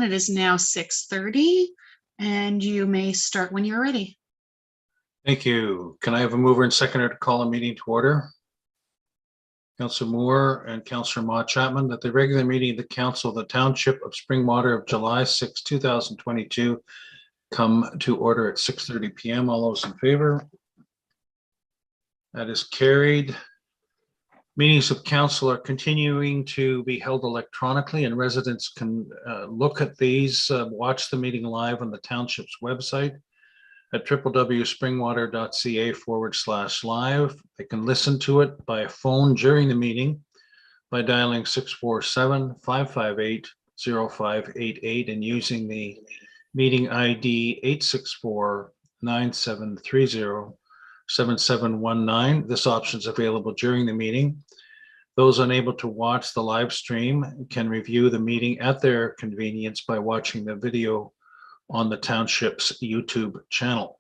It is now 6:30 and you may start when you're ready. Thank you. Can I have a mover and seconder to call a meeting to order? Councillor Moore and Councillor Ma Chapman, that the regular meeting of the Council of the Township of Springwater of July 6, 2022 come to order at 6:30 p.m. All those in favor? That is carried. Meetings of council are continuing to be held electronically, and residents can look at these, watch the meeting live on the township's website at www.springwater.ca/live. They can listen to it by phone during the meeting by dialing 647-558-0588 and using the meeting ID 864-9730-7719. This option is available during the meeting. Those unable to watch the live stream can review the meeting at their convenience by watching the video on the township's YouTube channel.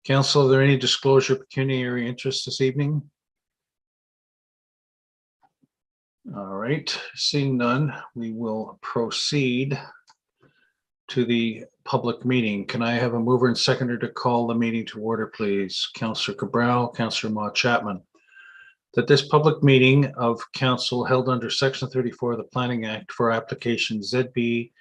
Council, are there any disclosure of pecuniary interest this evening? All right, seeing none, we will proceed to the public meeting. Can I have a mover and seconder to call the meeting to order, please? Councillor Cabral, Councillor Ma Chapman. That this public meeting of council held under Section 34 of the Planning Act for application ZB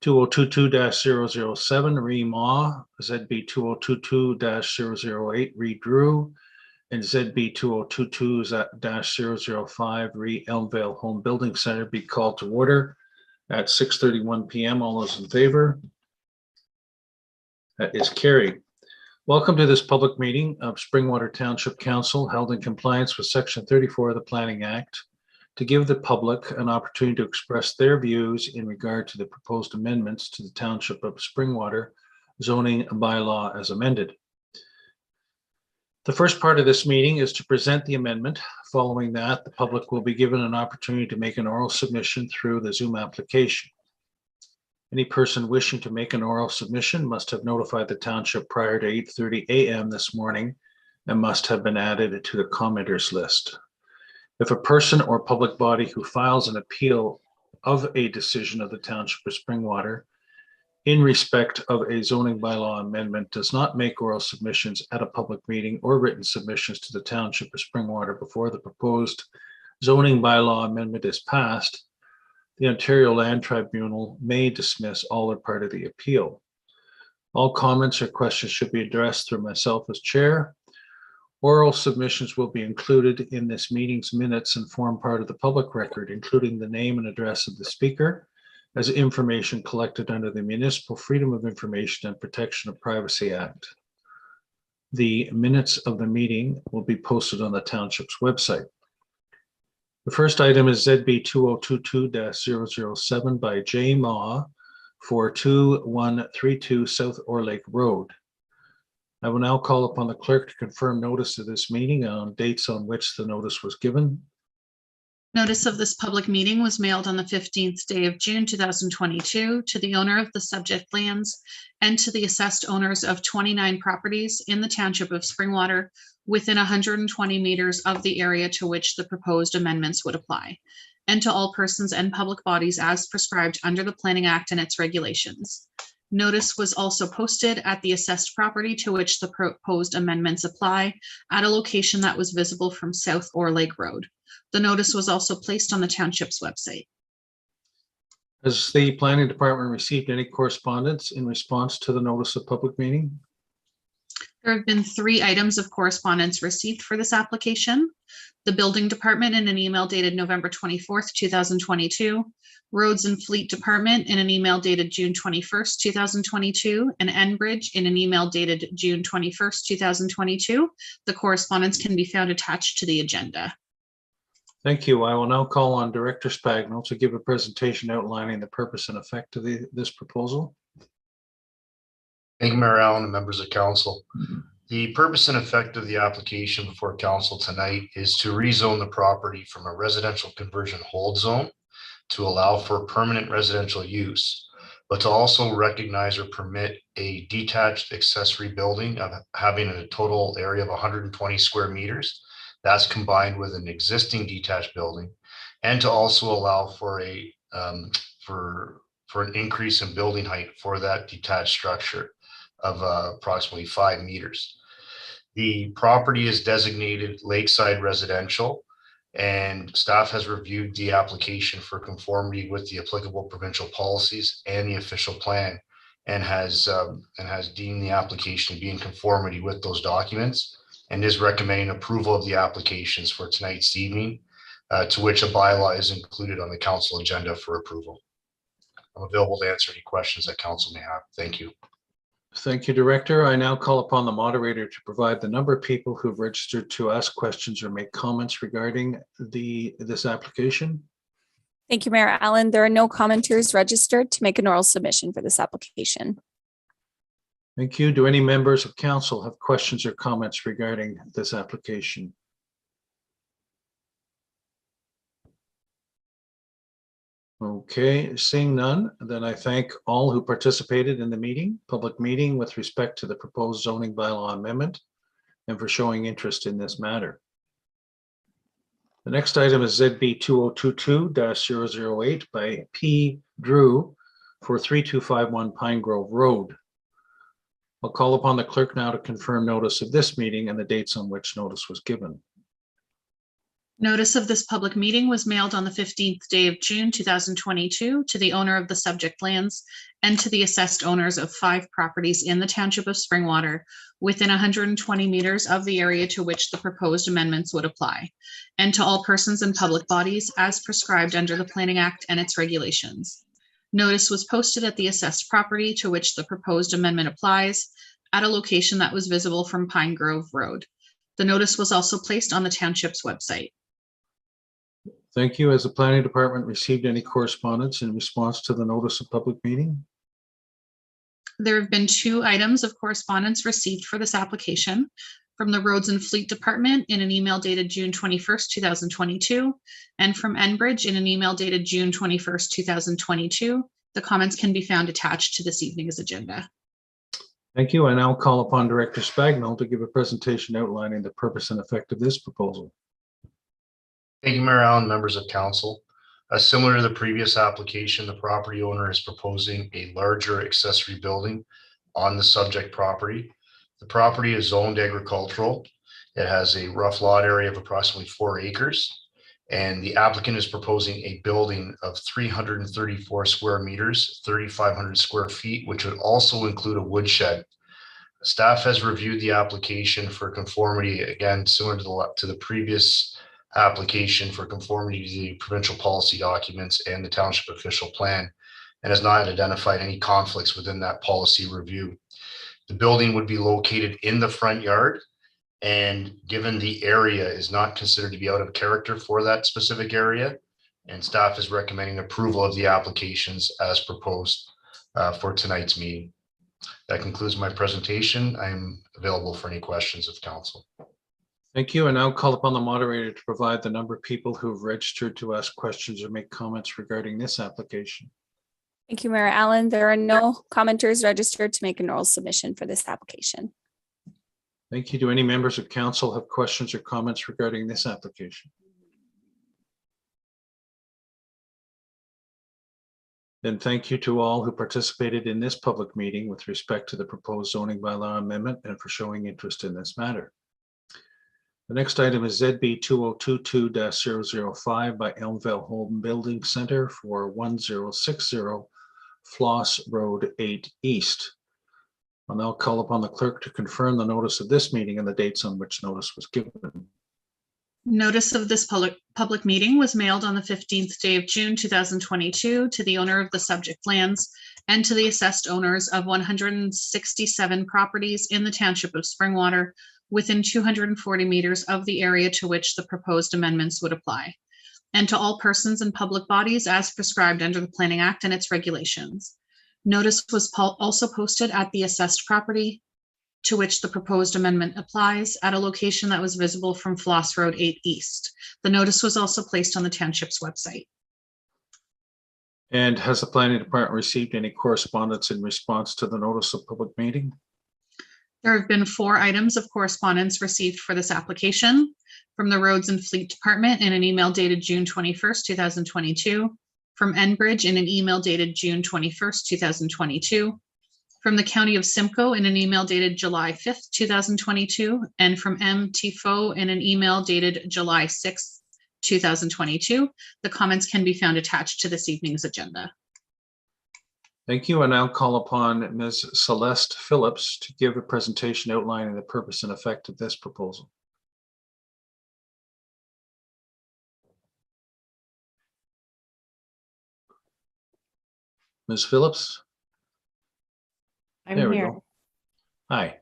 2022-007 Re-Ma, ZB 2022-008 Re-Drew, and ZB 2022-005 Re-Elmvale Home Building Center be called to order at 6:31 p.m. All those in favor? That is carried. Welcome to this public meeting of Springwater Township Council held in compliance with Section 34 of the Planning Act to give the public an opportunity to express their views in regard to the proposed amendments to the Township of Springwater zoning bylaw as amended. The first part of this meeting is to present the amendment. Following that, the public will be given an opportunity to make an oral submission through the Zoom application. Any person wishing to make an oral submission must have notified the township prior to 8:30 a.m. this morning and must have been added to the commenters list. If a person or public body who files an appeal of a decision of the Township of Springwater in respect of a zoning bylaw amendment does not make oral submissions at a public meeting or written submissions to the Township of Springwater before the proposed zoning bylaw amendment is passed, the Ontario Land Tribunal may dismiss all or part of the appeal. All comments or questions should be addressed through myself as chair. Oral submissions will be included in this meeting's minutes and form part of the public record, including the name and address of the speaker, as information collected under the Municipal Freedom of Information and Protection of Privacy Act. The minutes of the meeting will be posted on the township's website. The first item is ZB 2022-007 by J. Ma for 2132 South Orlake Road. I will now call upon the clerk to confirm notice of this meeting on dates on which the notice was given. Notice of this public meeting was mailed on the 15th day of June 2022 to the owner of the subject lands and to the assessed owners of 29 properties in the Township of Springwater within 120 meters of the area to which the proposed amendments would apply, and to all persons and public bodies as prescribed under the Planning Act and its regulations. Notice was also posted at the assessed property to which the proposed amendments apply at a location that was visible from South Orlake Road. The notice was also placed on the township's website. Has the planning department received any correspondence in response to the notice of public meeting? There have been 3 items of correspondence received for this application. The building department in an email dated November 24th, 2022, Roads and Fleet Department in an email dated June 21st, 2022, and Enbridge in an email dated June 21st, 2022. The correspondence can be found attached to the agenda. Thank you. I will now call on Director Spagnuolo to give a presentation outlining the purpose and effect of this proposal. Thank you, Mayor Allen and members of council. The purpose and effect of the application before council tonight is to rezone the property from a residential conversion hold zone to allow for permanent residential use, but to also recognize or permit a detached accessory building of having a total area of 120 square meters. That's combined with an existing detached building, and to also allow for a for an increase in building height for that detached structure of approximately 5 meters. The property is designated lakeside residential, and staff has reviewed the application for conformity with the applicable provincial policies and the official plan, and has deemed the application to be in conformity with those documents, and is recommending approval of the applications for tonight's evening, to which a bylaw is included on the council agenda for approval. I'm available to answer any questions that council may have. Thank you. Thank you, Director. I now call upon the moderator to provide the number of people who've registered to ask questions or make comments regarding this application. Thank you, Mayor Allen. There are no commenters registered to make an oral submission for this application. Thank you. Do any members of council have questions or comments regarding this application? Okay, seeing none, then I thank all who participated in the public meeting with respect to the proposed zoning bylaw amendment, and for showing interest in this matter. The next item is ZB 2022-008 by P. Drew for 3251 Pine Grove Road. I'll call upon the clerk now to confirm notice of this meeting and the dates on which notice was given. Notice of this public meeting was mailed on the 15th day of June, 2022 to the owner of the subject lands and to the assessed owners of 5 properties in the township of Springwater within 120 meters of the area to which the proposed amendments would apply, and to all persons and public bodies as prescribed under the Planning Act and its regulations. Notice was posted at the assessed property to which the proposed amendment applies at a location that was visible from Pine Grove Road. The notice was also placed on the township's website. Thank you. Has the planning department received any correspondence in response to the notice of public meeting? There have been 2 items of correspondence received for this application from the Roads and Fleet Department in an email dated June 21st, 2022, and from Enbridge in an email dated June 21st, 2022. The comments can be found attached to this evening's agenda. Thank you. I now call upon Director Spagnell to give a presentation outlining the purpose and effect of this proposal. Thank you, Mayor Allen, members of council. Similar to the previous application, the property owner is proposing a larger accessory building on the subject property. The property is zoned agricultural. It has a rough lot area of approximately 4 acres, and the applicant is proposing a building of 334 square meters, 3,500 square feet, which would also include a woodshed. Staff has reviewed the application for conformity, again, similar to the previous application for conformity to the provincial policy documents and the township official plan, and has not identified any conflicts within that policy review. The building would be located in the front yard, and given the area is not considered to be out of character for that specific area, and staff is recommending approval of the applications as proposed for tonight's meeting. That concludes my presentation. I'm available for any questions of council. Thank you. I now call upon the moderator to provide the number of people who have registered to ask questions or make comments regarding this application. Thank you, Mayor Allen. There are no commenters registered to make an oral submission for this application. Thank you. Do any members of council have questions or comments regarding this application? Then thank you to all who participated in this public meeting with respect to the proposed zoning bylaw amendment and for showing interest in this matter. The next item is ZB 2022-005 by Elmvale Home Building Center for 1060 Floss Road 8 East. I'll now call upon the clerk to confirm the notice of this meeting and the dates on which notice was given. Notice of this public meeting was mailed on the 15th day of June, 2022 to the owner of the subject lands and to the assessed owners of 167 properties in the township of Springwater within 240 meters of the area to which the proposed amendments would apply, and to all persons and public bodies as prescribed under the Planning Act and its regulations. Notice was also posted at the assessed property to which the proposed amendment applies at a location that was visible from Floss Road 8 East. The notice was also placed on the township's website. And has the planning department received any correspondence in response to the notice of public meeting? There have been 4 items of correspondence received for this application from the Roads and Fleet Department in an email dated June 21st, 2022, from Enbridge in an email dated June 21st, 2022, from the County of Simcoe in an email dated July 5th, 2022, and from M. Tifo in an email dated July 6th, 2022. The comments can be found attached to this evening's agenda. Thank you. I now call upon Ms. Celeste Phillips to give a presentation outlining the purpose and effect of this proposal. Ms. Phillips? There I'm we here. go. Hi.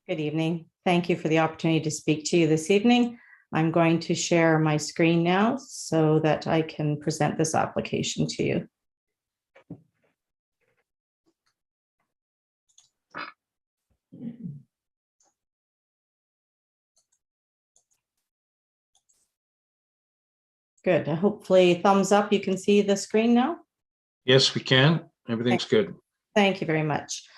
Good evening. Thank you for the opportunity to speak to you this evening. I'm going to share my screen now so that I can present this application to you. Good. Hopefully, thumbs up. You can see the screen now. Yes, we can. Everything's good. Thank you very much.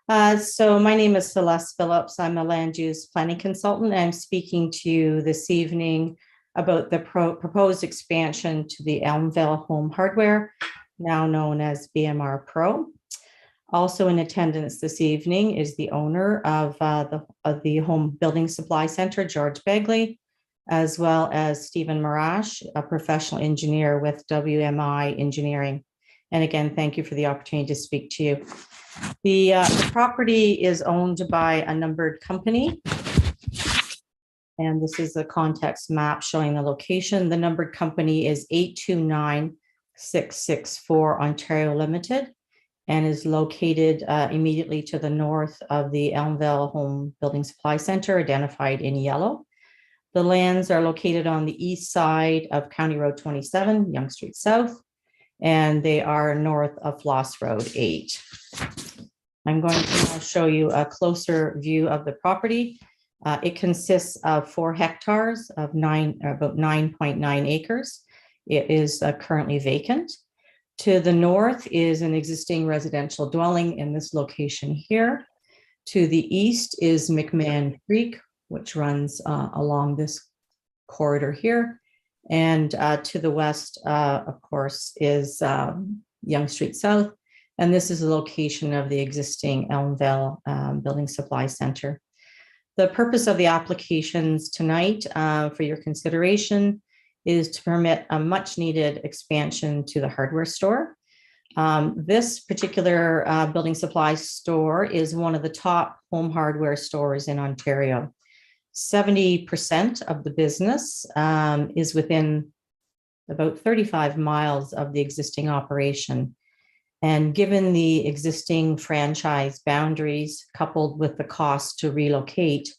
So my name is Celeste Phillips. I'm a land use planning consultant. I'm speaking to you this evening about the proposed expansion to the Elmvale Home Hardware, now known as BMR Pro. Also in attendance this evening is the owner of the Home Building Supply Center, George Begley, as well as Stephen Marash, a professional engineer with WMI Engineering. And again, thank you for the opportunity to speak to you. The property is owned by a numbered company. And this is the context map showing the location. The numbered company is 829664 Ontario Limited and is located immediately to the north of the Elmvale Home Building Supply Center, identified in yellow. The lands are located on the east side of County Road 27, Yonge Street South, and they are north of Floss Road 8. I'm going to now show you a closer view of the property. It consists of 4 hectares of about 9.9 acres. It is currently vacant. To the north is an existing residential dwelling in this location here. To the east is McMahon Creek, which runs along this corridor here. And to the west, of course, is Yonge Street South. And this is the location of the existing Elmvale Building Supply Center. The purpose of the applications tonight for your consideration is to permit a much needed expansion to the hardware store. This particular building supply store is one of the top home hardware stores in Ontario. 70% of the business is within about 35 miles of the existing operation. And given the existing franchise boundaries, coupled with the cost to relocate,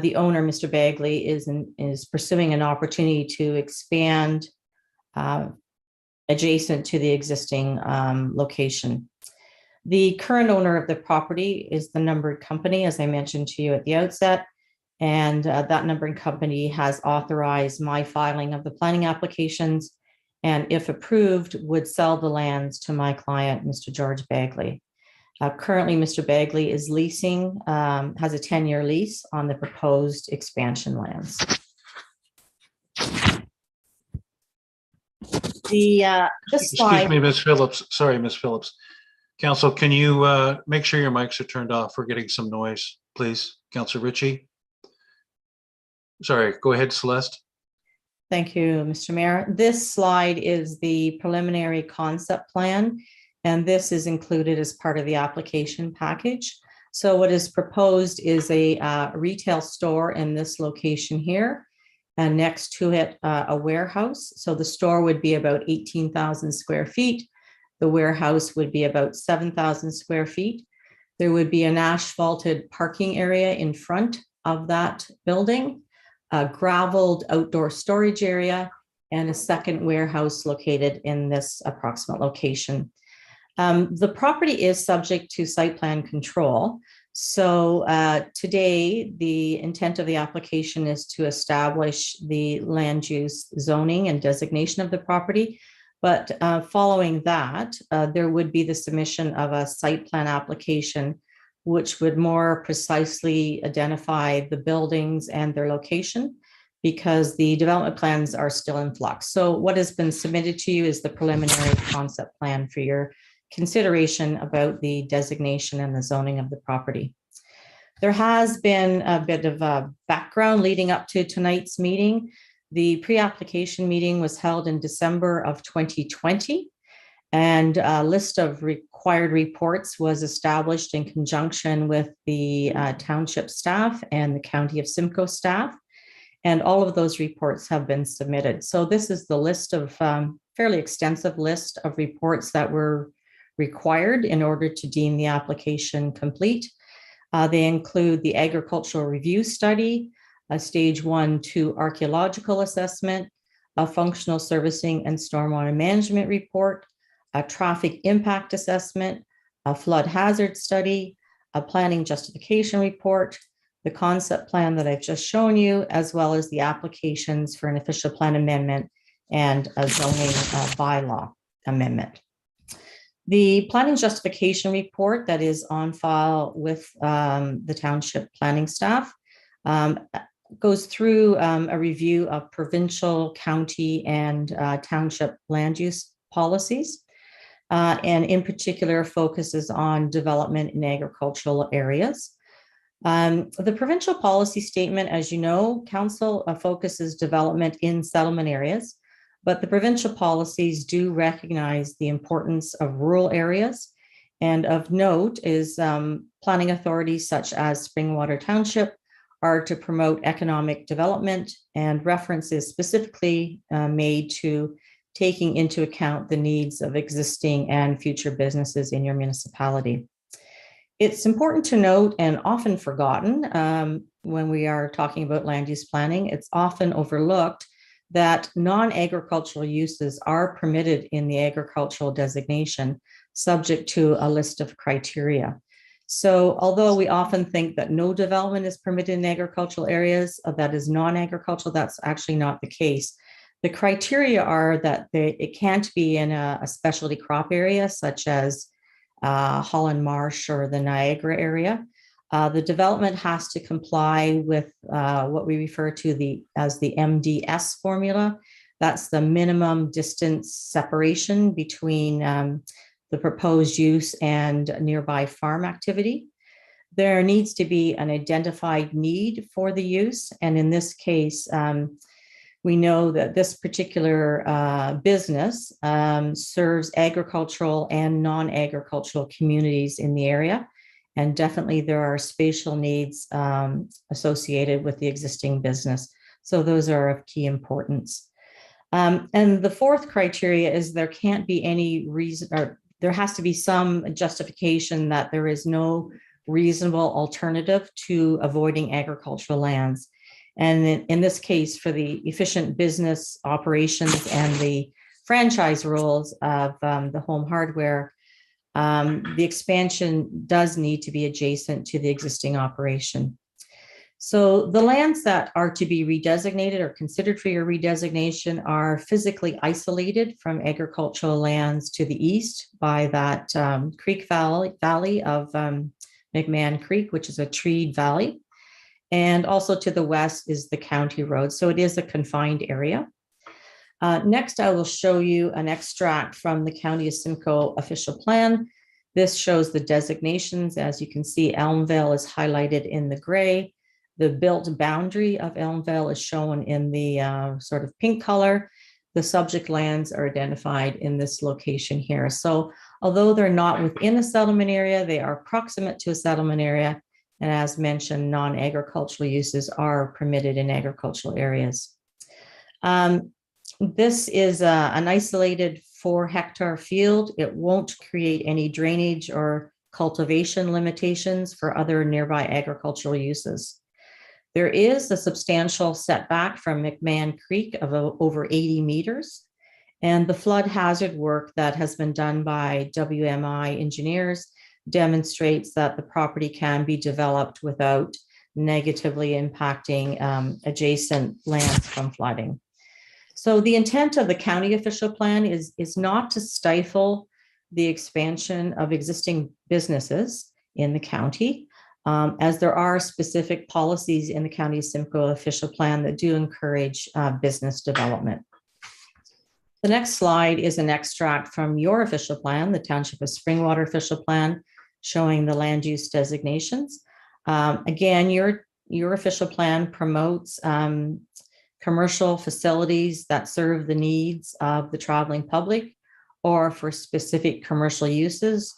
the owner, Mr. Begley, is pursuing an opportunity to expand adjacent to the existing location. The current owner of the property is the numbered company, as I mentioned to you at the outset, and that numbered company has authorized my filing of the planning applications, and if approved, would sell the lands to my client, Mr. George Begley. Currently, Mr. Begley is leasing, has a 10-year lease on the proposed expansion lands. This slide. Excuse me, Ms. Phillips. Sorry, Ms. Phillips. Council, can you make sure your mics are turned off? We're getting some noise, please. Councilor Ritchie. Sorry, go ahead, Celeste. Thank you, Mr. Mayor. This slide is the preliminary concept plan, and this is included as part of the application package. So what is proposed is a retail store in this location here, and next to it, a warehouse. So the store would be about 18,000 square feet. The warehouse would be about 7,000 square feet. There would be an asphalted parking area in front of that building, a graveled outdoor storage area, and a second warehouse located in this approximate location. The property is subject to site plan control. So today, the intent of the application is to establish the land use zoning and designation of the property. But following that, there would be the submission of a site plan application, which would more precisely identify the buildings and their location. because the development plans are still in flux. So what has been submitted to you is the preliminary concept plan for your consideration about the designation and the zoning of the property. There has been a bit of a background leading up to tonight's meeting. The pre-application meeting was held in December of 2020, and a list of required reports was established in conjunction with the township staff and the County of Simcoe staff. And all of those reports have been submitted. So this is the list of fairly extensive list of reports that were required in order to deem the application complete. They include the agricultural review study, a stage 1-2 archaeological assessment, a functional servicing and stormwater management report, a traffic impact assessment, a flood hazard study, a planning justification report, the concept plan that I've just shown you, as well as the applications for an official plan amendment and a zoning bylaw amendment. The planning justification report that is on file with the township planning staff goes through a review of provincial, county, and township land use policies, and in particular focuses on development in agricultural areas. The provincial policy statement, as you know, council focuses development in settlement areas, but the provincial policies do recognize the importance of rural areas. And of note is planning authorities such as Springwater Township are to promote economic development, and references specifically made to taking into account the needs of existing and future businesses in your municipality. It's important to note, and often forgotten when we are talking about land use planning, it's often overlooked that non-agricultural uses are permitted in the agricultural designation, subject to a list of criteria. So although we often think that no development is permitted in agricultural areas, that is non-agricultural, that's actually not the case. The criteria are that it can't be in a specialty crop area, such as Holland Marsh or the Niagara area. The development has to comply with what we refer to as the MDS formula. That's the minimum distance separation between the proposed use and nearby farm activity. There needs to be an identified need for the use. And in this case, we know that this particular business serves agricultural and non-agricultural communities in the area. And definitely there are spatial needs associated with the existing business. So those are of key importance. And the fourth criteria is there can't be any reason, or there has to be some justification that there is no reasonable alternative to avoiding agricultural lands. And in this case, for the efficient business operations and the franchise rules of the home hardware, the expansion does need to be adjacent to the existing operation. So the lands that are to be redesignated or considered for your redesignation are physically isolated from agricultural lands to the east by that creek valley of McMahon Creek, which is a treed valley. And also to the west is the county road. So it is a confined area. Next, I will show you an extract from the County of Simcoe official plan. This shows the designations. As you can see, Elmvale is highlighted in the gray. The built boundary of Elmvale is shown in the sort of pink color. The subject lands are identified in this location here. So although they're not within a settlement area, they are proximate to a settlement area. And as mentioned, non-agricultural uses are permitted in agricultural areas. This is an isolated 4-hectare field. It won't create any drainage or cultivation limitations for other nearby agricultural uses. There is a substantial setback from McMahon Creek of over 80 meters. And the flood hazard work that has been done by WMI engineers demonstrates that the property can be developed without negatively impacting adjacent lands from flooding. So the intent of the county official plan is not to stifle the expansion of existing businesses in the county. as there are specific policies in the County of Simcoe official plan that do encourage business development. The next slide is an extract from your official plan, the Township of Springwater official plan, showing the land use designations. Again, your official plan promotes commercial facilities that serve the needs of the traveling public or for specific commercial uses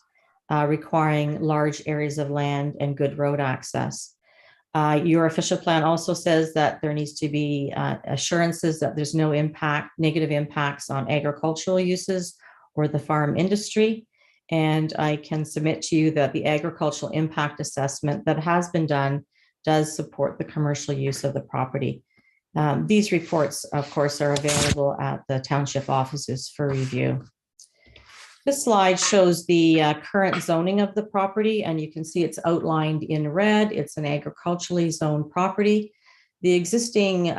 requiring large areas of land and good road access. Your official plan also says that there needs to be assurances that there's no negative impacts on agricultural uses or the farm industry. And I can submit to you that the agricultural impact assessment that has been done does support the commercial use of the property. These reports, of course, are available at the township offices for review. This slide shows the current zoning of the property, and you can see it's outlined in red. It's an agriculturally zoned property. The existing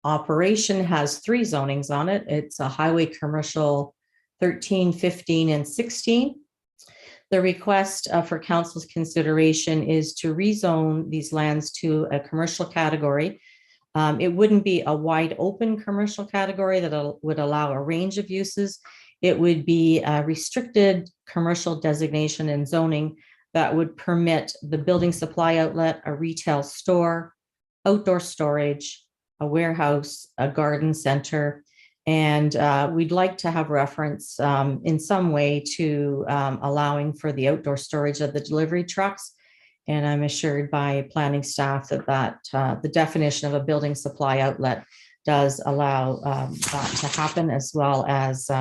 operation has 3 zonings on it. It's a highway commercial 13, 15, and 16. The request for council's consideration is to rezone these lands to a commercial category. It wouldn't be a wide open commercial category that would allow a range of uses. It would be a restricted commercial designation and zoning that would permit the building supply outlet, a retail store, outdoor storage, a warehouse, a garden center. And we'd like to have reference in some way to allowing for the outdoor storage of the delivery trucks. And I'm assured by planning staff that the definition of a building supply outlet does allow that to happen, as well as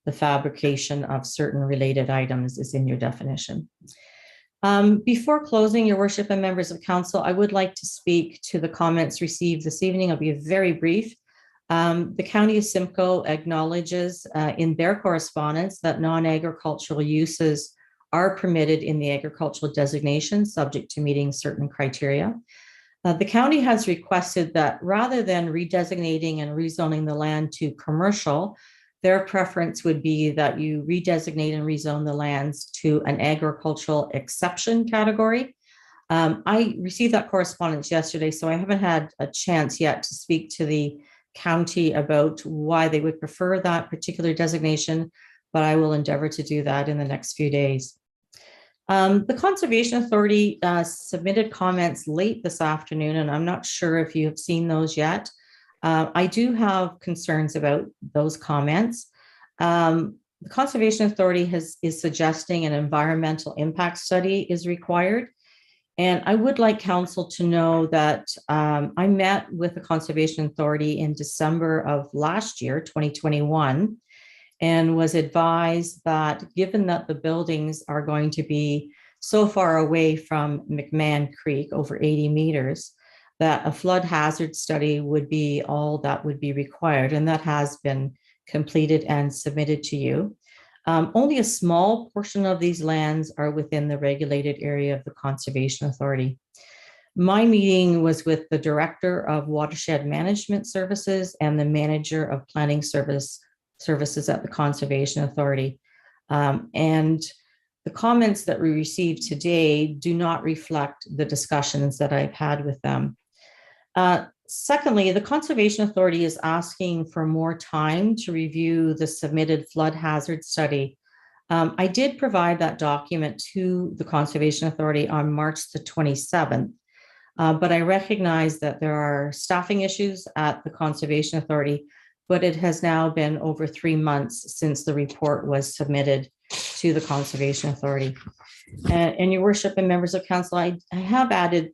the fabrication of certain related items is in your definition. Before closing, your worship and members of council, I would like to speak to the comments received this evening. I'll be very brief. The County of Simcoe acknowledges in their correspondence that non-agricultural uses are permitted in the agricultural designation, subject to meeting certain criteria. The county has requested that rather than redesignating and rezoning the land to commercial, their preference would be that you redesignate and rezone the lands to an agricultural exception category. I received that correspondence yesterday, so I haven't had a chance yet to speak to the county about why they would prefer that particular designation, but I will endeavor to do that in the next few days. The Conservation Authority submitted comments late this afternoon, and I'm not sure if you have seen those yet. I do have concerns about those comments. The Conservation Authority is suggesting an environmental impact study is required. And I would like council to know that I met with the Conservation Authority in December of last year, 2021, and was advised that given that the buildings are going to be so far away from McMahon Creek, over 80 meters, that a flood hazard study would be all that would be required. And that has been completed and submitted to you. Only a small portion of these lands are within the regulated area of the Conservation Authority. My meeting was with the Director of Watershed Management Services and the Manager of Planning Services at the Conservation Authority. And the comments that we received today do not reflect the discussions that I've had with them. Secondly, the Conservation Authority is asking for more time to review the submitted flood hazard study. I did provide that document to the Conservation Authority on March the 27th, but I recognize that there are staffing issues at the Conservation Authority, but it has now been over 3 months since the report was submitted to the Conservation Authority. And your worship and members of council, I have added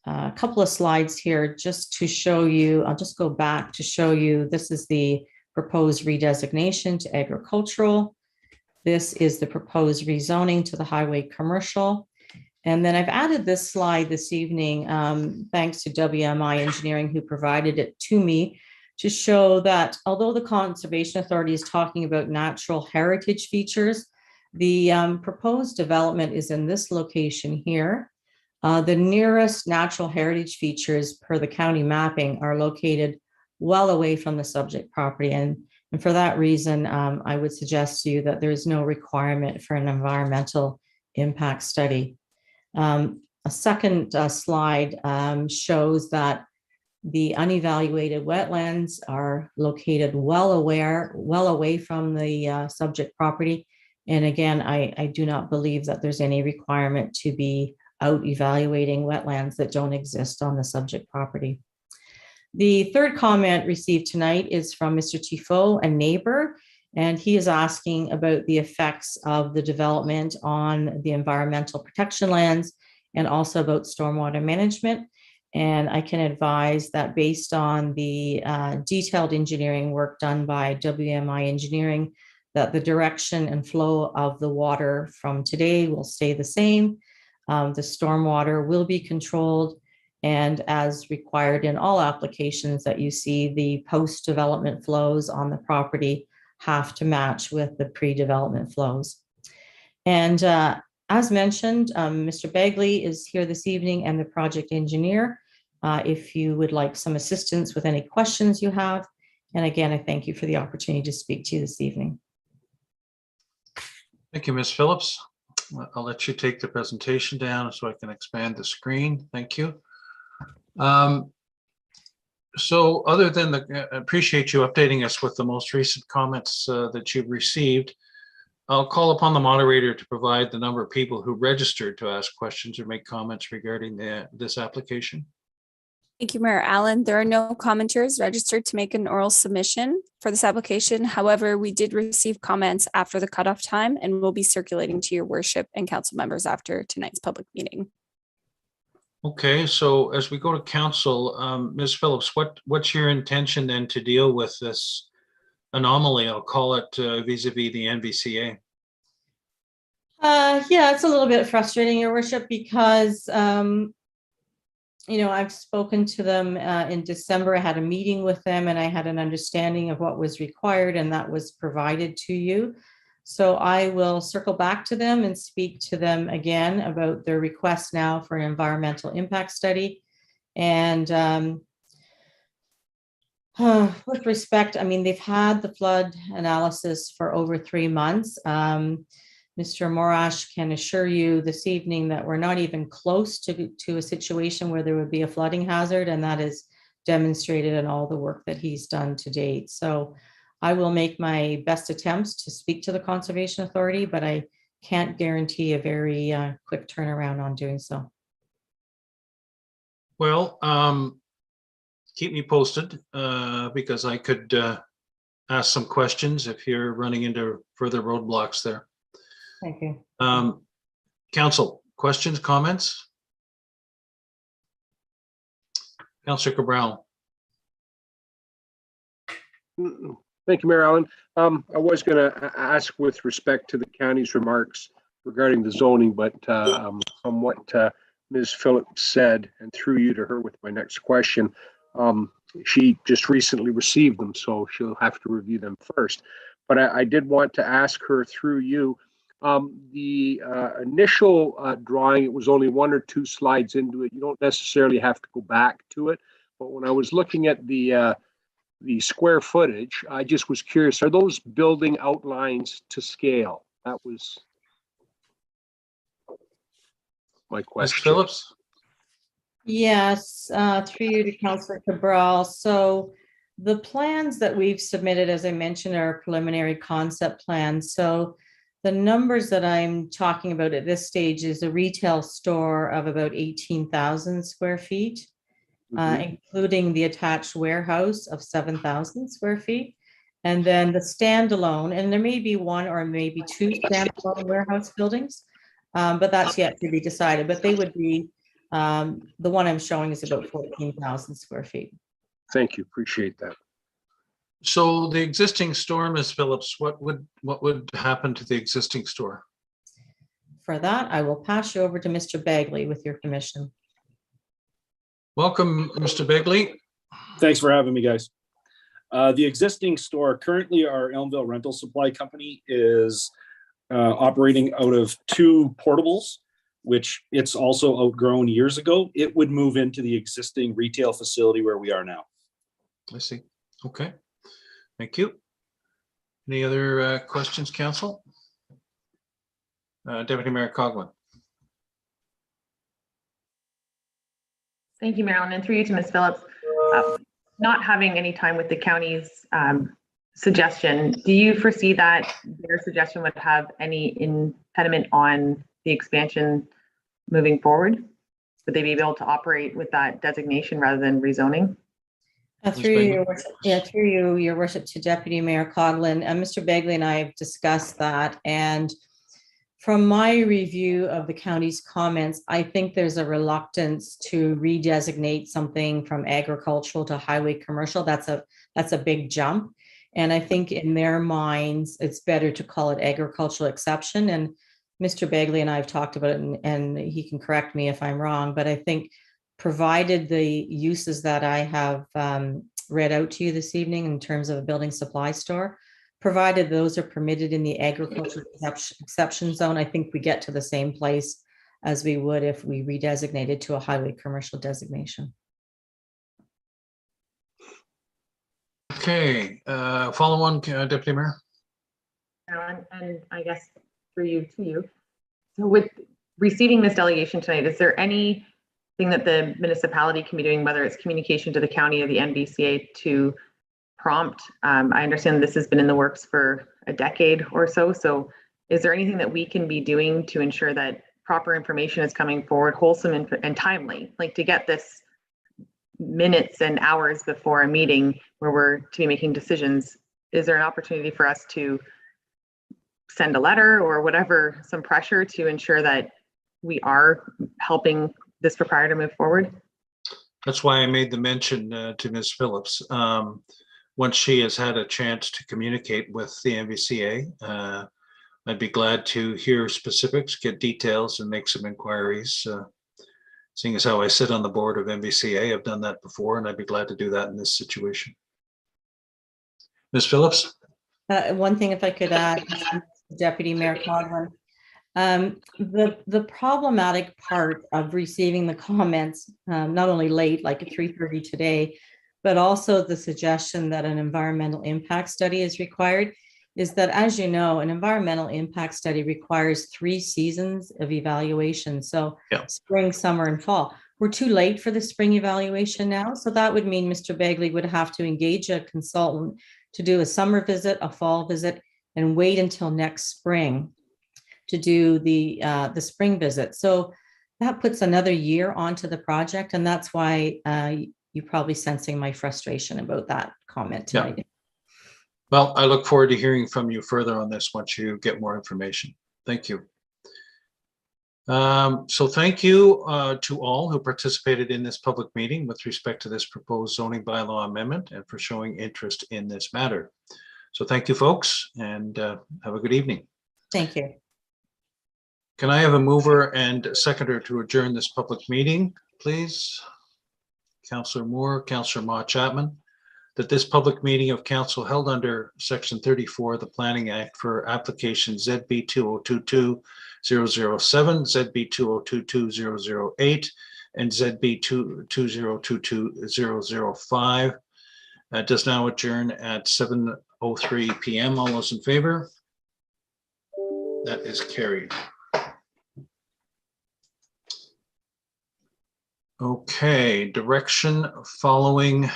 a couple of slides here just to show you. I'll just go back to show you. This is the proposed redesignation to agricultural. This is the proposed rezoning to the highway commercial. And then I've added this slide this evening, thanks to WMI Engineering, who provided it to me, to show that although the Conservation Authority is talking about natural heritage features, the proposed development is in this location here. The nearest natural heritage features per the county mapping are located well away from the subject property. And for that reason, I would suggest to you that there is no requirement for an environmental impact study. A second slide shows that the unevaluated wetlands are located well away from the subject property. And again, I do not believe that there's any requirement to be out evaluating wetlands that don't exist on the subject property. The third comment received tonight is from Mr. Tifo, a neighbor, and he is asking about the effects of the development on the environmental protection lands and also about stormwater management. And I can advise that based on the detailed engineering work done by WMI Engineering, that the direction and flow of the water from today will stay the same. The stormwater will be controlled, and as required in all applications that you see, the post-development flows on the property have to match with the pre-development flows. And as mentioned, Mr. Bagley is here this evening and the project engineer, if you would like some assistance with any questions you have. And again, I thank you for the opportunity to speak to you this evening. Thank you, Ms. Phillips. I'll let you take the presentation down so I can expand the screen. Thank you. So other than appreciate you updating us with the most recent comments that you've received, I'll call upon the moderator to provide the number of people who registered to ask questions or make comments regarding this application. Thank you, Mayor Allen. There are no commenters registered to make an oral submission for this application. However, we did receive comments after the cutoff time and will be circulating to your worship and council members after tonight's public meeting. Okay, so as we go to council, Ms. Phillips, what's your intention then to deal with this anomaly? I'll call it vis-a-vis the NVCA. Yeah, it's a little bit frustrating, Your Worship, because I've spoken to them in December. I had a meeting with them and I had an understanding of what was required, and that was provided to you. So I will circle back to them and speak to them again about their request now for an environmental impact study. And with respect, I mean, they've had the flood analysis for over 3 months. Mr. Morash can assure you this evening that we're not even close to a situation where there would be a flooding hazard, and that is demonstrated in all the work that he's done to date. So I will make my best attempts to speak to the Conservation Authority, but I can't guarantee a very quick turnaround on doing so. Well, keep me posted because I could ask some questions if you're running into further roadblocks there. Thank you. Council, questions, comments? Councillor Cabral. Thank you, Mayor Allen. I was going to ask with respect to the county's remarks regarding the zoning, but from what Ms. Phillips said, and through you to her with my next question, she just recently received them, so she'll have to review them first. But I did want to ask her through you, the initial drawing, it was only 1 or 2 slides into it. You don't necessarily have to go back to it. But when I was looking at the square footage, I just was curious, are those building outlines to scale? That was my question. Ms. Phillips? Yes, through you to Councillor Cabral. So the plans that we've submitted, as I mentioned, are preliminary concept plans. So the numbers that I'm talking about at this stage is a retail store of about 18,000 square feet. Including the attached warehouse of 7,000 square feet. And then the standalone, and there may be 1 or maybe 2 standalone warehouse buildings, but that's yet to be decided. But they would be, the one I'm showing is about 14,000 square feet. Thank you, appreciate that. So the existing store, Ms. Phillips, what would happen to the existing store? For that, I will pass you over to Mr. Bagley with your permission. Welcome, Mr. Begley. Thanks for having me, guys. The existing store, currently our Elmville Rental Supply Company is operating out of 2 portables, which it's also outgrown years ago. It would move into the existing retail facility where we are now. I see. Okay. Thank you. Any other questions, council? Deputy Mayor Coughlin. Thank you, Marilyn, and through you to Ms. Phillips. Not having any time with the county's suggestion, do you foresee that their suggestion would have any impediment on the expansion moving forward? Would they be able to operate with that designation rather than rezoning? Through you, your worship, through you, your worship, to Deputy Mayor Coughlin. Mr. Begley and I have discussed that, and from my review of the county's comments, I think there's a reluctance to redesignate something from agricultural to highway commercial. That's a big jump. And I think in their minds, it's better to call it agricultural exception. And Mr. Begley and I have talked about it, and he can correct me if I'm wrong, but I think provided the uses that I have read out to you this evening in terms of a building supply store, provided those are permitted in the agricultural exception zone, I think we get to the same place as we would if we redesignated to a highway commercial designation. Okay, follow on, Deputy Mayor. And I guess for you to you. So with receiving this delegation tonight, is there anything that the municipality can be doing, whether it's communication to the county or the NBCA, to prompt? I understand this has been in the works for a decade or so. So is there anything that we can be doing to ensure that proper information is coming forward, wholesome and timely, like to get this minutes and hours before a meeting where we're to be making decisions? Is there an opportunity for us to send a letter or whatever, some pressure to ensure that we are helping this proprietor move forward? That's why I made the mention to Ms. Phillips. Once she has had a chance to communicate with the NVCA, I'd be glad to hear specifics, get details, and make some inquiries. Seeing as how I sit on the board of NVCA, I've done that before, and I'd be glad to do that in this situation. Ms. Phillips? One thing, if I could add, Deputy Mayor Coughlin, the problematic part of receiving the comments, not only late, like at 3:30 today, but also the suggestion that an environmental impact study is required, is that, as you know, an environmental impact study requires 3 seasons of evaluation. So spring, summer, and fall. We're too late for the spring evaluation now. So that would mean Mr. Begley would have to engage a consultant to do a summer visit, a fall visit, and wait until next spring to do the spring visit. So that puts another year onto the project. And that's why you're probably sensing my frustration about that comment tonight. Yeah. Well, I look forward to hearing from you further on this once you get more information. Thank you. So thank you to all who participated in this public meeting with respect to this proposed zoning bylaw amendment and for showing interest in this matter. So thank you, folks, and have a good evening. Thank you. Can I have a mover and a seconder to adjourn this public meeting, please? Councillor Moore, Councillor Ma Chapman, that this public meeting of council held under Section 34 of the Planning Act for application ZB 2022-007, ZB 2022-008, and ZB 2022-005 does now adjourn at 7:03 p.m. All those in favor? That is carried. Okay, direction following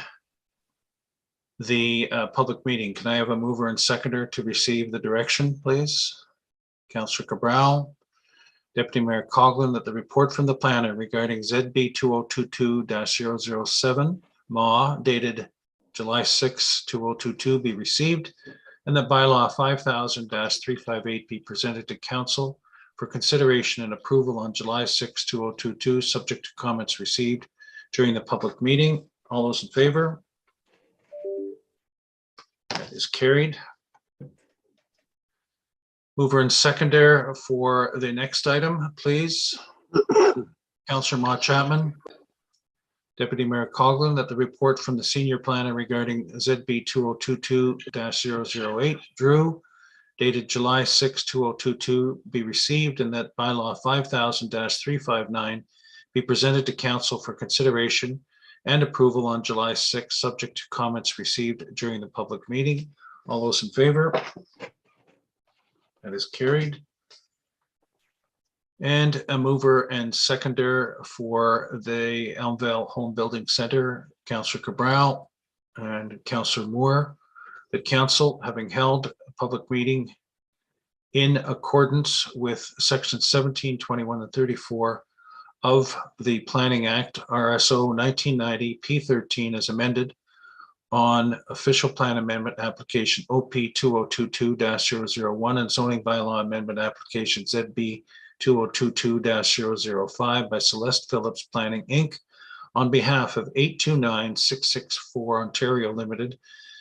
the public meeting. Can I have a mover and seconder to receive the direction, please? Councillor Cabral, Deputy Mayor Coughlin, that the report from the planner regarding ZB 2022-007 MA dated July 6, 2022 be received, and that bylaw 5000-358 be presented to council for consideration and approval on July 6, 2022, subject to comments received during the public meeting. All those in favor? That is carried. Mover and seconder for the next item, please. Councillor Ma Chapman. Deputy Mayor Coughlin, that the report from the senior planner regarding ZB 2022-008 Drew dated July 6, 2022 be received, and that bylaw 5000-359 be presented to council for consideration and approval on July 6, subject to comments received during the public meeting. All those in favor? That is carried. And a mover and seconder for the Elmvale Home Building Center, Councillor Cabral and Councillor Moore. The council, having held a public meeting in accordance with section 17, 21, and 34 of the Planning Act, RSO 1990 P13 as amended, on official plan amendment application OP 2022-001 and zoning bylaw amendment application ZB 2022-005 by Celeste Phillips Planning Inc. on behalf of 829664 Ontario Limited,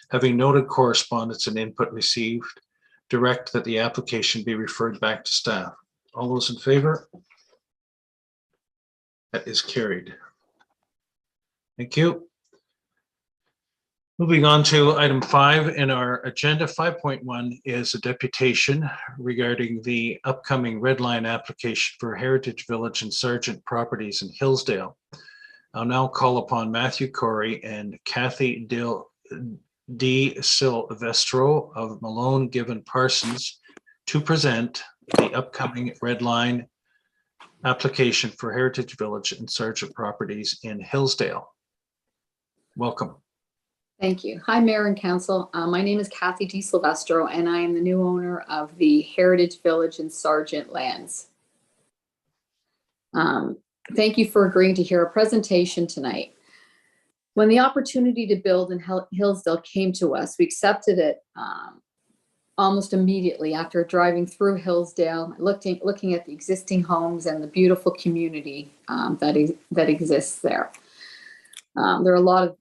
having noted correspondence and input received, direct that the application be referred back to staff. All those in favor? That is carried. Thank you. Moving on to item 5 in our agenda, 5.1 is a deputation regarding the upcoming red line application for Heritage Village and Sargent Properties in Hillsdale. I'll now call upon Matthew Corey and Kathy D. Silvestro of Malone Given Parsons to present the upcoming red line application for Heritage Village and Sargent Properties in Hillsdale. Welcome. Thank you. Hi, Mayor and Council. My name is Kathy D. Silvestro, and I am the new owner of the Heritage Village and Sargent lands. Thank you for agreeing to hear a presentation tonight. When the opportunity to build in Hillsdale came to us, we accepted it almost immediately after driving through Hillsdale, looking at the existing homes and the beautiful community that exists there. There are a lot of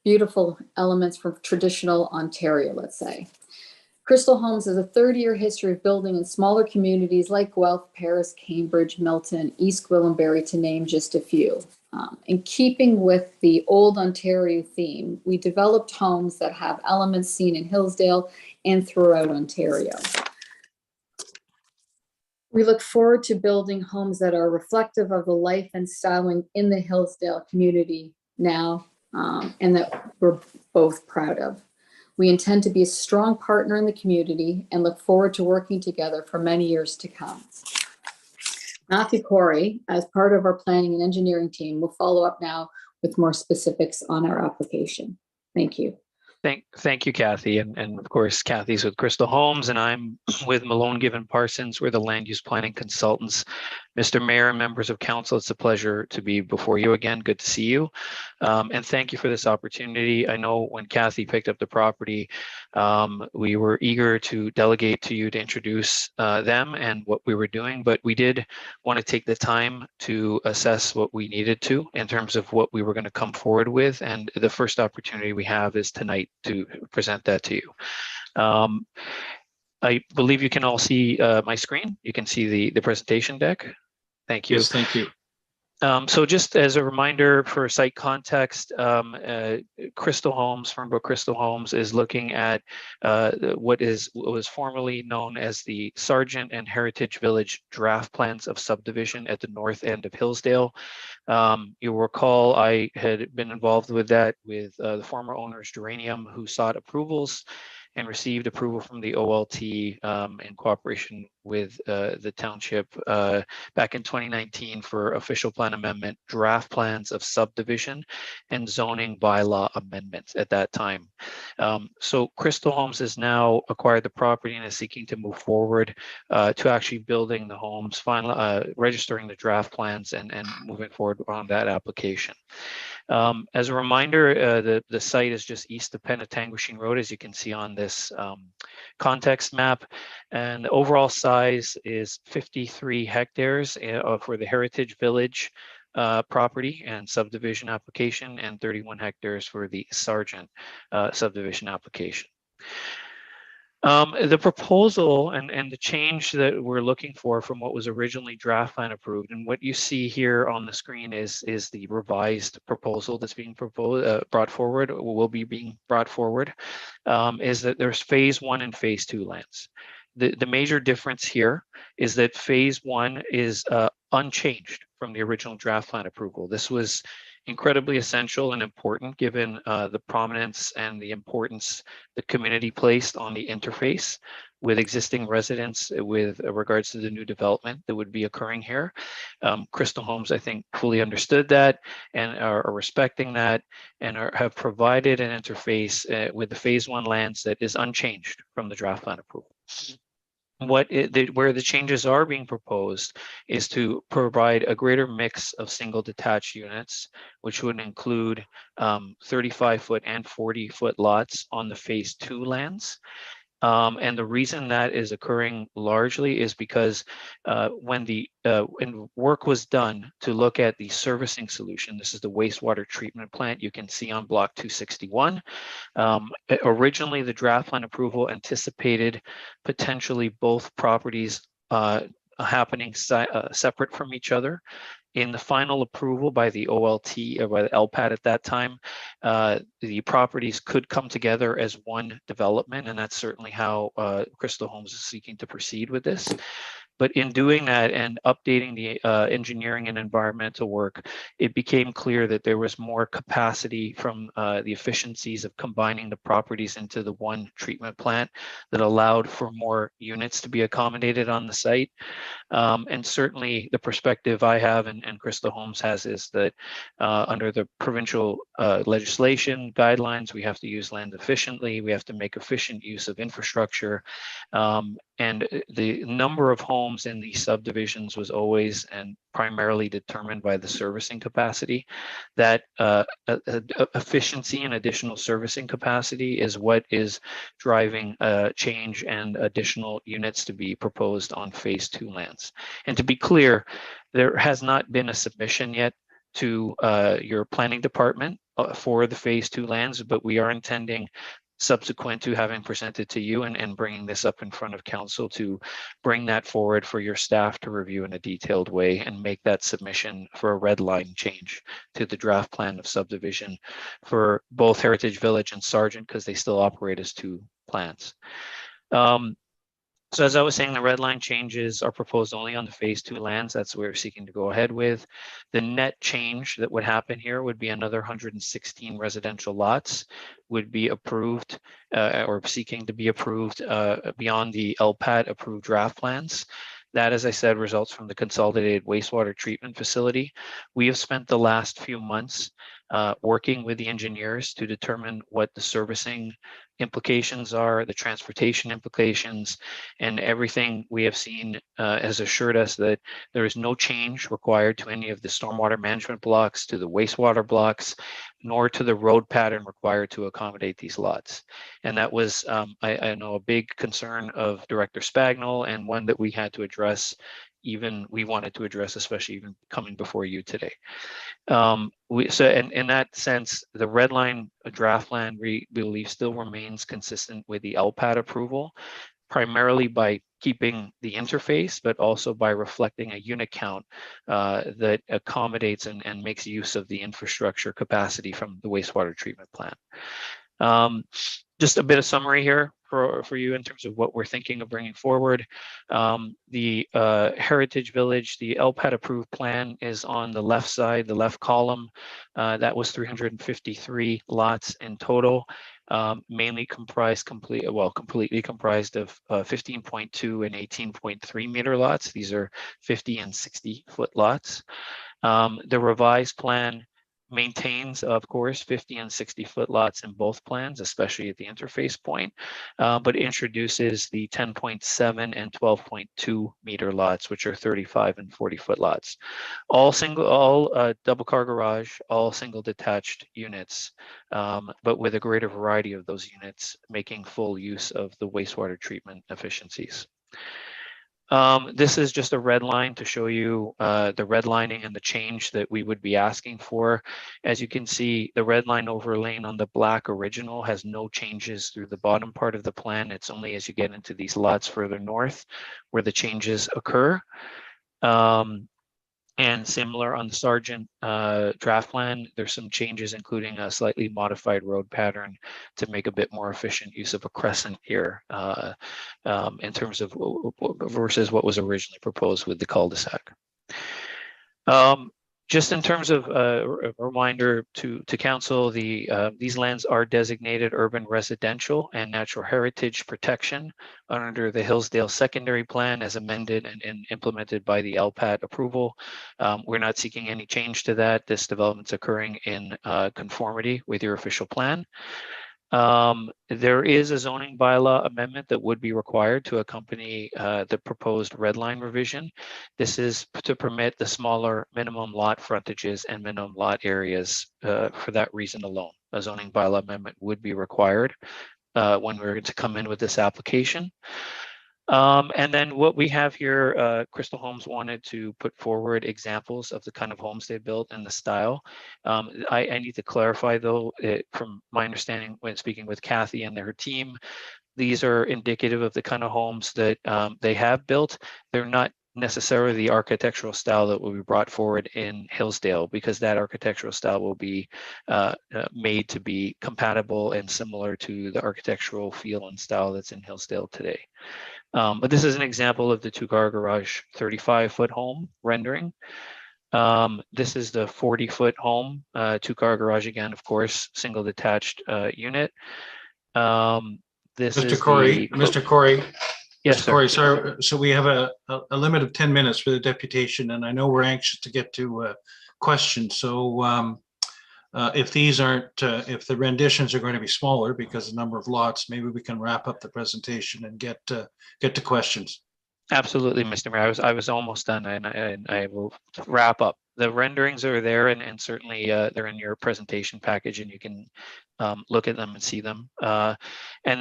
beautiful elements from traditional Ontario, let's say. Crystal Homes has a 30-year history of building in smaller communities like Guelph, Paris, Cambridge, Milton, East Gwillimbury, to name just a few. In keeping with the old Ontario theme, we developed homes that have elements seen in Hillsdale and throughout Ontario. We look forward to building homes that are reflective of the life and styling in the Hillsdale community now, and that we're both proud of. We intend to be a strong partner in the community and look forward to working together for many years to come. Matthew Corey, as part of our planning and engineering team, will follow up now with more specifics on our application. Thank you. Thank you, Kathy. And of course, Kathy's with Crystal Homes, and I'm with Malone Given Parsons. We're the land use planning consultants. Mr. Mayor, members of council, it's a pleasure to be before you again. Good to see you. And thank you for this opportunity. I know when Kathy picked up the property, we were eager to delegate to you to introduce them and what we were doing, but we did want to take the time to assess what we needed to in terms of what we were going to come forward with. And the first opportunity we have is tonight to present that to you. I believe you can all see my screen. You can see the presentation deck. Thank you. Yes, thank you. So just as a reminder for site context, Crystal Homes, Fernbrook Crystal Homes, is looking at what was formerly known as the Sargent and Heritage Village draft plans of subdivision at the north end of Hillsdale. You'll recall I had been involved with that with the former owners Geranium, who sought approvals and received approval from the OLT in cooperation with the township back in 2019 for official plan amendment, draft plans of subdivision, and zoning bylaw amendments at that time. So Crystal Homes has now acquired the property and is seeking to move forward to actually building the homes, registering the draft plans and moving forward on that application. As a reminder, the site is just east of Penetanguishene Road, as you can see on this context map, and the overall size is 53 hectares for the Heritage Village property and subdivision application, and 31 hectares for the Sargent subdivision application. The proposal and the change that we're looking for from what was originally draft plan approved, and what you see here on the screen is the revised proposal that's being brought forward, or will be being brought forward, is that there's phase 1 and phase 2 lands. The major difference here is that phase 1 is unchanged from the original draft plan approval. This was incredibly essential and important given the prominence and the importance the community placed on the interface with existing residents with regards to the new development that would be occurring here. Crystal Homes, I think, fully understood that and are respecting that and have provided an interface with the phase 1 lands that is unchanged from the draft plan approval. Where the changes are being proposed is to provide a greater mix of single detached units, which would include 35-foot and 40-foot lots on the phase 2 lands. And the reason that is occurring largely is because when work was done to look at the servicing solution, this is the wastewater treatment plant you can see on block 261. Originally, the draft plan approval anticipated potentially both properties happening separate from each other. In the final approval by the OLT or by the LPAT at that time, the properties could come together as one development, and that's certainly how Crystal Homes is seeking to proceed with this. But in doing that and updating the engineering and environmental work, it became clear that there was more capacity from the efficiencies of combining the properties into the one treatment plant that allowed for more units to be accommodated on the site. And certainly the perspective I have and Crystal Homes has is that under the provincial legislation guidelines, we have to use land efficiently. We have to make efficient use of infrastructure. And the number of homes in these subdivisions was always and primarily determined by the servicing capacity. That efficiency and additional servicing capacity is what is driving change and additional units to be proposed on phase 2 lands. And to be clear, there has not been a submission yet to your planning department for the phase 2 lands, but we are intending, subsequent to having presented to you and bringing this up in front of council, to bring that forward for your staff to review in a detailed way and make that submission for a red line change to the draft plan of subdivision for both Heritage Village and Sargent, because they still operate as 2 plans. So as I was saying, the red line changes are proposed only on the phase 2 lands. That's what we're seeking to go ahead with. The net change that would happen here would be another 116 residential lots would be approved or seeking to be approved beyond the LPAT approved draft plans. That, as I said, results from the consolidated wastewater treatment facility. We have spent the last few months working with the engineers to determine what the servicing implications are, the transportation implications, and everything we have seen has assured us that there is no change required to any of the stormwater management blocks, to the wastewater blocks, nor to the road pattern required to accommodate these lots. And that was, I know, a big concern of Director Spagnol, and one that we had to address, we wanted to address, especially even coming before you today. So in that sense, the red line draft plan, we believe, still remains consistent with the LPAT approval, primarily by keeping the interface, but also by reflecting a unit count that accommodates and makes use of the infrastructure capacity from the wastewater treatment plant. Just a bit of summary here for you in terms of what we're thinking of bringing forward. The Heritage Village, the LPAT approved plan is on the left side, the left column. That was 353 lots in total, mainly completely comprised of 15.2 and 18.3 meter lots. These are 50 and 60 foot lots. The revised plan maintains, of course, 50 and 60 foot lots in both plans, especially at the interface point, but introduces the 10.7 and 12.2 meter lots, which are 35 and 40 foot lots. All double car garage, all single detached units, but with a greater variety of those units, making full use of the wastewater treatment efficiencies. This is just a red line to show you the redlining and the change that we would be asking for. As you can see, the red line overlaying on the black original has no changes through the bottom part of the plan. It's only as you get into these lots further north where the changes occur. And similar on the Sargent draft plan, there's some changes, including a slightly modified road pattern to make a bit more efficient use of a crescent here in terms of versus what was originally proposed with the cul-de-sac. Just in terms of a reminder to council, these lands are designated urban residential and natural heritage protection under the Hillsdale Secondary Plan as amended and implemented by the LPAT approval. We're not seeking any change to that. This development's occurring in conformity with your official plan. There is a zoning bylaw amendment that would be required to accompany the proposed red line revision. This is to permit the smaller minimum lot frontages and minimum lot areas. For that reason alone, a zoning bylaw amendment would be required when we're to come in with this application. And then what we have here, Crystal Homes wanted to put forward examples of the kind of homes they built and the style. I need to clarify though, from my understanding when speaking with Kathy and her team, these are indicative of the kind of homes that they have built. They're not necessarily the architectural style that will be brought forward in Hillsdale, because that architectural style will be made to be compatible and similar to the architectural feel and style that's in Hillsdale today. But this is an example of the 2-car garage 35-foot home rendering. This is the 40-foot home, 2-car garage again, of course, single detached unit. This Mr. is Corey, Mr. Corey. Yes, Mr. sir. Corey, so we have a limit of 10 minutes for the deputation, and I know we're anxious to get to questions. So if these aren't, if the renditions are going to be smaller because the number of lots, maybe we can wrap up the presentation and get to questions. Absolutely, Mr. Mayor. I was almost done, and I will wrap up. The renderings are there, and certainly they're in your presentation package, and you can look at them and see them. And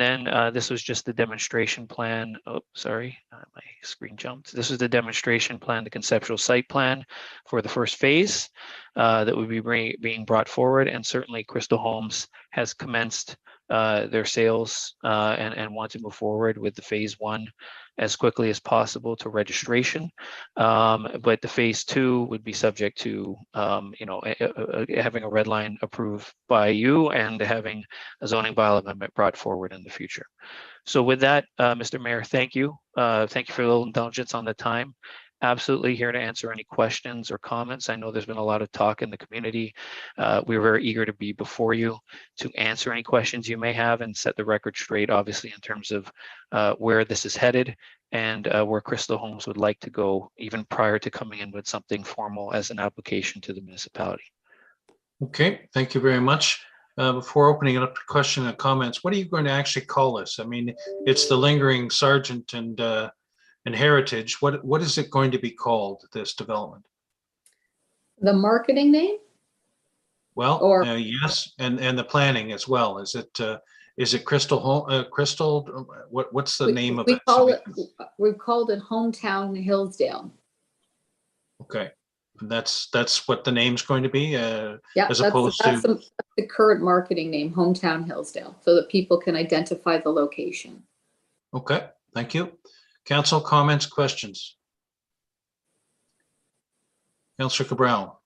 then this was just the demonstration plan. Oh, sorry, my screen jumped. This is the demonstration plan, the conceptual site plan for the first phase that would be being brought forward. And certainly Crystal Homes has commenced their sales and want to move forward with the phase 1 as quickly as possible to registration. But the phase 2 would be subject to having a red line approved by you and having a zoning bylaw amendment brought forward in the future. So with that, Mr. Mayor, thank you. Thank you for the indulgence on the time. Absolutely here to answer any questions or comments. I know there's been a lot of talk in the community. We're very eager to be before you to answer any questions you may have and set the record straight, obviously, in terms of where this is headed and where Crystal Homes would like to go even prior to coming in with something formal as an application to the municipality. Okay, thank you very much. Before opening it up to question and comments, what are you going to actually call this? I mean, it's the lingering sergeant and heritage. What is it going to be called, this development? The marketing name? Or yes, and the planning as well. Is it Crystal Home? Crystal? What's the name of it? We've called it Hometown Hillsdale. Okay, and that's what the name's going to be. Yeah, as opposed that's to the current marketing name, Hometown Hillsdale, so that people can identify the location. Okay, thank you. Council comments, questions. Councillor Cabral.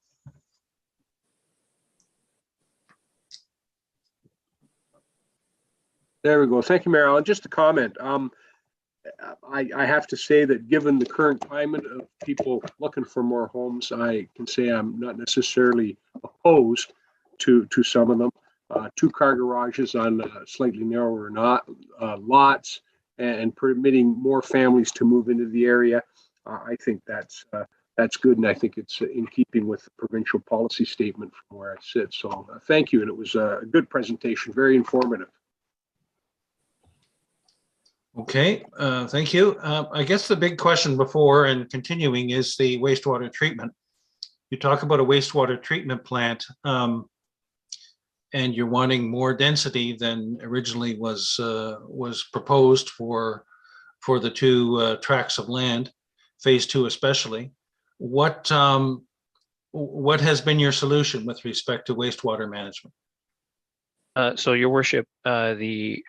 There we go. Thank you, Mayor Allen. Just a comment. I have to say that given the current climate of people looking for more homes, I can say I'm not necessarily opposed to some of them. 2-car garages on slightly narrower lots and permitting more families to move into the area. I think that's good, and I think it's in keeping with the provincial policy statement from where I sit. So thank you, and it was a good presentation, very informative. Okay, thank you. I guess the big question before and continuing is the wastewater treatment. You talk about a wastewater treatment plant, and you're wanting more density than originally was proposed for the 2 tracts of land, phase 2 especially. What has been your solution with respect to wastewater management? So, Your Worship, the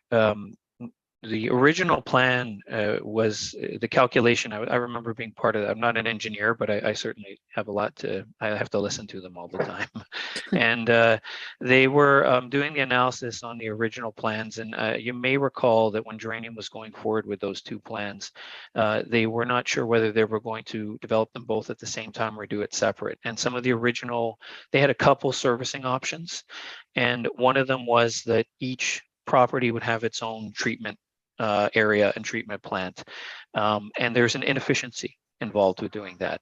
the original plan was the calculation. I remember being part of that. I'm not an engineer, but I certainly have a lot to, I have to listen to them all the time. And they were doing the analysis on the original plans. And you may recall that when Geranium was going forward with those two plans, they were not sure whether they were going to develop them both at the same time or do it separate. And some of the original, they had a couple servicing options. And one of them was that each property would have its own treatment area and treatment plant. And there's an inefficiency involved with doing that.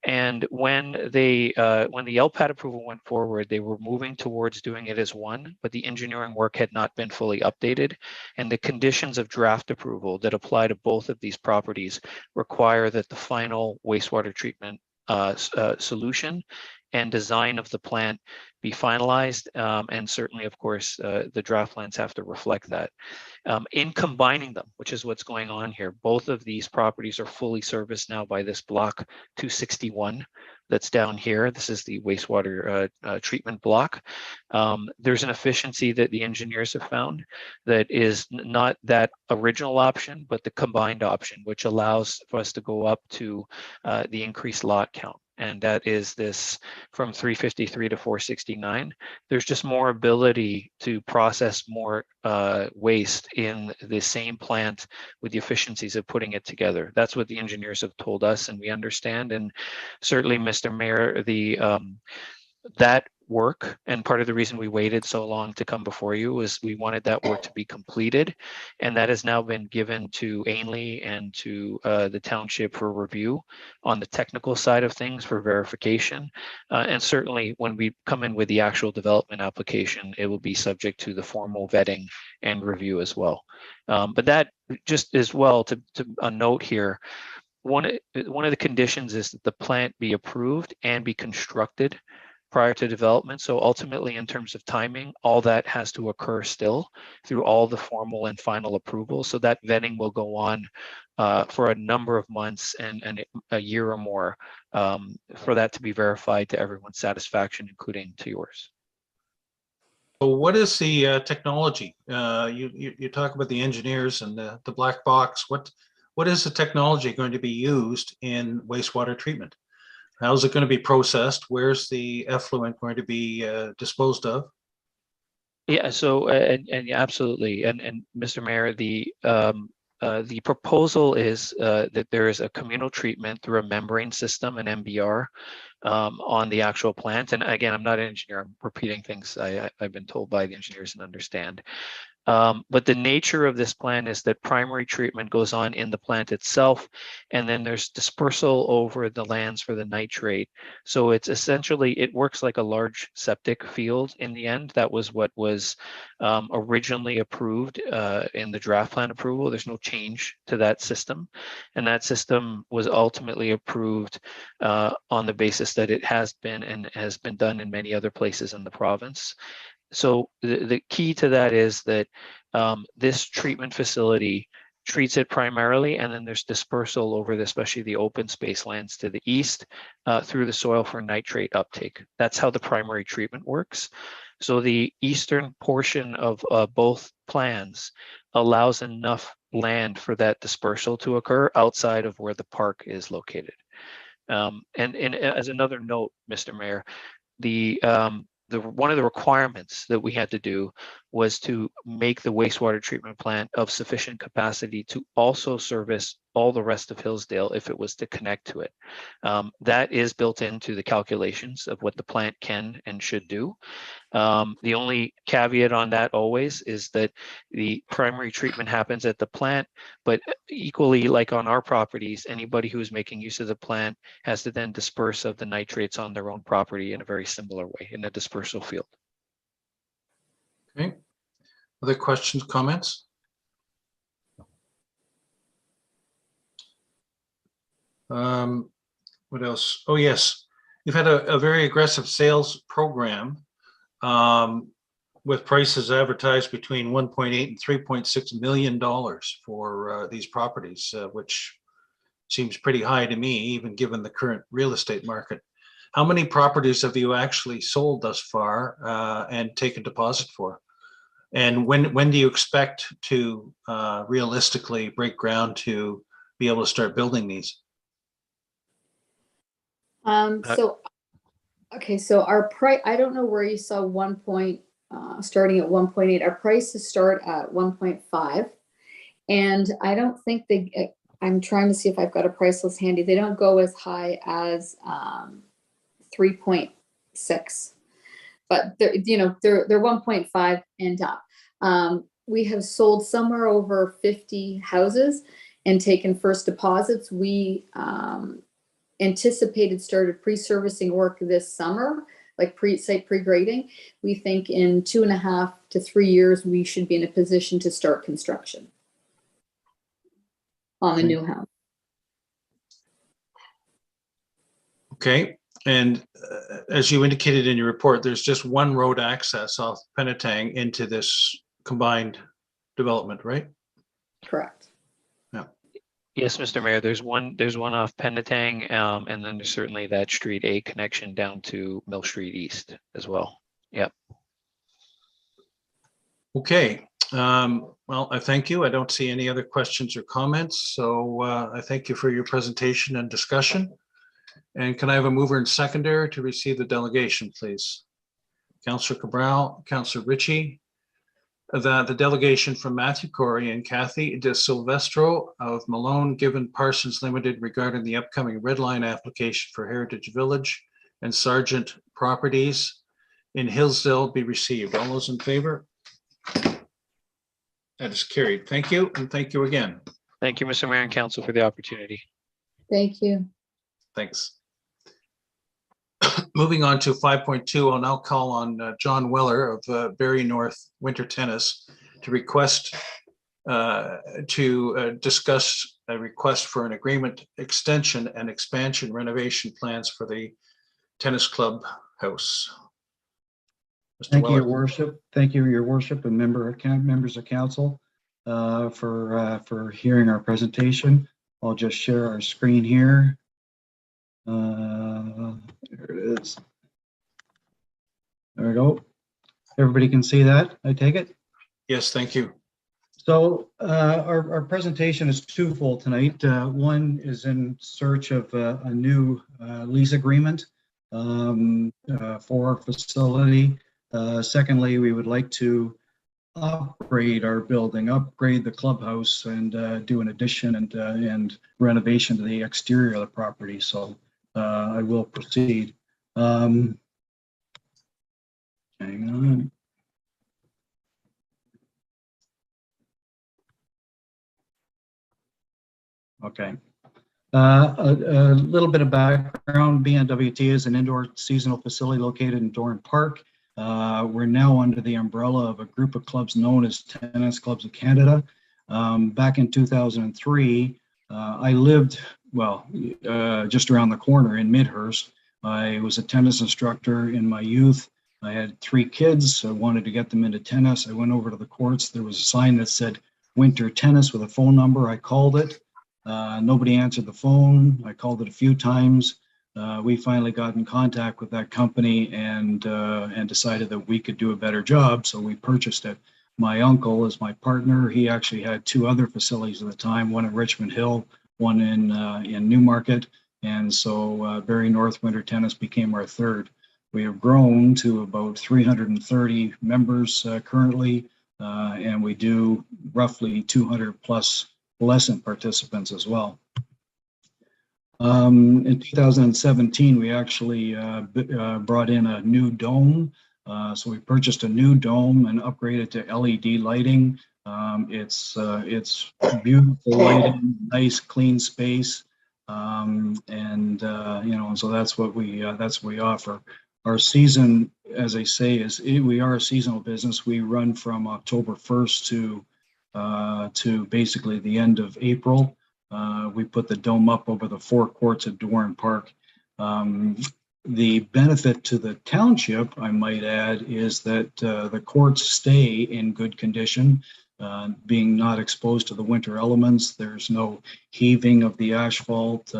And when the LPAT approval went forward, they were moving towards doing it as one, but the engineering work had not been fully updated. And the conditions of draft approval that apply to both of these properties require that the final wastewater treatment solution and design of the plant be finalized. And certainly, of course, the draft plans have to reflect that. In combining them, which is what's going on here, both of these properties are fully serviced now by this block 261 that's down here. This is the wastewater treatment block. There's an efficiency that the engineers have found that is not that original option, but the combined option, which allows for us to go up to the increased lot count. And that is this from 353 to 469. There's just more ability to process more waste in the same plant with the efficiencies of putting it together. That's what the engineers have told us, and we understand. And certainly, Mr. Mayor, that work, and part of the reason we waited so long to come before you was we wanted that work to be completed, and that has now been given to Ainley and to the township for review on the technical side of things for verification. And certainly when we come in with the actual development application, it will be subject to the formal vetting and review as well. But that just as well to a note here, one of the conditions is that the plant be approved and be constructed prior to development. So ultimately, in terms of timing, all that has to occur still through all the formal and final approvals. So that vetting will go on for a number of months and a year or more for that to be verified to everyone's satisfaction, including to yours. So what is the technology? You talk about the engineers and the black box. What is the technology going to be used in wastewater treatment? How's it going to be processed? Where's the effluent going to be disposed of? Yeah, so and yeah, absolutely, and Mr. Mayor, the proposal is that there is a communal treatment through a membrane system, an MBR, on the actual plant. And again, I'm not an engineer. I'm repeating things I've been told by the engineers and understand. But the nature of this plant is that primary treatment goes on in the plant itself, and then there's dispersal over the lands for the nitrate. So it's essentially, it works like a large septic field in the end. That was what was originally approved in the draft plan approval. There's no change to that system. And that system was ultimately approved on the basis that it has been and has been done in many other places in the province. So the key to that is that this treatment facility treats it primarily, and then there's dispersal over especially the open space lands to the east through the soil for nitrate uptake. That's how the primary treatment works. So the eastern portion of both plans allows enough land for that dispersal to occur outside of where the park is located. And as another note, Mr. Mayor, one of the requirements that we had to do was to make the wastewater treatment plant of sufficient capacity to also service all the rest of Hillsdale if it was to connect to it. That is built into the calculations of what the plant can and should do. The only caveat on that always is that the primary treatment happens at the plant, but equally, like on our properties, anybody who's making use of the plant has to then disperse of the nitrates on their own property in a very similar way in a dispersal field. Okay. Other questions, comments? What else? Oh, yes. You've had a very aggressive sales program with prices advertised between 1.8 and 3.6 million dollars for these properties, which seems pretty high to me, even given the current real estate market. How many properties have you actually sold thus far and taken deposit for? And when do you expect to realistically break ground to be able to start building these? So, okay, so our price, I don't know where you saw starting at 1.8. Our prices start at 1.5. And I don't think I'm trying to see if I've got a price list handy. They don't go as high as 3.6, but they're 1.5 and up. We have sold somewhere over 50 houses and taken first deposits. We anticipated started pre-servicing work this summer, like site pre-grading. We think in 2.5 to 3 years, we should be in a position to start construction on the new house. Okay, and as you indicated in your report, there's just one road access off Penetang into this combined development, right? Correct. Yeah. Yes, Mr. Mayor, there's one off Penetang, and then there's certainly that Street A connection down to Mill Street East as well. Yep. Okay, well, I thank you. I don't see any other questions or comments, so I thank you for your presentation and discussion. And can I have a mover and seconder to receive the delegation, please? Councillor Cabral, Councillor Ritchie. The delegation from Matthew Corey and Kathy De Silvestro of Malone Given Parsons Limited regarding the upcoming red line application for Heritage Village and Sargent Properties in Hillsdale be received. All those in favor? That is carried. Thank you, and thank you again. Thank you, Mr. Mayor and Council, for the opportunity. Thank you. Thanks. Moving on to 5.2, I'll now call on John Weller of Barrie North Winter Tennis to discuss a request for an agreement extension and expansion renovation plans for the tennis club house. Mr. Thank you, Weller. Your Worship. Thank you, Your Worship, and members of council for hearing our presentation. I'll just share our screen here. There it is. There we go. Everybody can see that, I take it? Yes, thank you. So our presentation is twofold tonight. One is in search of a new lease agreement for our facility. Secondly, we would like to upgrade our building, upgrade the clubhouse, and do an addition and renovation to the exterior of the property. So I will proceed. Hang on. Okay. A little bit of background. BNWT is an indoor seasonal facility located in Dorn Park. We're now under the umbrella of a group of clubs known as Tennis Clubs of Canada. Back in 2003, I lived, just around the corner in Midhurst. I was a tennis instructor in my youth. I had 3 kids. I wanted to get them into tennis. I went over to the courts. There was a sign that said Winter Tennis with a phone number. I called it. Nobody answered the phone. I called it a few times. We finally got in contact with that company and decided that we could do a better job, so we purchased it. My uncle is my partner. He actually had 2 other facilities at the time, one in Richmond Hill, one in Newmarket, and so Barrie North Winter Tennis became our third. We have grown to about 330 members currently, and we do roughly 200 plus lesson participants as well. In 2017, we actually brought in a new dome. So we purchased a new dome and upgraded to LED lighting. It's beautiful lighting, nice clean space, so that's what we offer. Our season, as I say, we are a seasonal business. We run from October 1st to basically the end of April. We put the dome up over the 4 courts at Dorn Park. The benefit to the township, I might add, is that the courts stay in good condition, being not exposed to the winter elements. There's no heaving of the asphalt,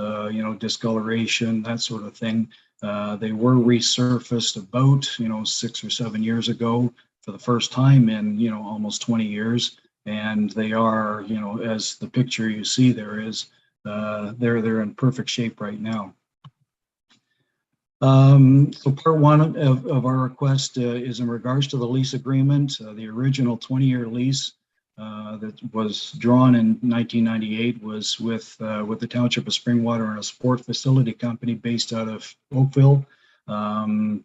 discoloration, that sort of thing. They were resurfaced about 6 or 7 years ago for the first time in, almost 20 years. And they are, as the picture you see there is, they're in perfect shape right now. So part one of our request is in regards to the lease agreement. The original 20-year lease that was drawn in 1998 was with the Township of Springwater and a sport facility company based out of Oakville.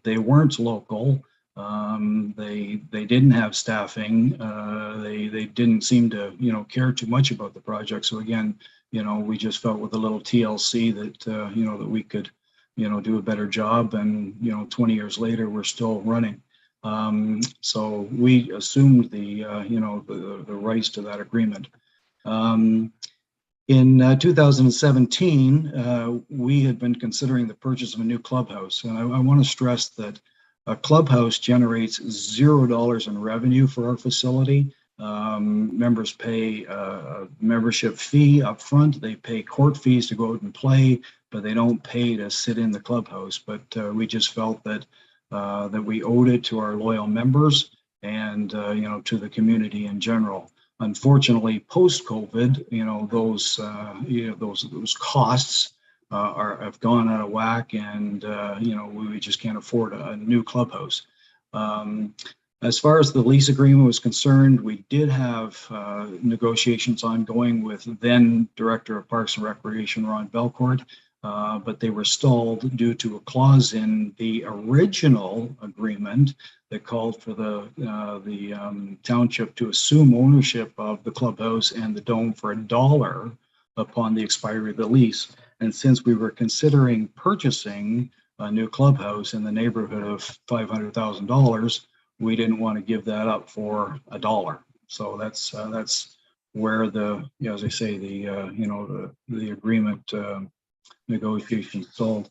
They weren't local. They didn't have staffing. They didn't seem to care too much about the project. So again, we just felt with a little TLC that that we could do a better job, and 20 years later we're still running. So we assumed the rights to that agreement. In 2017, we had been considering the purchase of a new clubhouse, and I want to stress that a clubhouse generates $0 in revenue for our facility. Members pay a membership fee up front. They pay court fees to go out and play, but they don't pay to sit in the clubhouse. But we just felt that that we owed it to our loyal members and to the community in general. Unfortunately, post-COVID, those costs have gone out of whack, and we just can't afford a new clubhouse. As far as the lease agreement was concerned, we did have negotiations ongoing with then Director of Parks and Recreation, Ron Belcourt, but they were stalled due to a clause in the original agreement that called for the township to assume ownership of the clubhouse and the dome for $1 upon the expiry of the lease. And since we were considering purchasing a new clubhouse in the neighborhood of $500,000, we didn't want to give that up for $1. So that's where as I say, the agreement negotiation stalled.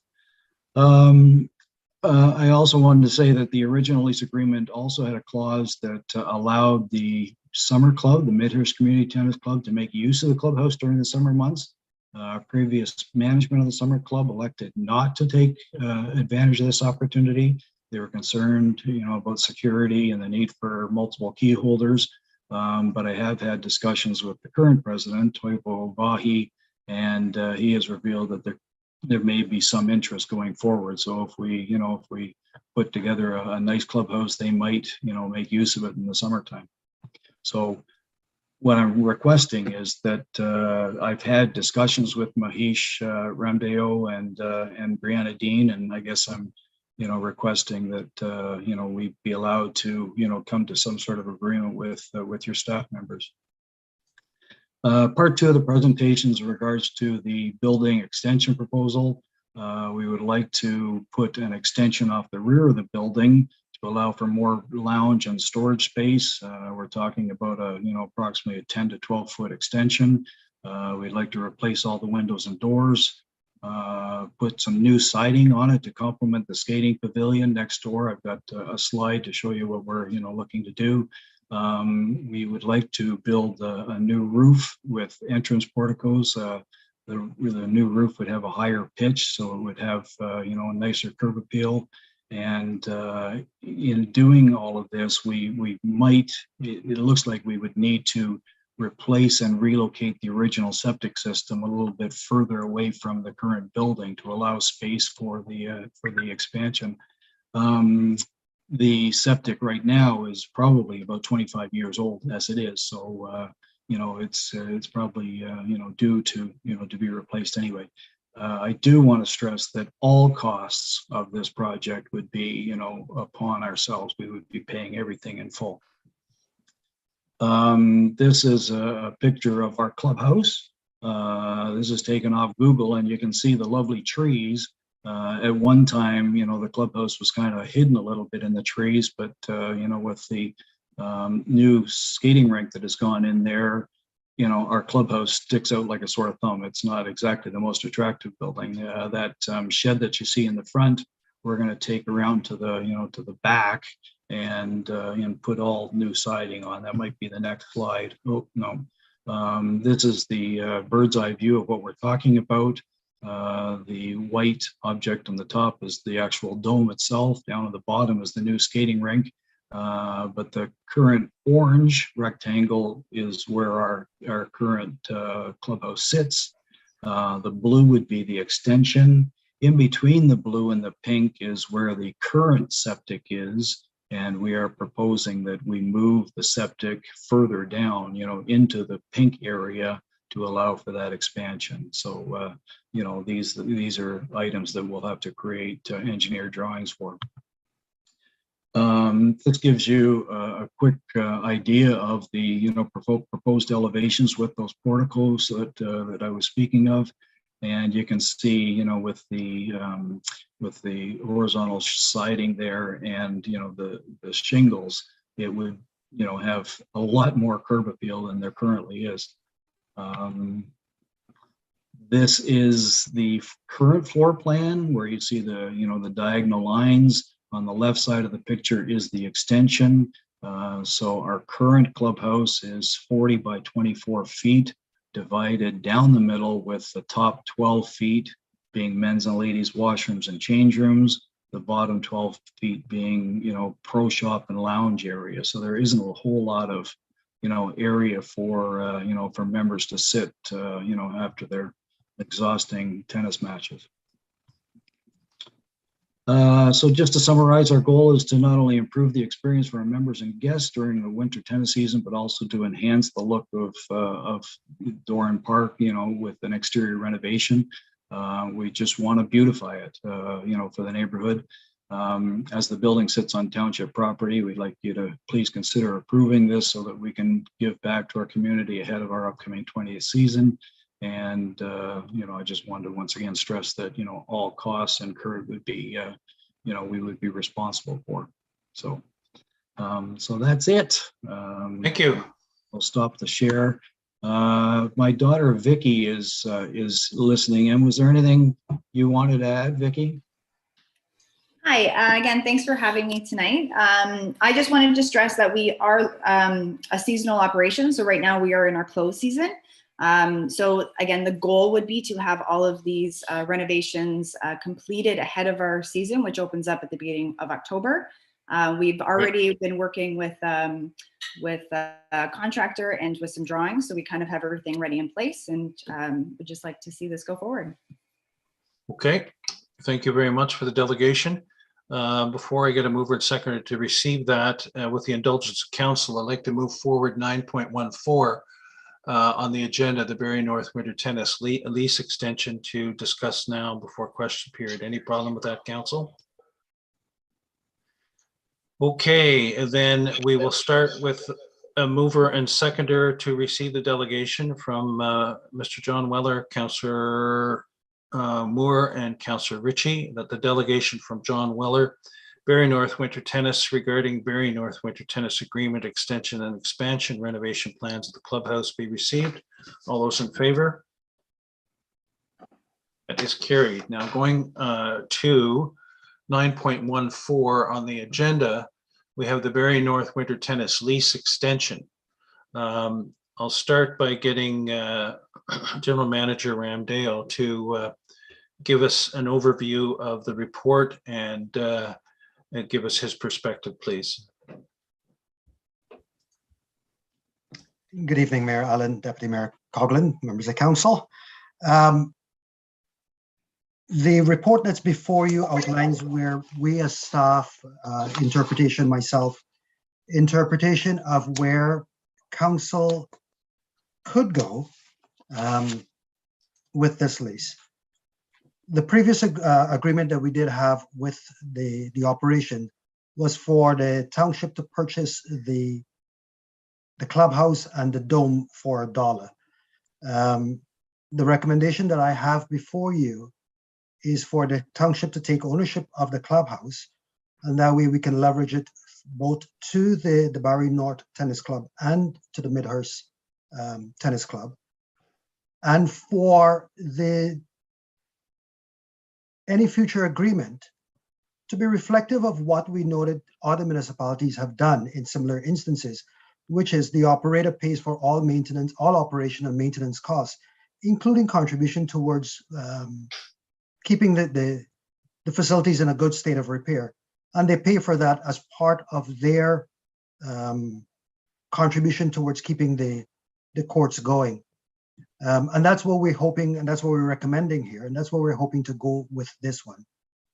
I also wanted to say that the original lease agreement also had a clause that allowed the summer club, the Midhurst Community Tennis Club, to make use of the clubhouse during the summer months. Previous management of the summer club elected not to take advantage of this opportunity. They were concerned, about security and the need for multiple key holders. But I have had discussions with the current president, Toivo Vahi, and he has revealed that there may be some interest going forward. So if we put together a nice clubhouse, they might, make use of it in the summertime. So what I'm requesting is that I've had discussions with Mahesh Ramdeo and Brianna Dean, and I guess I'm requesting that we be allowed to come to some sort of agreement with your staff members. Part two of the presentation is in regards to the building extension proposal. We would like to put an extension off the rear of the building to allow for more lounge and storage space. We're talking about approximately a 10 to 12 foot extension. We'd like to replace all the windows and doors, put some new siding on it to complement the skating pavilion next door. I've got a slide to show you what we're looking to do. We would like to build a new roof with entrance porticos. The new roof would have a higher pitch, so it would have a nicer curb appeal. And in doing all of this, we might, it looks like we would need to replace and relocate the original septic system a little bit further away from the current building to allow space for the expansion. The septic right now is probably about 25 years old as it is, so it's probably due to to be replaced anyway. I do want to stress that all costs of this project would be upon ourselves. We would be paying everything in full. This is a picture of our clubhouse. This is taken off Google, and you can see the lovely trees. At one time, the clubhouse was kind of hidden a little bit in the trees, but with the new skating rink that has gone in there, our clubhouse sticks out like a sore thumb. It's not exactly the most attractive building. That shed that you see in the front, we're going to take around to the to the back and put all new siding on. That might be the next slide. Oh no, this is the bird's eye view of what we're talking about. The white object on the top is the actual dome itself. Down at the bottom is the new skating rink. But the current orange rectangle is where our current clubhouse sits. The blue would be the extension. In between the blue and the pink is where the current septic is. And we are proposing that we move the septic further down, into the pink area to allow for that expansion. So, these are items that we'll have to create engineer drawings for. This gives you a quick idea of the proposed elevations with those porticos that I was speaking of, and you can see with the horizontal siding there and the shingles, it would have a lot more curb appeal than there currently is. This is the current floor plan where you see the diagonal lines. On the left side of the picture is the extension. So our current clubhouse is 40 by 24 feet, divided down the middle with the top 12 feet being men's and ladies' washrooms and change rooms, the bottom 12 feet being, pro shop and lounge area. So there isn't a whole lot of, area for, for members to sit, after their exhausting tennis matches. So just to summarize, our goal is to not only improve the experience for our members and guests during the winter tennis season, but also to enhance the look of Doran Park, with an exterior renovation. We just want to beautify it, for the neighborhood. As the building sits on township property, we'd like you to please consider approving this so that we can give back to our community ahead of our upcoming 20th season. And, I just wanted to once again stress that, all costs incurred would be, we would be responsible for. So, so that's it. Thank you. I'll stop the share. My daughter, Vicky, is listening in. Was there anything you wanted to add, Vicky? Hi, again, thanks for having me tonight. I just wanted to stress that we are a seasonal operation. So right now we are in our close season. So again, the goal would be to have all of these renovations completed ahead of our season, which opens up at the beginning of October. We've already been working with a contractor and with some drawings. So we kind of have everything ready in place, and would just like to see this go forward. Okay, thank you very much for the delegation. Before I get a mover and seconder to receive that, with the indulgence of council, I'd like to move forward 9.14 on the agenda, the Barrie North Winter Tennis lease extension, to discuss now before question period. Any problem with that, council? Okay, and then we will start with a mover and seconder to receive the delegation from Mr. John Weller, Councillor Moore, and Councillor Ritchie, that the delegation from John Weller, Barrie North Winter Tennis, regarding Barrie North Winter Tennis agreement extension and expansion renovation plans of the clubhouse be received. All those in favor? That is carried. Now going to 9.14 on the agenda, we have the Barrie North Winter Tennis lease extension. I'll start by getting General Manager Ramdale to give us an overview of the report and give us his perspective, please. Good evening, Mayor Allen, Deputy Mayor Coughlin, members of council. The report that's before you outlines where we as staff, interpretation of where council could go with this lease. The previous agreement that we did have with the operation was for the township to purchase the clubhouse and the dome for $1. The recommendation that I have before you is for the township to take ownership of the clubhouse, and that way we can leverage it both to the Barrie North Tennis Club and to the Midhurst Tennis Club, and for any future agreement to be reflective of what we noted other municipalities have done in similar instances, which is the operator pays for all maintenance, all operation and maintenance costs, including contribution towards keeping the facilities in a good state of repair. And they pay for that as part of their contribution towards keeping the courts going. And that's what we're hoping, and that's what we're recommending here, and that's what we're hoping to go with this one,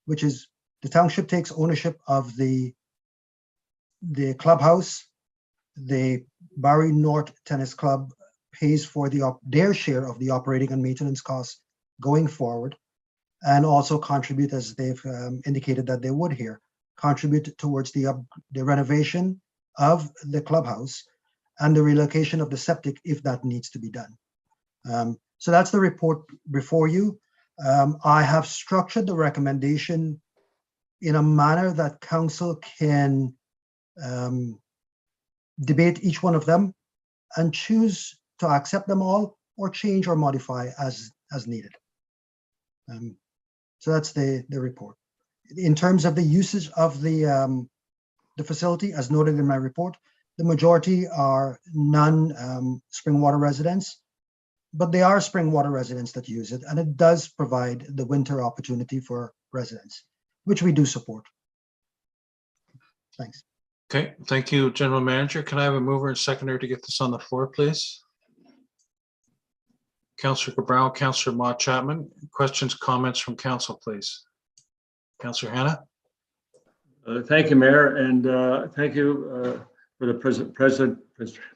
which is the township takes ownership of the clubhouse. The Barry North Tennis Club pays for their share of the operating and maintenance costs going forward, and also contribute, as they've indicated that they would here, contribute towards the renovation of the clubhouse and the relocation of the septic if that needs to be done. So that's the report before you. I have structured the recommendation in a manner that council can debate each one of them and choose to accept them all or change or modify as needed. So that's the report. In terms of the usage of the facility, as noted in my report, the majority are non-Springwater residents, but they are Springwater residents that use it, and it does provide the winter opportunity for residents, which we do support. Thanks. Okay, thank you, General Manager. Can I have a mover and seconder to get this on the floor, please? Councillor Cabral, Councillor Mott Chapman. Questions, comments from council, please. Councillor Hannah. Thank you, Mayor, and thank you for the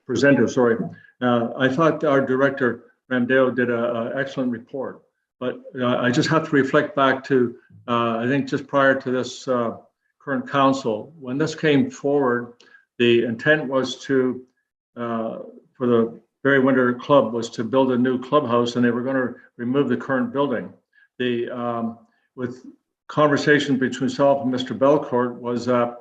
presenter. Sorry, I thought our director Ramdeo did an excellent report, but I just have to reflect back to I think just prior to this current council, when this came forward, the intent was to for the Barry Winter Club was to build a new clubhouse, and they were going to remove the current building. The with conversation between myself and Mr. Belcourt was that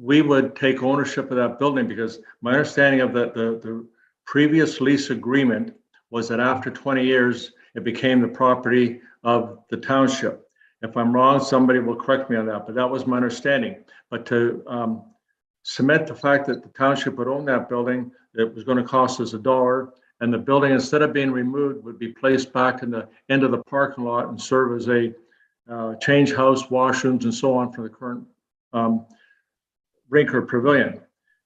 we would take ownership of that building, because my understanding of the previous lease agreement was that after 20 years, it became the property of the township. If I'm wrong, somebody will correct me on that, but that was my understanding. But to cement the fact that the township would own that building, it was going to cost us $1, and the building, instead of being removed, would be placed back in the end of the parking lot and serve as a change house, washrooms, and so on for the current rink or pavilion.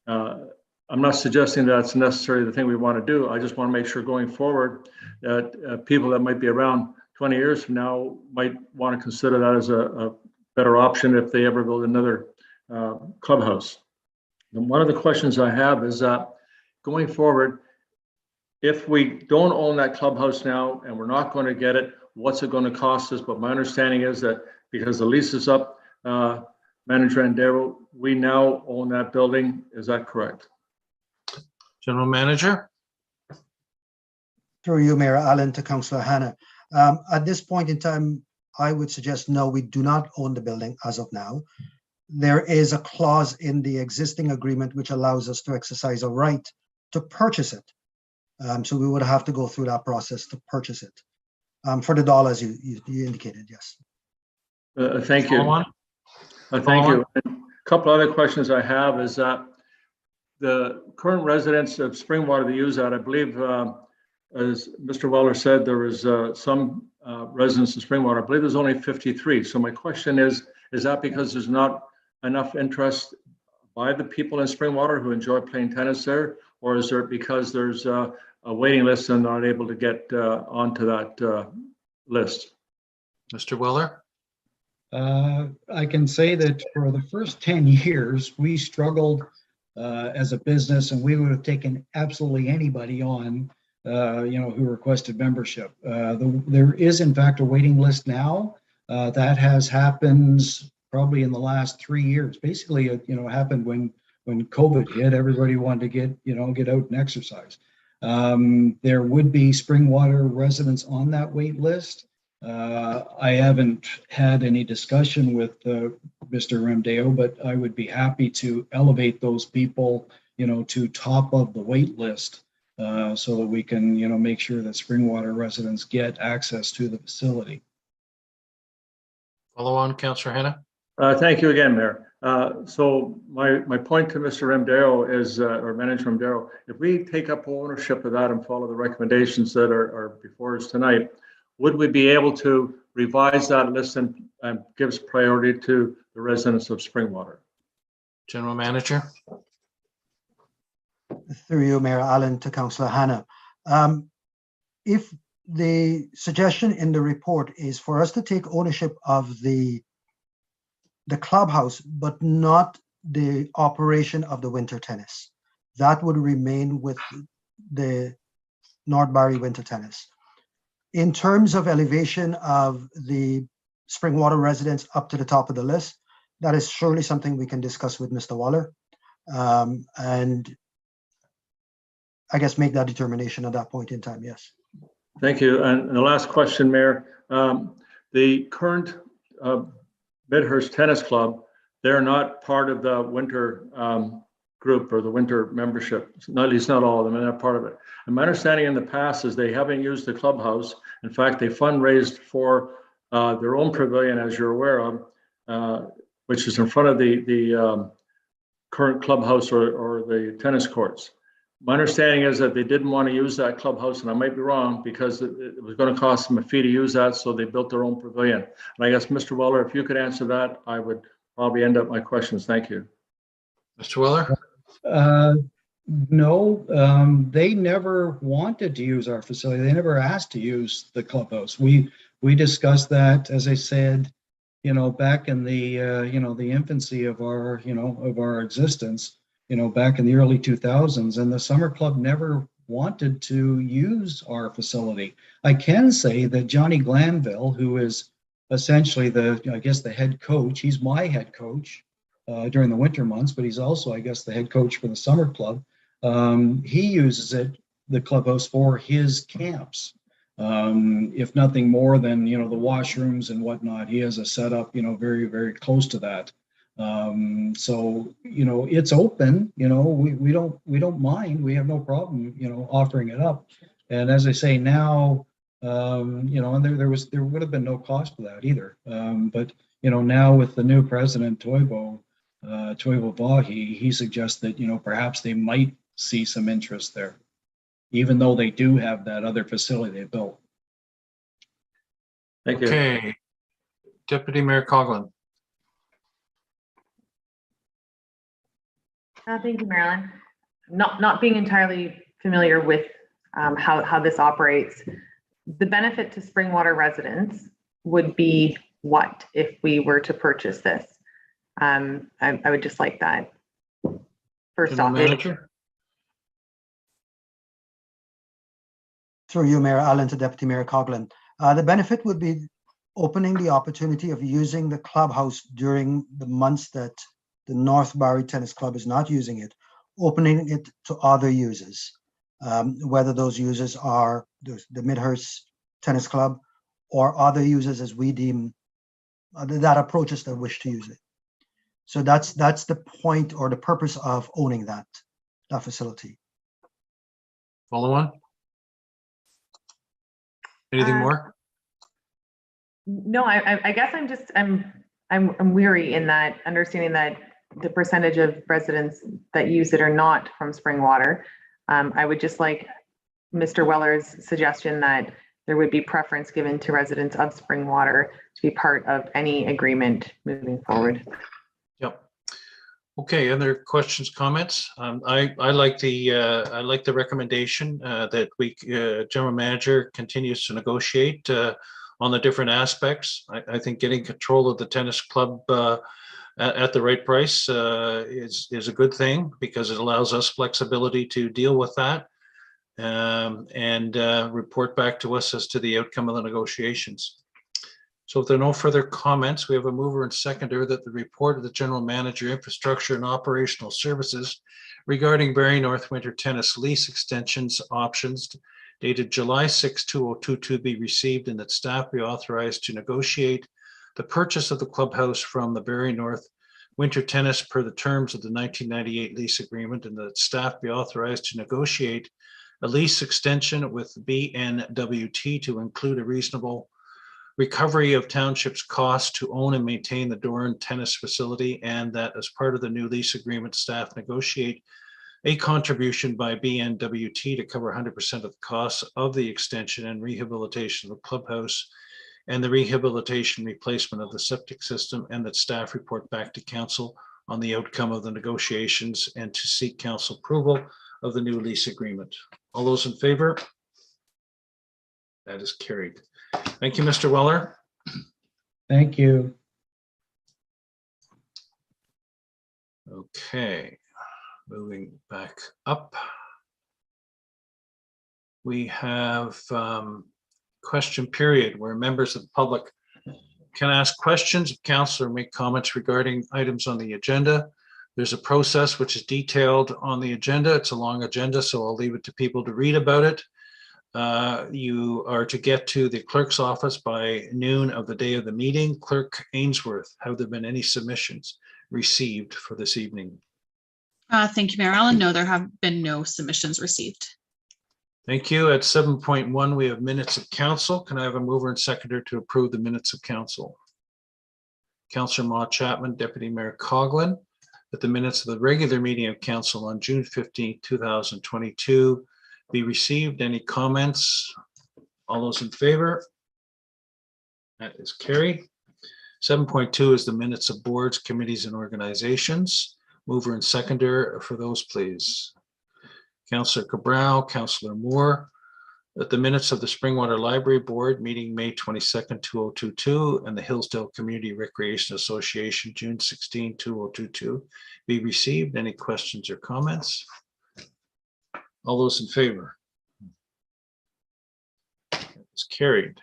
I'm not suggesting that's necessarily the thing we want to do. I just want to make sure going forward that people that might be around 20 years from now might want to consider that as a better option if they ever build another clubhouse. And one of the questions I have is that going forward, if we don't own that clubhouse now and we're not going to get it, what's it going to cost us? But my understanding is that because the lease is up, Manager Andero, we now own that building. Is that correct? General Manager. Through you, Mayor Allen, to Councillor Hannah. At this point in time, I would suggest no, we do not own the building as of now. There is a clause in the existing agreement which allows us to exercise a right to purchase it. So we would have to go through that process to purchase it for the dollars you indicated, yes. Thank you. Thank you. And a couple other questions I have is that the current residents of Springwater that use that, I believe, as Mr. Weller said, there is some residents of Springwater. I believe there's only 53. So my question is that because there's not enough interest by the people in Springwater who enjoy playing tennis there, or is there because there's a waiting list and not able to get onto that list? Mr. Weller? I can say that for the first 10 years, we struggled as a business, and we would have taken absolutely anybody on, who requested membership. There is, in fact, a waiting list now. That has happened probably in the last 3 years. Basically, it happened when COVID hit. Everybody wanted to get out and exercise. There would be Springwater residents on that wait list. I haven't had any discussion with Mr. Ramdeo, but I would be happy to elevate those people, to top of the wait list, so that we can, make sure that Springwater residents get access to the facility. Follow on, Councillor Hannah. Thank you again, Mayor. So my point to Mr. Ramdeo is, or Manager Ramdeo, if we take up ownership of that and follow the recommendations that are before us tonight, would we be able to revise that list and give priority to the residents of Springwater? General Manager. through you, Mayor Allen, to Councillor Hannah. If the suggestion in the report is for us to take ownership of the clubhouse, but not the operation of the winter tennis, that would remain with the North Barry Winter Tennis. In terms of elevation of the Springwater residents up to the top of the list, that is surely something we can discuss with Mr. Waller, and I guess make that determination at that point in time, yes. Thank you. And the last question, Mayor. The current Midhurst Tennis Club, they're not part of the winter group or the winter membership. At least not all of them, and they're part of it. And my understanding in the past is they haven't used the clubhouse. In fact, they fundraised for their own pavilion, as you're aware of, which is in front of the current clubhouse or the tennis courts. My understanding is that they didn't want to use that clubhouse, and I might be wrong, because it was going to cost them a fee to use that, so they built their own pavilion. And I guess, Mr. Weller, if you could answer that, I would probably end up my questions. Thank you. Mr. Weller? No, they never wanted to use our facility. They never asked to use the clubhouse. We discussed that, as I said, back in the the infancy of our existence, back in the early 2000s, and the summer club never wanted to use our facility. I can say that Johnny Glanville, who is essentially the head coach, he's my head coach during the winter months, but he's also, I guess, the head coach for the summer club. He uses the clubhouse for his camps. If nothing more than, the washrooms and whatnot. He has a setup, very, very close to that. So, it's open, we don't mind, we have no problem, offering it up. And as I say now, and there would have been no cost for that either. But, now with the new president, Toivo Vahi, he suggests that, perhaps they might see some interest there, even though they do have that other facility they built. Thank you. Okay. Deputy Mayor Coughlin. Thank you, Marilyn. Not being entirely familiar with how this operates, the benefit to Springwater residents would be what if we were to purchase this? I would just like that. First General off, Manager? Through you, Mayor Allen, to Deputy Mayor Coughlin. The benefit would be opening the opportunity of using the clubhouse during the months that the North Barry Tennis Club is not using it, opening it to other users, whether those users are the Midhurst Tennis Club or other users as we deem that approaches that wish to use it. So that's the point or the purpose of owning that facility. Follow on? Anything more? No, I guess I'm weary in that understanding that the percentage of residents that use it are not from Springwater. I would just like Mr. Weller's suggestion that there would be preference given to residents of Springwater to be part of any agreement moving forward. Yep. Okay, other questions, comments? I like the recommendation that we General Manager continues to negotiate on the different aspects. I think getting control of the tennis club at the right price is a good thing, because it allows us flexibility to deal with that and report back to us as to the outcome of the negotiations. So if there are no further comments, we have a mover and seconder that the report of the General Manager, Infrastructure and Operational Services regarding Barrie North Winter Tennis lease extensions options dated July 6, 2022 be received, and that staff be authorized to negotiate the purchase of the clubhouse from the Barrie North Winter Tennis per the terms of the 1998 lease agreement, and that staff be authorized to negotiate a lease extension with BNWT to include a reasonable recovery of township's costs to own and maintain the Doran tennis facility, and that as part of the new lease agreement, staff negotiate a contribution by BNWT to cover 100% of the costs of the extension and rehabilitation of the clubhouse and the rehabilitation replacement of the septic system, and that staff report back to council on the outcome of the negotiations and to seek council approval of the new lease agreement. All those in favor? That is carried. Thank you, Mr. Weller. Thank you. Okay, moving back up. We have question period where members of the public can ask questions of council or make comments regarding items on the agenda. There's a process which is detailed on the agenda. It's a long agenda, so I'll leave it to people to read about it. You are to get to the clerk's office by noon of the day of the meeting. Clerk Ainsworth, have there been any submissions received for this evening? Thank you, Mayor Allen. No, there have been no submissions received. Thank you. At 7.1, we have minutes of council. Can I have a mover and seconder to approve the minutes of council? Councillor Ma Chapman, Deputy Mayor Coughlin, that the minutes of the regular meeting of council on June 15, 2022 be received. Any comments? All those in favor? That is carried. 7.2 is the minutes of boards, committees, and organizations. Mover and seconder for those, please. Councillor Cabral, Councillor Moore, that the minutes of the Springwater Library Board meeting May 22nd, 2022, and the Hillsdale Community Recreation Association June 16, 2022 be received. Any questions or comments? All those in favor? It's carried.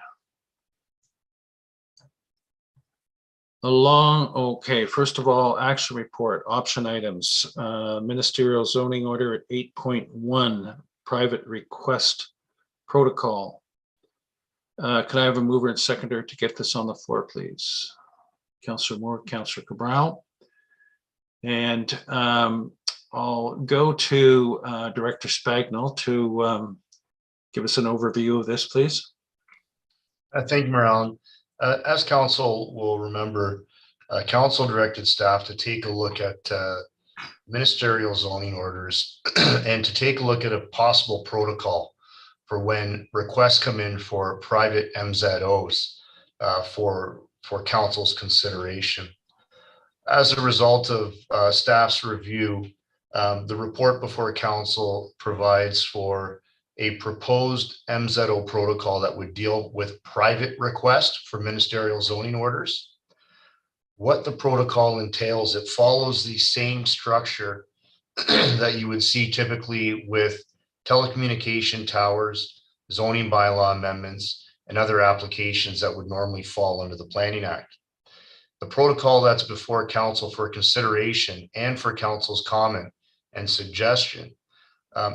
Okay, first of all, action report, option items, ministerial zoning order at 8.1, private request protocol. Can I have a mover and seconder to get this on the floor, please? Councillor Moore, Councillor Cabral. And I'll go to Director Spagnell to give us an overview of this, please. Thank you, Mayor Allen. As council will remember, council directed staff to take a look at ministerial zoning orders and to take a look at a possible protocol for when requests come in for private MZOs for council's consideration. As a result of staff's review, the report before council provides for a proposed MZO protocol that would deal with private requests for ministerial zoning orders. What the protocol entails, it follows the same structure that you would see typically with telecommunication towers, zoning bylaw amendments, and other applications that would normally fall under the Planning Act. The protocol that's before council for consideration and for council's comment and suggestion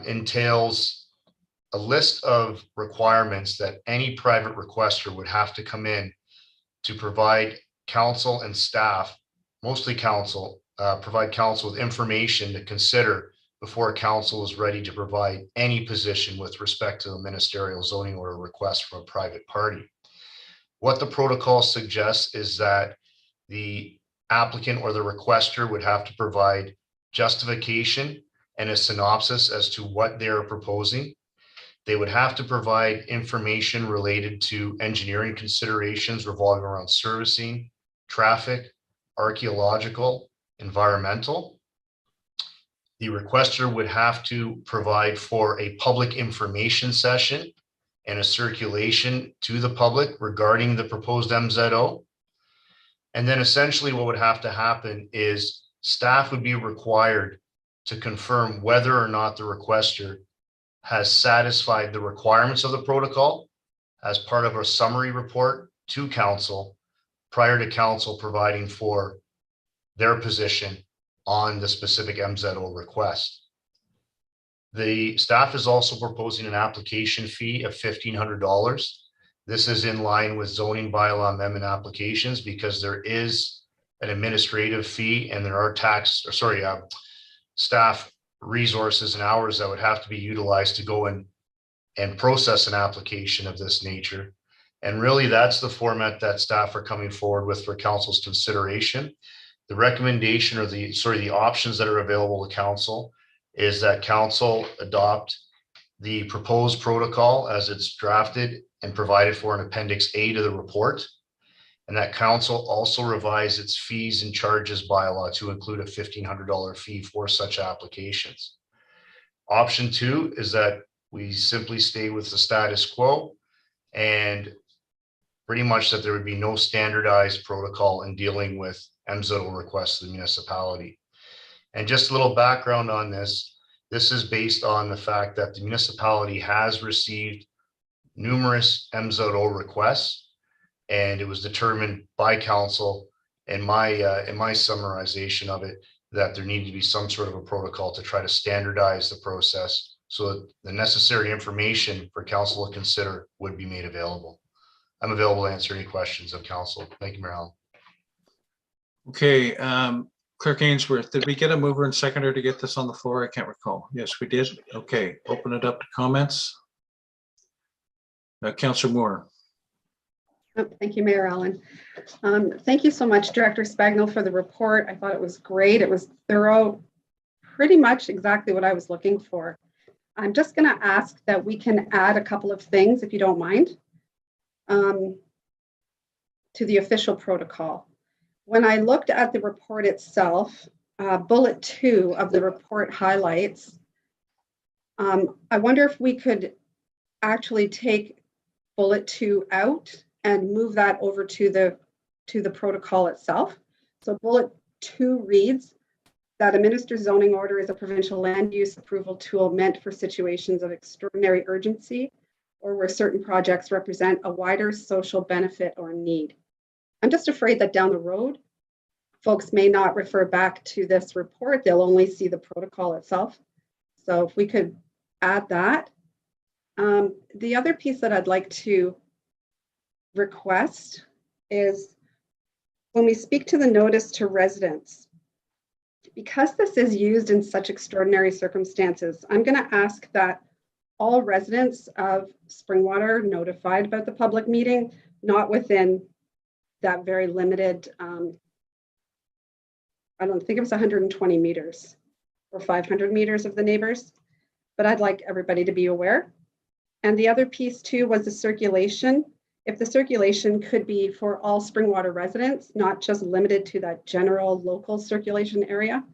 entails a list of requirements that any private requester would have to come in to provide council and staff, mostly council, provide council with information to consider before council is ready to provide any position with respect to the ministerial zoning order request from a private party. What the protocol suggests is that the applicant or the requester would have to provide justification and a synopsis as to what they're proposing. They would have to provide information related to engineering considerations revolving around servicing, traffic, archaeological, environmental. The requester would have to provide for a public information session and a circulation to the public regarding the proposed MZO. And then essentially what would have to happen is staff would be required to confirm whether or not the requester has satisfied the requirements of the protocol as part of a summary report to council prior to council providing for their position on the specific MZO request. The staff is also proposing an application fee of $1,500. This is in line with zoning bylaw amendment applications because there is an administrative fee and there are staff resources and hours that would have to be utilized to go in and process an application of this nature. And really that's the format that staff are coming forward with for council's consideration. The recommendation or the options that are available to council is that council adopt the proposed protocol as it's drafted and provided for in Appendix A to the report, and that council also revise its fees and charges bylaw to include a $1,500 fee for such applications. Option 2 is that we simply stay with the status quo, and pretty much that there would be no standardized protocol in dealing with MZO requests to the municipality. And just a little background on this. This is based on the fact that the municipality has received numerous MZO requests, and it was determined by council in my summarization of it that there needed to be some sort of a protocol to try to standardize the process so that the necessary information for council to consider would be made available. I'm available to answer any questions of council. Thank you, Mayor Allen. Okay, Clerk Ainsworth, did we get a mover and seconder to get this on the floor? I can't recall. Yes, we did. Okay, open it up to comments. Councillor Moore. Oh, thank you, Mayor Allen. Thank you so much, Director Spagnell, for the report. I thought it was great. It was thorough, pretty much exactly what I was looking for. I'm just going to ask that we can add a couple of things, if you don't mind, to the official protocol. When I looked at the report itself, bullet 2 of the report highlights, I wonder if we could actually take bullet 2 out and move that over to the protocol itself. So bullet 2 reads that a minister's zoning order is a provincial land use approval tool meant for situations of extraordinary urgency or where certain projects represent a wider social benefit or need. I'm just afraid that down the road, folks may not refer back to this report. They'll only see the protocol itself. So if we could add that. The other piece that I'd like to request is when we speak to the notice to residents, because this is used in such extraordinary circumstances, I'm going to ask that all residents of Springwater notified about the public meeting, not within that very limited, I don't think it was 120 meters or 500 meters of the neighbors, but I'd like everybody to be aware. And the other piece too was the circulation. If the circulation could be for all Springwater residents, not just limited to that general local circulation area,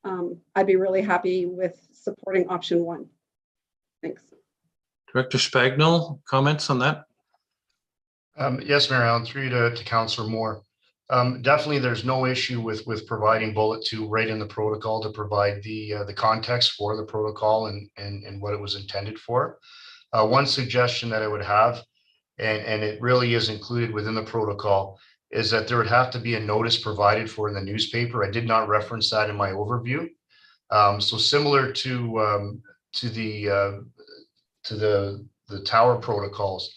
I'd be really happy with supporting option 1. Thanks. Director Spagnell, comments on that? Yes, Mayor Allen, through you to Councillor Moore. Definitely, there's no issue with providing bullet 2 right in the protocol to provide the context for the protocol and what it was intended for. One suggestion that I would have, and it really is included within the protocol, is that there would have to be a notice provided for in the newspaper. I did not reference that in my overview. So similar to the tower protocols,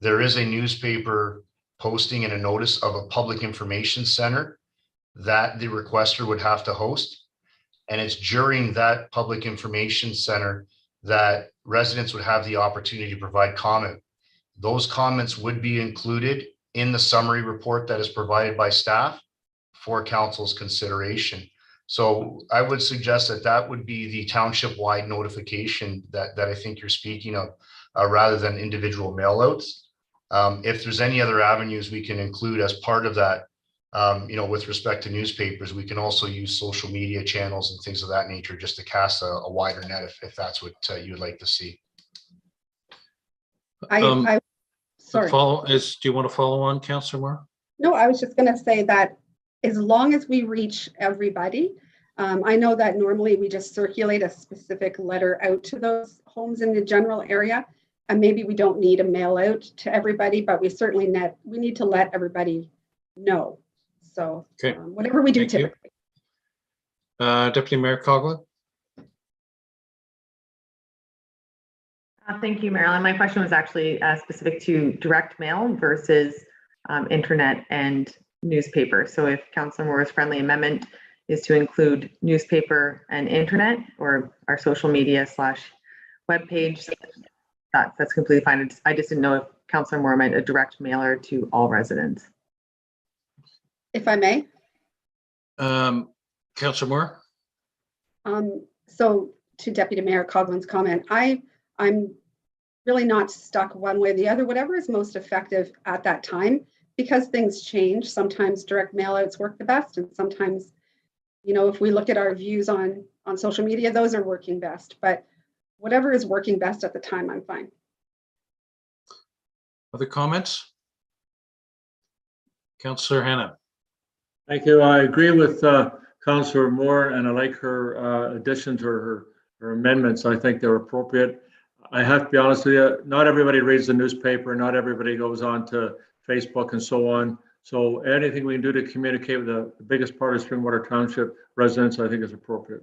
there is a newspaper posting and a notice of a public information center that the requester would have to host. And it's during that public information center that residents would have the opportunity to provide comment. Those comments would be included in the summary report that is provided by staff for council's consideration. So I would suggest that that would be the township-wide notification that I think you're speaking of, rather than individual mailouts. If there's any other avenues we can include as part of that, with respect to newspapers, we can also use social media channels and things of that nature just to cast a wider net if that's what you'd like to see. Sorry. Do you want to follow on, Councillor Moore? No, I was just going to say that as long as we reach everybody, I know that normally we just circulate a specific letter out to those homes in the general area, and maybe we don't need a mail out to everybody, but we certainly we need to let everybody know. So okay. Whatever we do Thank typically. Deputy Mayor Coughlin. Thank you, Marilyn. My question was actually specific to direct mail versus internet and newspaper. So if Councillor Moore's friendly amendment is to include newspaper and internet or our social media / webpage, that's completely fine. I just didn't know if Councillor Moore meant a direct mailer to all residents. If I may. Councillor Moore. So to Deputy Mayor Coughlin's comment, I'm really not stuck one way or the other, whatever is most effective at that time, because things change. Sometimes direct mailouts work the best, and sometimes, if we look at our views on social media, those are working best. But whatever is working best at the time, I'm fine. Other comments? Councillor Hannah. Thank you. I agree with Councillor Moore, and I like her additions or her amendments. I think they're appropriate. I have to be honest with you, not everybody reads the newspaper, not everybody goes on to Facebook and so on. So anything we can do to communicate with the biggest part of Springwater Township residents, I think is appropriate.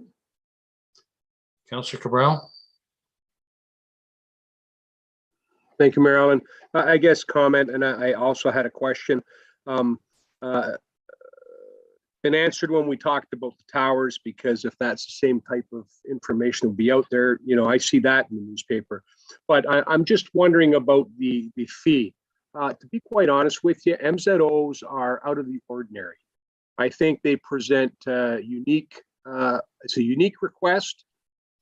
Councillor Cabral. Thank you, Mayor Allen. I guess comment, and I also had a question. Been answered when we talked about the towers, because if that's the same type of information that will be out there, you know, I see that in the newspaper. But I'm just wondering about the fee. To be quite honest with you, MZOs are out of the ordinary. I think they present unique, it's a unique request,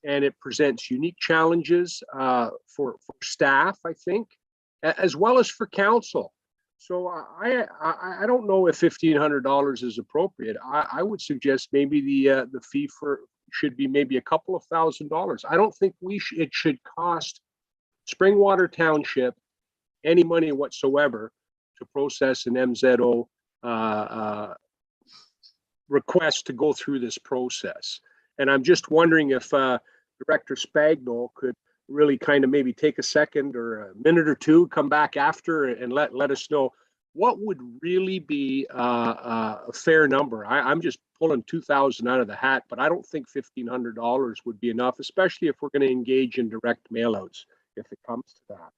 and it presents unique challenges for staff, I think, as well as for council. So I don't know if $1,500 is appropriate. I would suggest maybe the fee should be maybe a couple of $1,000s. I don't think it should cost Springwater Township any money whatsoever to process an MZO request to go through this process. And I'm just wondering if Director Spagnol could really kind of maybe take a second or a minute or two, come back after and let us know what would really be a fair number. I'm just pulling 2,000 out of the hat, but I don't think $1,500 would be enough, especially if we're going to engage in direct mailouts, if it comes to that.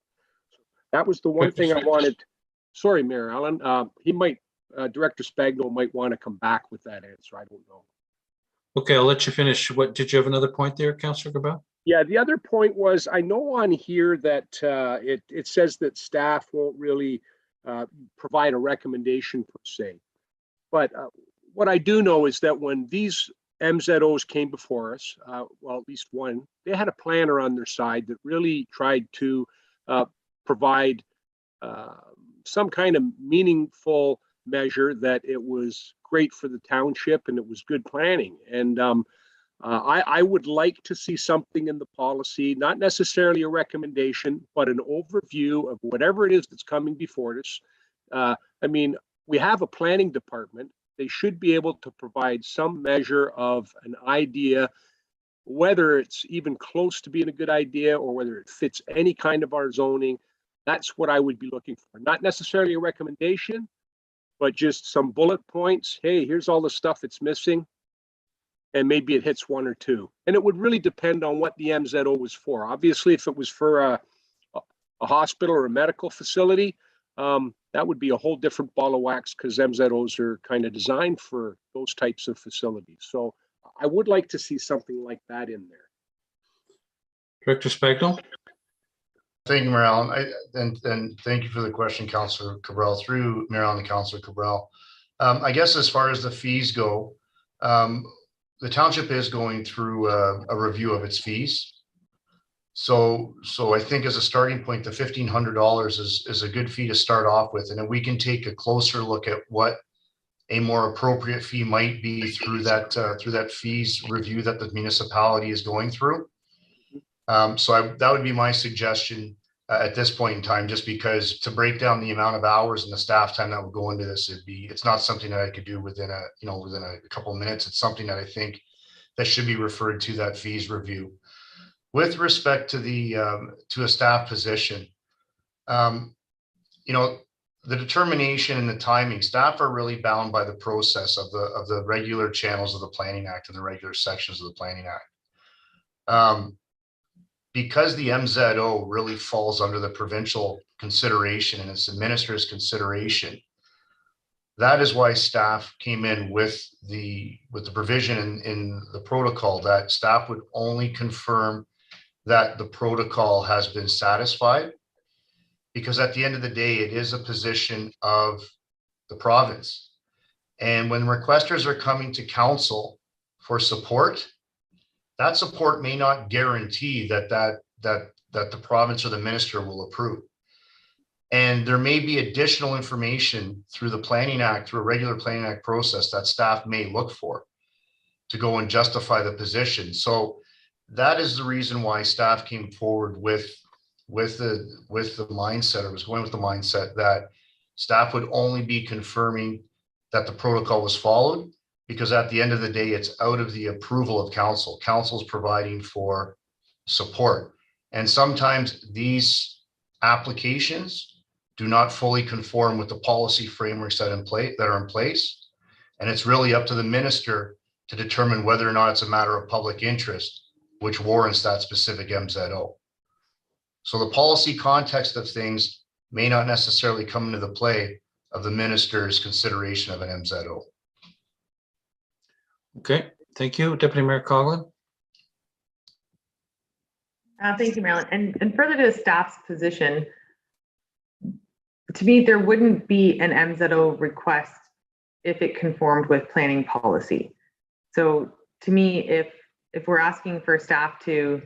So that was the one thing I wanted. Sorry, Mayor Allen. Director Spagnol might want to come back with that answer. I don't know. Okay, I'll let you finish. What did you have another point there, Councillor Cabral? Yeah, the other point was, I know on here that it says that staff won't really provide a recommendation per se. But what I do know is that when these MZOs came before us, well, at least one, they had a planner on their side that really tried to provide some kind of meaningful measure that it was great for the township and it was good planning. And I would like to see something in the policy, not necessarily a recommendation, but an overview of whatever it is that's coming before us. I mean, we have a planning department. They should be able to provide some measure of an idea, whether it's even close to being a good idea or whether it fits any kind of our zoning. That's what I would be looking for. Not necessarily a recommendation, but just some bullet points. Hey, here's all the stuff that's missing. And maybe it hits one or two. And it would really depend on what the MZO was for. Obviously, if it was for a hospital or a medical facility, that would be a whole different ball of wax, because MZOs are kind of designed for those types of facilities. So I would like to see something like that in there. Director Spagnol. Thank you, Mayor Allen. And thank you for the question, Councillor Cabral, through Mayor Allen and Councillor Cabral. I guess as far as the fees go, the township is going through a review of its fees. So I think as a starting point, the $1,500 is a good fee to start off with. And then we can take a closer look at what a more appropriate fee might be through that fees review that the municipality is going through. So that would be my suggestion at this point in time, just because to break down the amount of hours and the staff time that would go into this, it's not something that I could do within a couple of minutes. It's something that I think that should be referred to that fees review. With respect to to a staff position, the determination and the timing, staff are really bound by the process of the regular channels of the Planning Act and the regular sections of the Planning Act. Because the MZO really falls under the provincial consideration and its administrator's consideration, that is why staff came in with the provision in the protocol that staff would only confirm that the protocol has been satisfied, because at the end of the day, it is a position of the province. And when requesters are coming to council for support, that support may not guarantee that the province or the minister will approve. And there may be additional information through the Planning Act, through a regular Planning Act process, that staff may look for to go and justify the position. So that is the reason why staff came forward with the mindset, or was going with the mindset that staff would only be confirming that the protocol was followed, because at the end of the day, it's out of the approval of council. Council's providing for support. And sometimes these applications do not fully conform with the policy frameworks that are in place. And it's really up to the minister to determine whether or not it's a matter of public interest, which warrants that specific MZO. So the policy context of things may not necessarily come into the play of the minister's consideration of an MZO. Okay, thank you. Deputy Mayor Coughlin. Thank you, Marilyn. And further to the staff's position, to me, there wouldn't be an MZO request if it conformed with planning policy. So to me, if we're asking for staff to,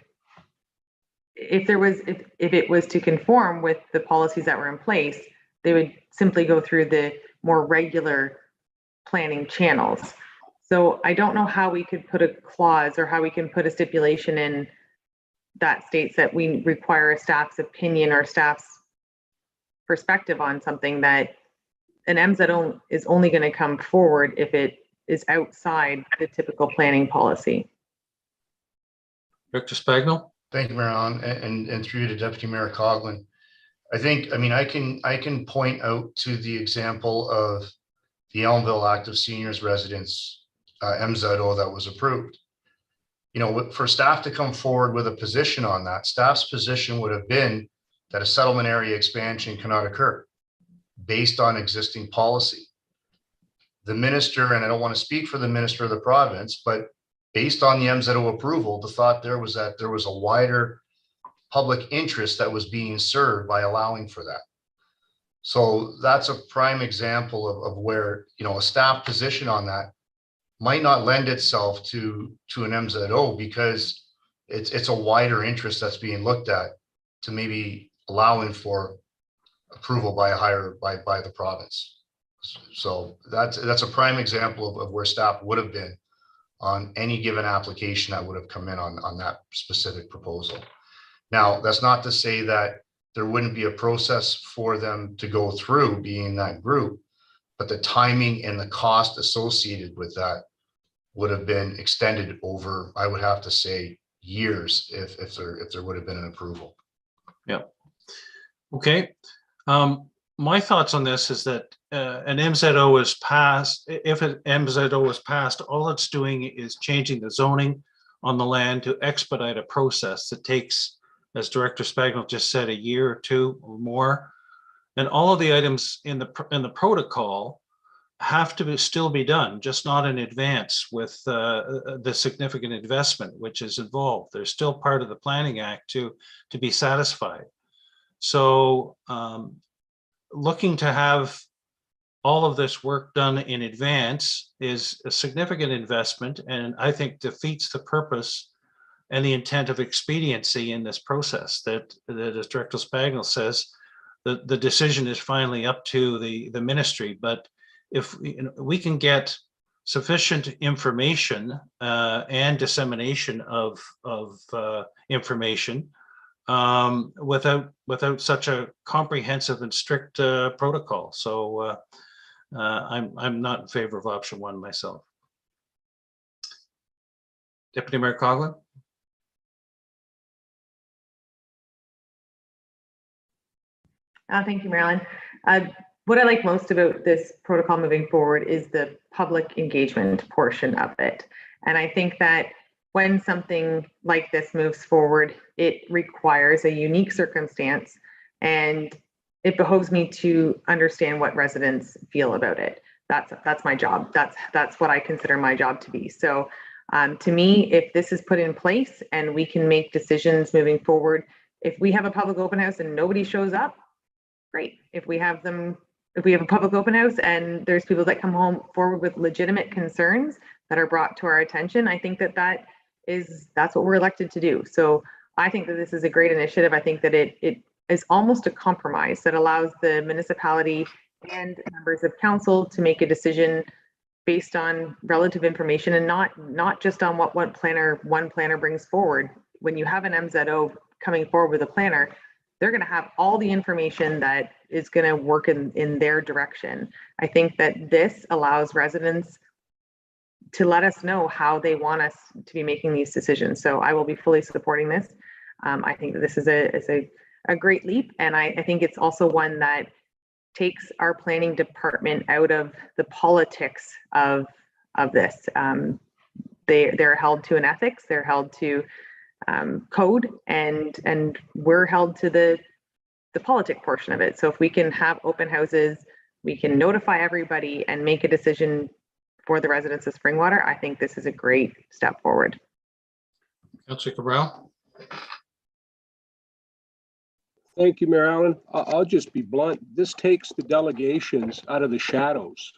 if it was to conform with the policies that were in place, they would simply go through the more regular planning channels. So I don't know how we could put a clause or how we can put a stipulation in that states that we require a staff's opinion or staff's perspective on something, that an MZO is only going to come forward if it is outside the typical planning policy. Director Spagnell. Thank you, Mayor Allen, and through you to Deputy Mayor Coughlin. I can point out to the example of the Elmville Active Seniors Residence MZO that was approved. You know, for staff to come forward with a position on that, staff's position would have been that a settlement area expansion cannot occur based on existing policy. The minister, and I don't want to speak for the minister of the province, but based on the MZO approval, the thought there was that there was a wider public interest that was being served by allowing for that. So that's a prime example of where, you know, a staff position on that might not lend itself to an MZO, because it's a wider interest that's being looked at to maybe allowing for approval by the province. So that's a prime example of where staff would have been on any given application that would have come in on that specific proposal. Now, that's not to say that there wouldn't be a process for them to go through being that group, but the timing and the cost associated with that would have been extended over, I would have to say, years if there would have been an approval. Yeah. Okay. My thoughts on this is that an MZO is passed. If an MZO is passed, all it's doing is changing the zoning on the land to expedite a process that takes, as Director Spagnell just said, a year or two or more. And all of the items in the protocol have to still be done, just not in advance with the significant investment which is involved. They're still part of the Planning Act to be satisfied. So looking to have all of this work done in advance is a significant investment, and I think defeats the purpose and the intent of expediency in this process. That as Director Spagnell says, the decision is finally up to the ministry. But if we can get sufficient information and dissemination of information without such a comprehensive and strict protocol. So I'm not in favor of option one myself. Deputy Mayor Coughlin. Thank you, Marilyn. What I like most about this protocol moving forward is the public engagement portion of it. And I think that when something like this moves forward, it requires a unique circumstance, and it behoves me to understand what residents feel about it. That's my job. That's what I consider my job to be. So to me, if this is put in place and we can make decisions moving forward, if we have a public open house and nobody shows up, great. If we have a public open house and there's people that come home forward with legitimate concerns that are brought to our attention, I think that's what we're elected to do. So I think that this is a great initiative. I think that it is almost a compromise that allows the municipality and members of council to make a decision based on relative information and not just on what one planner brings forward. When you have an MZO coming forward with a planner, they're going to have all the information that is going to work in their direction. I think that this allows residents to let us know how they want us to be making these decisions. So I will be fully supporting this. I think that this is a great leap, and I think it's also one that takes our planning department out of the politics of this. They're held to an ethics, they're held to code, and we're held to the politic portion of it. So if we can have open houses, we can notify everybody and make a decision for the residents of Springwater, I think this is a great step forward. Councillor Cabral. Thank you, Mayor Allen. I'll just be blunt. This takes the delegations out of the shadows.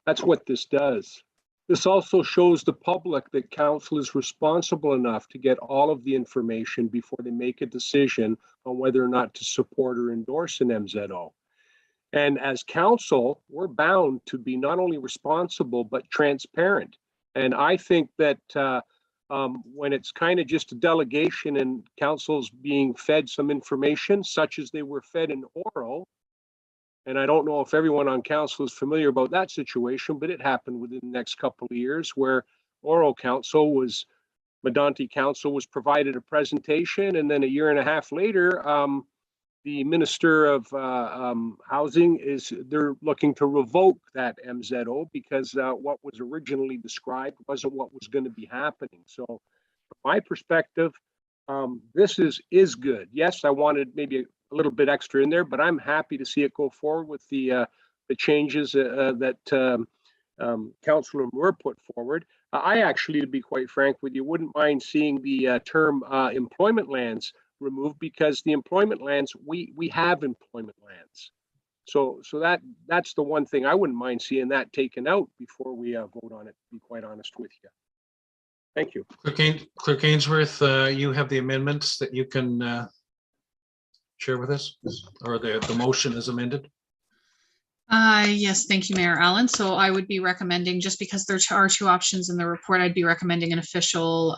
That's what this does. This also shows the public that council is responsible enough to get all of the information before they make a decision on whether or not to support or endorse an MZO. And as council, we're bound to be not only responsible, but transparent. And I think that when it's kind of just a delegation and council's being fed some information, such as they were fed in oral, and I don't know if everyone on council is familiar about that situation, but it happened within the next couple of years where oral council was, Medonte council was provided a presentation, and then a year and a half later, the Minister of Housing they're looking to revoke that MZO because what was originally described wasn't what was going to be happening. So from my perspective, this is good. Yes, I wanted maybe a little bit extra in there, but I'm happy to see it go forward with the changes that Councillor Moore put forward. I actually, to be quite frank with you, wouldn't mind seeing the term employment lands removed, because the employment lands, we have employment lands. So that's the one thing I wouldn't mind seeing that taken out before we vote on it, to be quite honest with you. Thank you. Clerk Ainsworth, you have the amendments that you can share with us, or the motion is amended? Yes, thank you, Mayor Allen. So I would be recommending, just because there are two options in the report, I'd be recommending an official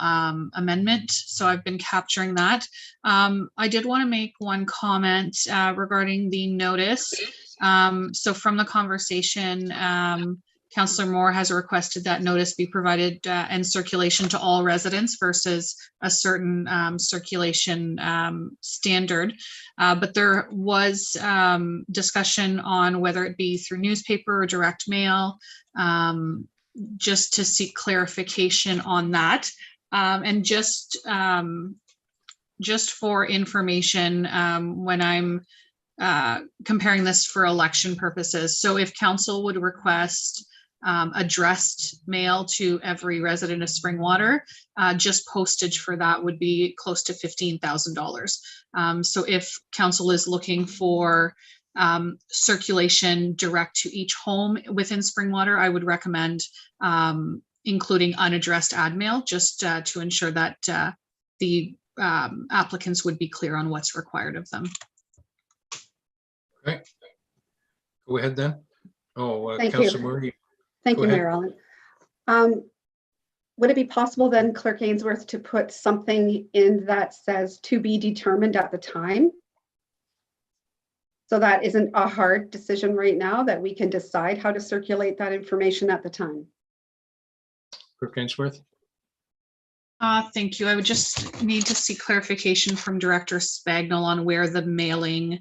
amendment. So I've been capturing that. I did want to make one comment regarding the notice. So from the conversation, Councillor Moore has requested that notice be provided and circulation to all residents versus a certain circulation standard. But there was discussion on whether it be through newspaper or direct mail, just to seek clarification on that. And just for information, when I'm comparing this for election purposes. So if council would request addressed mail to every resident of Springwater, just postage for that would be close to $15,000. So if council is looking for circulation direct to each home within Springwater, I would recommend including unaddressed ad mail, just to ensure that the applicants would be clear on what's required of them. Okay, go ahead then. Oh, Thank Councillor you. Moore. Thank Go you, ahead. Mayor Allen. Would it be possible then, Clerk Ainsworth, to put something in that says to be determined at the time? So that isn't a hard decision right now, that we can decide how to circulate that information at the time. Clerk Ainsworth. Thank you. I would just need to see clarification from Director Spagnell on where the mailing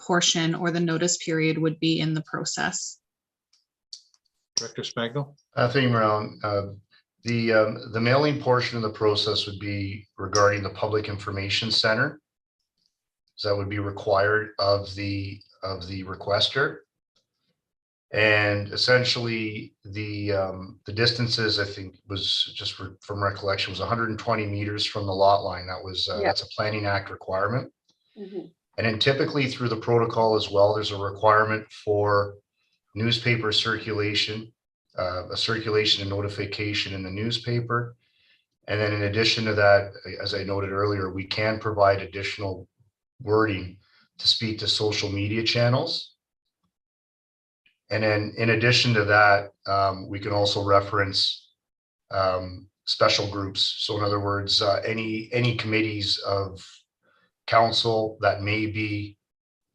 portion or the notice period would be in the process. Director Spagnell. Thank you, Mayor. The mailing portion of the process would be regarding the Public Information Center. So that would be required of the requester. And essentially the distances, I think, was just from recollection, was 120 meters from the lot line. That was that's a Planning Act requirement. Mm-hmm. And then typically through the protocol as well, there's a requirement for newspaper circulation, a circulation and notification in the newspaper. And then in addition to that, as I noted earlier, we can provide additional wording to speak to social media channels And then in addition to that, we can also reference special groups. So in other words, any committees of council that may be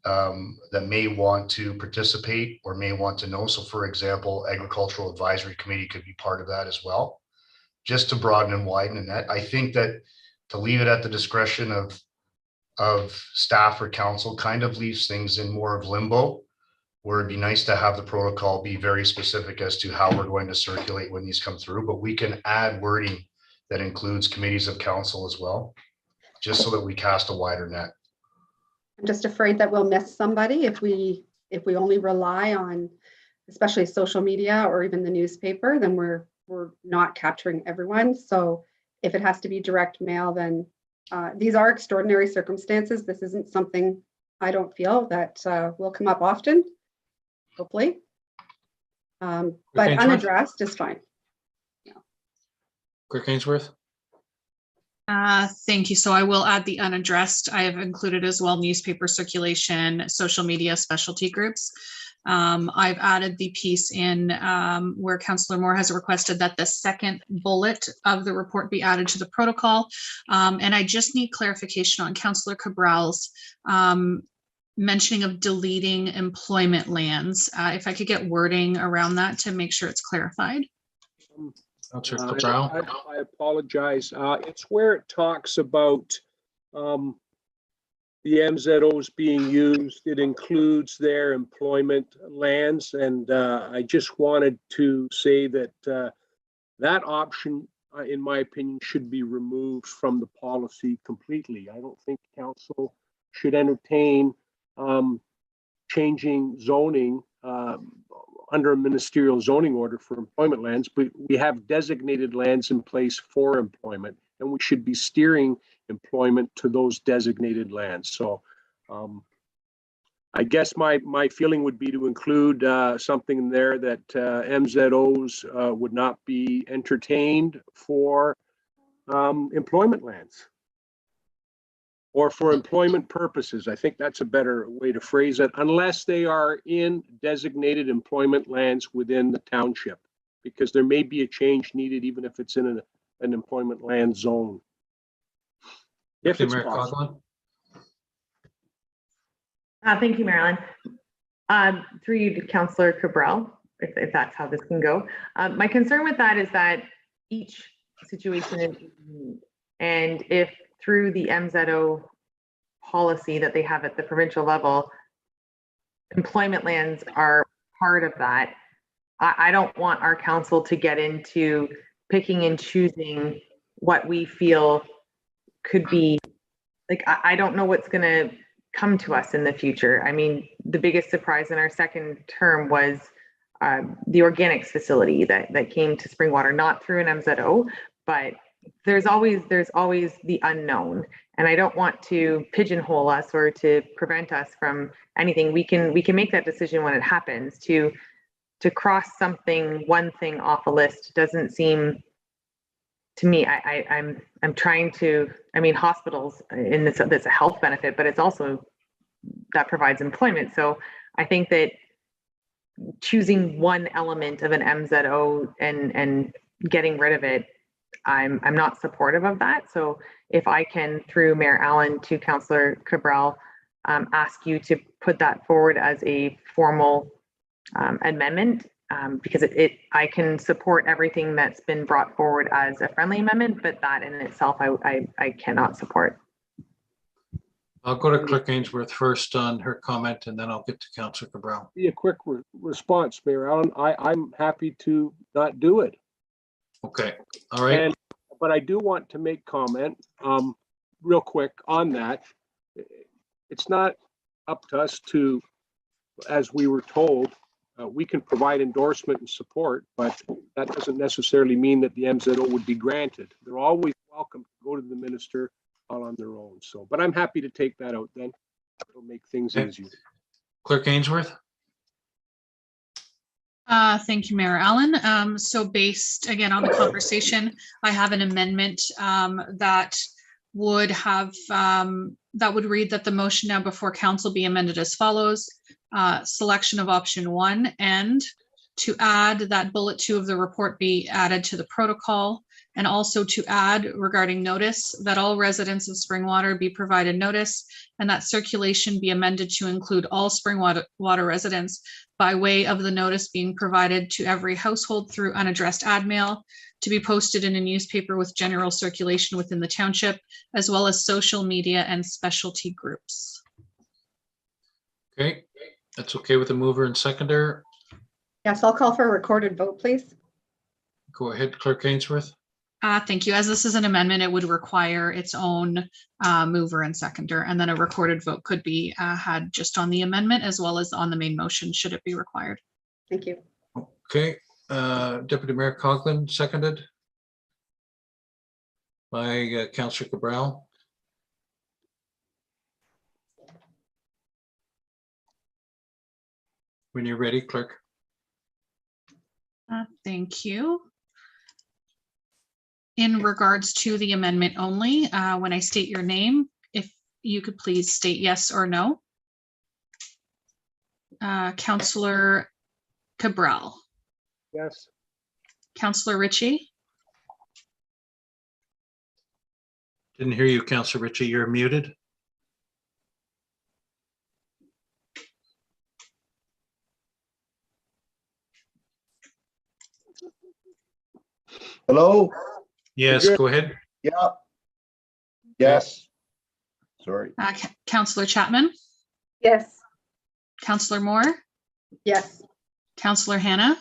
that may want to participate or may want to know. So for example, Agricultural Advisory Committee could be part of that as well, just to broaden and widen the net. I think that to leave it at the discretion of staff or council kind of leaves things in more of limbo, where it'd be nice to have the protocol be very specific as to how we're going to circulate when these come through, but we can add wording that includes committees of council as well, just so that we cast a wider net. I'm just afraid that we'll miss somebody if we only rely on, especially social media or even the newspaper, then we're not capturing everyone. So if it has to be direct mail, then these are extraordinary circumstances. This isn't something I don't feel that will come up often, hopefully. But unaddressed is fine. Yeah. Clerk Ainsworth? Thank you. So I will add the unaddressed. I have included as well newspaper circulation, social media, specialty groups. I've added the piece in where Councillor Moore has requested that the second bullet of the report be added to the protocol. And I just need clarification on Councillor Cabral's mentioning of deleting employment lands. If I could get wording around that to make sure it's clarified. Councillor Cabral? I apologize. It's where it talks about the MZOs being used. It includes their employment lands. And I just wanted to say that that option, in my opinion, should be removed from the policy completely. I don't think council should entertain changing zoning under a ministerial zoning order for employment lands, but we have designated lands in place for employment, and we should be steering employment to those designated lands. So I guess my feeling would be to include something in there that MZOs would not be entertained for employment lands or for employment purposes. I think that's a better way to phrase it, unless they are in designated employment lands within the township, because there may be a change needed even if it's in an employment land zone. If it's possible. Thank you, Marilyn. Through you to Councillor Cabral, if that's how this can go. My concern with that is that each situation is unique, and if through the MZO policy that they have at the provincial level, employment lands are part of that. I don't want our council to get into picking and choosing what we feel could be, like, I don't know what's going to come to us in the future. I mean, the biggest surprise in our second term was the organics facility that came to Springwater, not through an MZO, but there's always the unknown, and I don't want to pigeonhole us or to prevent us from anything. We can make that decision when it happens. To cross one thing off a list doesn't seem to me. I'm trying to. I mean, hospitals in this, that's a health benefit, but it's also that provides employment. So I think that choosing one element of an MZO and getting rid of it, I'm not supportive of that. So if I can, through Mayor Allen to Councillor Cabral, ask you to put that forward as a formal amendment, because I can support everything that's been brought forward as a friendly amendment, but that in itself I cannot support. I'll go to Clerk Ainsworth first on her comment, and then I'll get to Councillor Cabral. Be a quick response, Mayor Allen. I'm happy to not do it. Okay, all right. But I do want to make comment real quick on that. It's not up to us to, as we were told, we can provide endorsement and support, but that doesn't necessarily mean that the MZO would be granted. They're always welcome to go to the minister all on their own. So, but I'm happy to take that out then. It'll make things easier. Clerk Ainsworth. Thank you, Mayor Allen. So based again on the conversation, I have an amendment that would read that the motion now before council be amended as follows. selection of option 1 and to add that bullet 2 of the report be added to the protocol, and also to add regarding notice that all residents of Springwater be provided notice and that circulation be amended to include all Springwater residents by way of the notice being provided to every household through unaddressed ad mail to be posted in a newspaper with general circulation within the township, as well as social media and specialty groups. Okay, that's okay with the mover and seconder. Yes, I'll call for a recorded vote, please. Go ahead, Clerk Ainsworth. Thank you. As this is an amendment, it would require its own mover and seconder, and then a recorded vote could be had just on the amendment as well as on the main motion, should it be required. Thank you. Okay, Deputy Mayor Coughlin, seconded by Councillor Cabral. When you're ready, Clerk. Thank you. In regards to the amendment only, when I state your name, if you could please state yes or no. Councillor Cabral. Yes. Councillor Ritchie. Didn't hear you, Councillor Ritchie. You're muted. Hello? Yes, go ahead. Yeah. Yes. Sorry. Councillor Chapman. Yes. Councillor Moore. Yes. Councillor Hannah.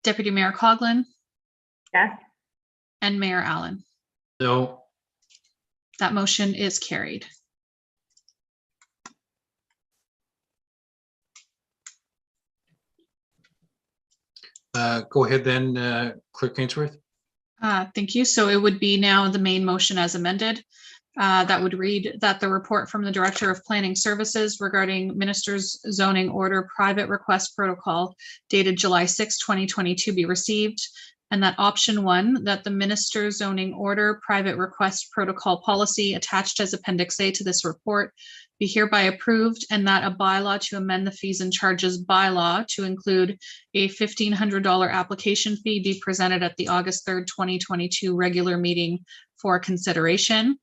Deputy Mayor Coughlin. Yes. And Mayor Allen. No. That motion is carried. Go ahead then, Clerk Ainsworth. Thank you. So it would be now the main motion as amended. That would read that the report from the Director of Planning Services regarding Minister's Zoning Order Private Request Protocol dated July 6, 2022 be received, and that option 1, that the Minister's Zoning Order Private Request Protocol policy attached as Appendix A to this report be hereby approved, and that a bylaw to amend the fees and charges bylaw to include a $1,500 application fee be presented at the August 3rd, 2022 regular meeting for consideration.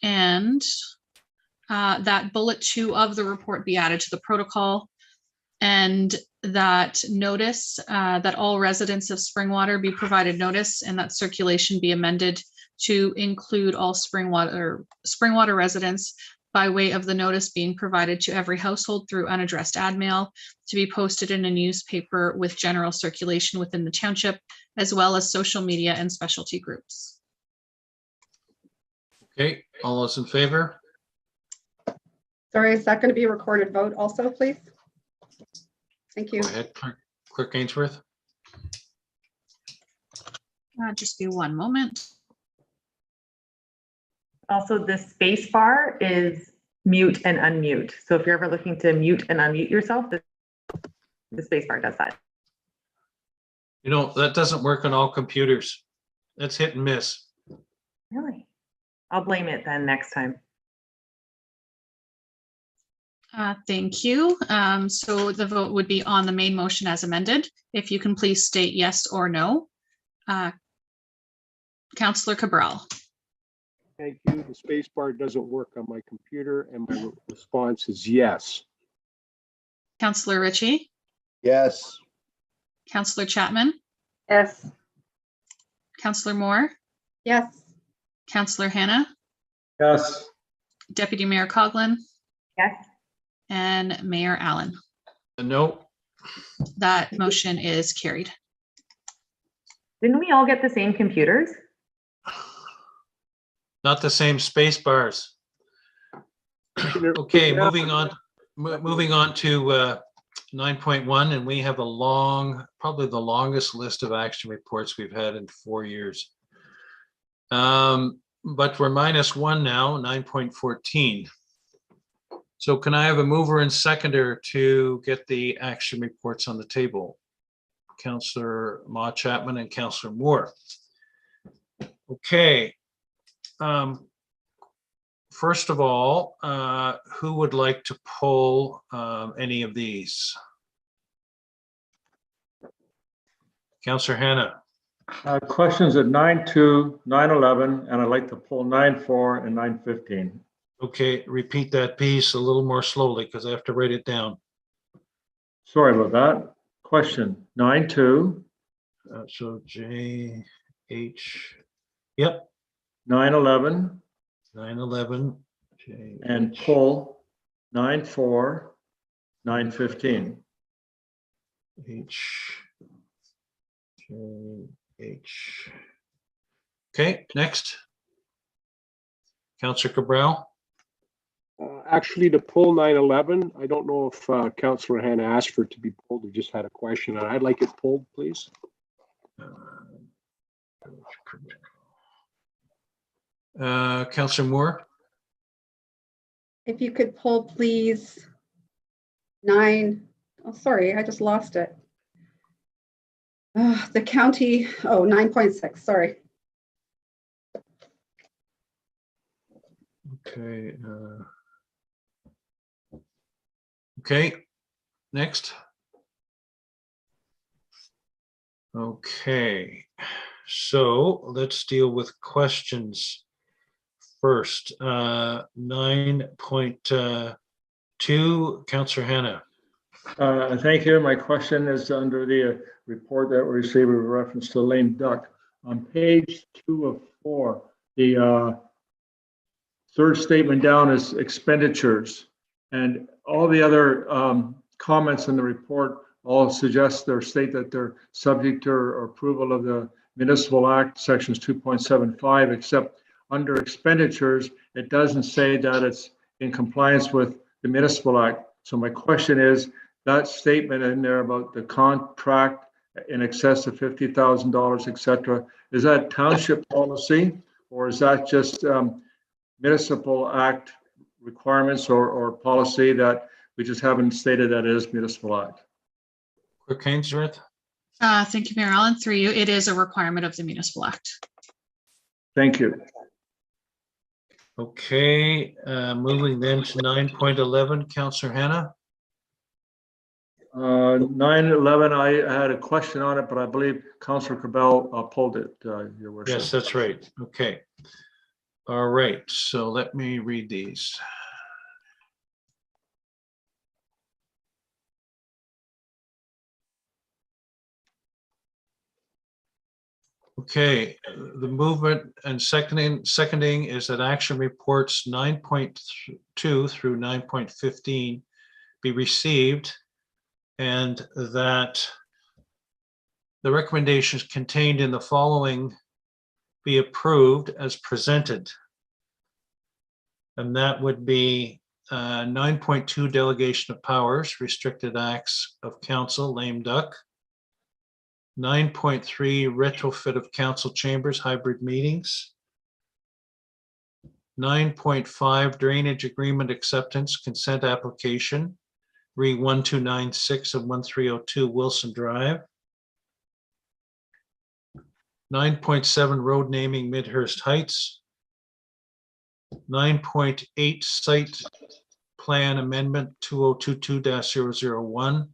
And that bullet 2 of the report be added to the protocol, and that notice that all residents of Springwater be provided notice, and that circulation be amended to include all Springwater residents by way of the notice being provided to every household through unaddressed ad mail to be posted in a newspaper with general circulation within the township, as well as social media and specialty groups. Okay, all those in favor? Sorry, is that going to be a recorded vote also, please? Thank you. Go ahead, Clerk Ainsworth. Just be one moment. Also, the space bar is mute and unmute. So if you're ever looking to mute and unmute yourself, the space bar does that. You know, that doesn't work on all computers. That's hit and miss. Really? I'll blame it then next time. Thank you. So the vote would be on the main motion as amended. If you can please state yes or no. Councillor Cabral. Thank you. The space bar doesn't work on my computer, and my response is yes. Councillor Ritchie. Yes. Councillor Chapman. Yes. Councillor Moore. Yes. Councillor Hannah. Yes. Deputy Mayor Coughlin. Yes. And Mayor Allen. No. That motion is carried. Didn't we all get the same computers? Not the same space bars. Okay, moving on to 9.1, and we have a long, probably the longest list of action reports we've had in 4 years. But we're -1 now, 9.14. So can I have a mover and seconder to get the action reports on the table? Councillor Ma Chapman and Councillor Moore. Okay. first of all, who would like to pull any of these? Councillor Hannah. Questions at 9.2, 9.11, and I'd like to pull 9.4 and 9.15. Okay, repeat that piece a little more slowly because I have to write it down. Sorry about that. Question 9.2. So J, H, yep. 9.11 9/11. J, and H. pull 9.4, 9.15. H, J, H. Okay, next. Councillor Cabral. Actually, to pull 9/11, I don't know if Councillor Hannah asked for it to be pulled or just had a question. I'd like it pulled, please. Councillor Moore. If you could pull, please, 9, oh, sorry, I just lost it. The county, 9.6, sorry. Okay. Okay, next. Okay, so let's deal with questions first. 9.2, Councillor Hannah. Thank you. My question is under the report that we received with reference to lame duck. On page 2 of 4, the third statement down is expenditures, and all the other comments in the report all suggest or state that they're subject to approval of the Municipal Act, sections 2.75, except under expenditures, it doesn't say that it's in compliance with the Municipal Act. So my question is, that statement in there about the contract in excess of $50,000, et cetera, is that township policy, or is that just Municipal Act requirements or policy that we just haven't stated that it is Municipal Act? Clerk Hainsworth. Thank you, Mayor Allen. Through you, it is a requirement of the Municipal Act. Thank you. Okay, moving then to 9.11, Councillor Hannah. 9.11, I had a question on it, but I believe Councillor Cabell pulled it, Your Worship. Yes, that's right. Okay. All right, so let me read these. Okay, the movement and seconding is that action reports 9.2 through 9.15 be received, and that the recommendations contained in the following be approved as presented. And that would be 9.2 delegation of powers, restricted acts of council, lame duck. 9.3 retrofit of council chambers, hybrid meetings. 9.5 drainage agreement acceptance, consent application, re 1296 of 1302 Wilson Drive. 9.7 road naming Midhurst Heights. 9.8 site plan amendment 2022-001.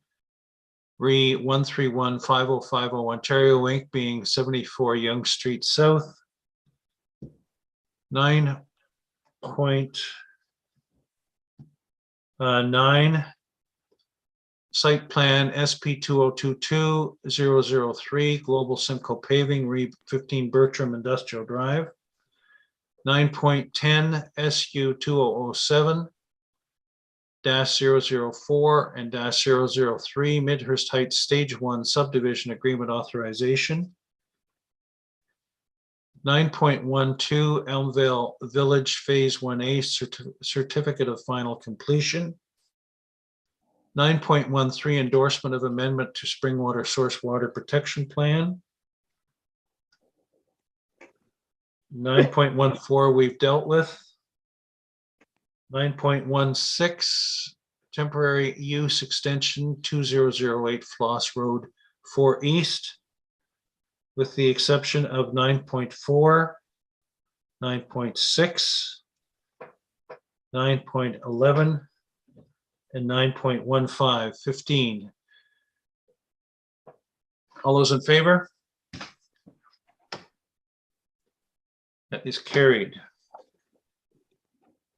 Re 1315050 Ontario Inc. being 74 Yonge Street South. 9.9 site plan SP 2022-003 Global Simcoe Paving, re 15 Bertram Industrial Drive. 9.10 SU 2007 -004 and -003 Midhurst Heights Stage 1 Subdivision Agreement Authorization. 9.12 Elmvale Village Phase 1A Certificate of Final Completion. 9.13 Endorsement of Amendment to Springwater Source Water Protection Plan. 9.14 we've dealt with. 9.16 temporary use extension 2008 Floss Road 4 East, with the exception of 9.4, 9.6, 9.11, and 9.15, 15. All those in favor? That is carried.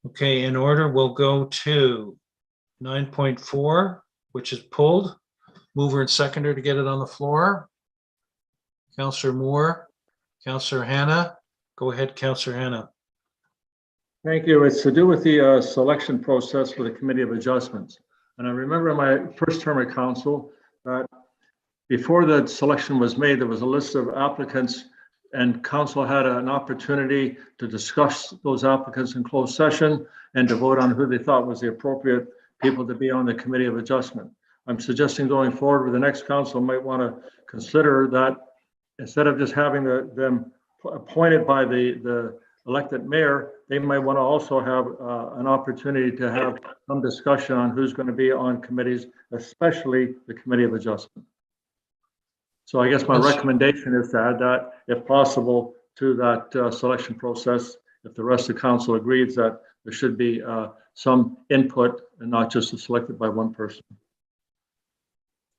Okay, in order, we'll go to 9.4, which is pulled. Mover and seconder to get it on the floor. Councillor Moore, Councillor Hannah. Go ahead, Councillor Hannah. Thank you. It's to do with the selection process for the Committee of Adjustments. And I remember in my first term at council that before the selection was made, there was a list of applicants and council had an opportunity to discuss those applicants in closed session and to vote on who they thought was the appropriate people to be on the Committee of Adjustment. I'm suggesting going forward with the next council might want to consider that instead of just having them appointed by the elected mayor, they might want to also have an opportunity to have some discussion on who's going to be on committees, especially the Committee of Adjustment. So I guess my recommendation is to add that, if possible, to that selection process. If the rest of the council agrees that there should be some input and not just selected by one person.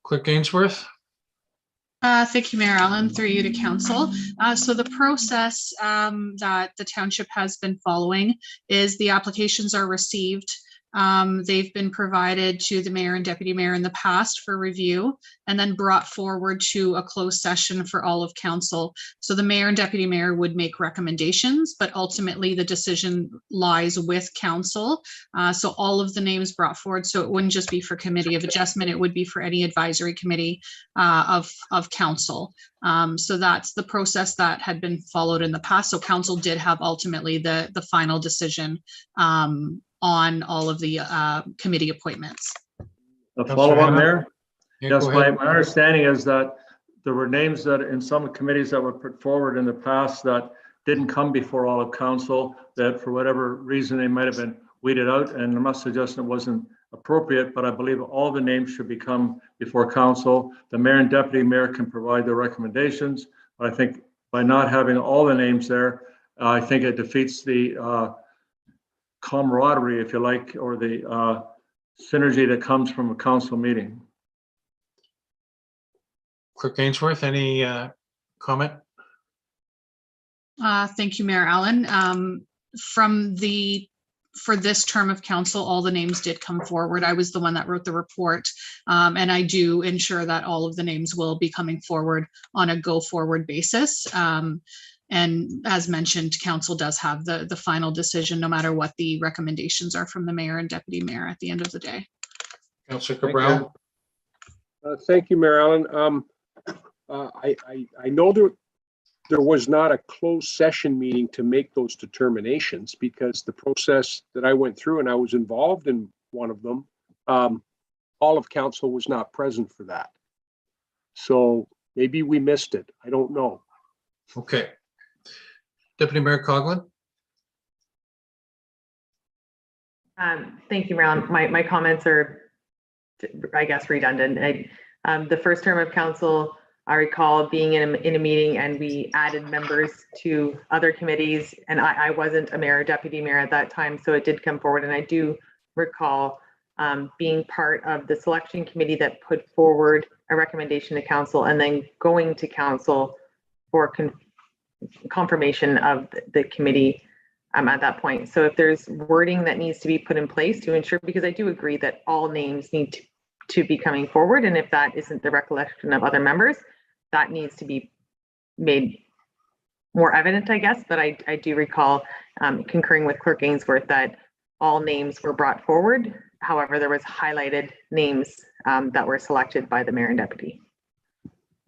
Clerk Ainsworth. Thank you, Mayor Allen, through you to council. So the process that the township has been following is the applications are received. They've been provided to the mayor and deputy mayor in the past for review and then brought forward to a closed session for all of council. So the mayor and deputy mayor would make recommendations, but ultimately the decision lies with council. So all of the names brought forward, so it wouldn't just be for Committee of Adjustment, it would be for any advisory committee of council. So that's the process that had been followed in the past. So council did have ultimately the final decision on all of the committee appointments. A follow-up there? Yeah, yes, my understanding is that there were names that in some committees that were put forward in the past that didn't come before all of council, that for whatever reason they might have been weeded out, and I must suggest it wasn't appropriate, but I believe all the names should become before council. The mayor and deputy mayor can provide their recommendations, but I think by not having all the names there, I think it defeats the camaraderie, if you like, or the synergy that comes from a council meeting. Clerk Ainsworth, any comment? Thank you, Mayor Allen. For this term of council, all the names did come forward. I was the one that wrote the report, and I do ensure that all of the names will be coming forward on a go-forward basis. And as mentioned, council does have the final decision, no matter what the recommendations are from the mayor and deputy mayor at the end of the day. Councillor Cabral. Thank you, Mayor Allen. I know there was not a closed session meeting to make those determinations because the process that I went through, and I was involved in one of them, all of council was not present for that. So maybe we missed it. I don't know. Okay. Deputy Mayor Coughlin. Thank you, Mayor Allen. My comments are, I guess, redundant. The first term of council, I recall being in a meeting and we added members to other committees, and I wasn't a mayor or deputy mayor at that time, so it did come forward. And I do recall being part of the selection committee that put forward a recommendation to council and then going to council for confirmation of the committee at that point. So if there's wording that needs to be put in place to ensure, because I do agree that all names need to be coming forward, and if that isn't the recollection of other members, that needs to be made more evident, I guess. But I do recall concurring with Clerk Ainsworth that all names were brought forward. However, there was highlighted names that were selected by the mayor and deputy.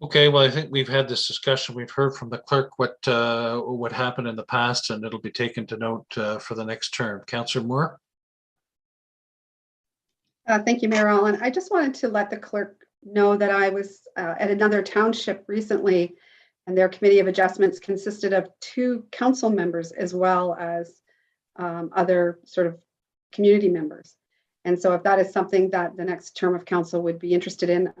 Okay, well, I think we've had this discussion. We've heard from the clerk what happened in the past, and it'll be taken to note for the next term. Councillor Moore. Thank you, Mayor Allen. I just wanted to let the clerk know that I was at another township recently, and their committee of adjustments consisted of 2 council members as well as other sort of community members. And so if that is something that the next term of council would be interested in,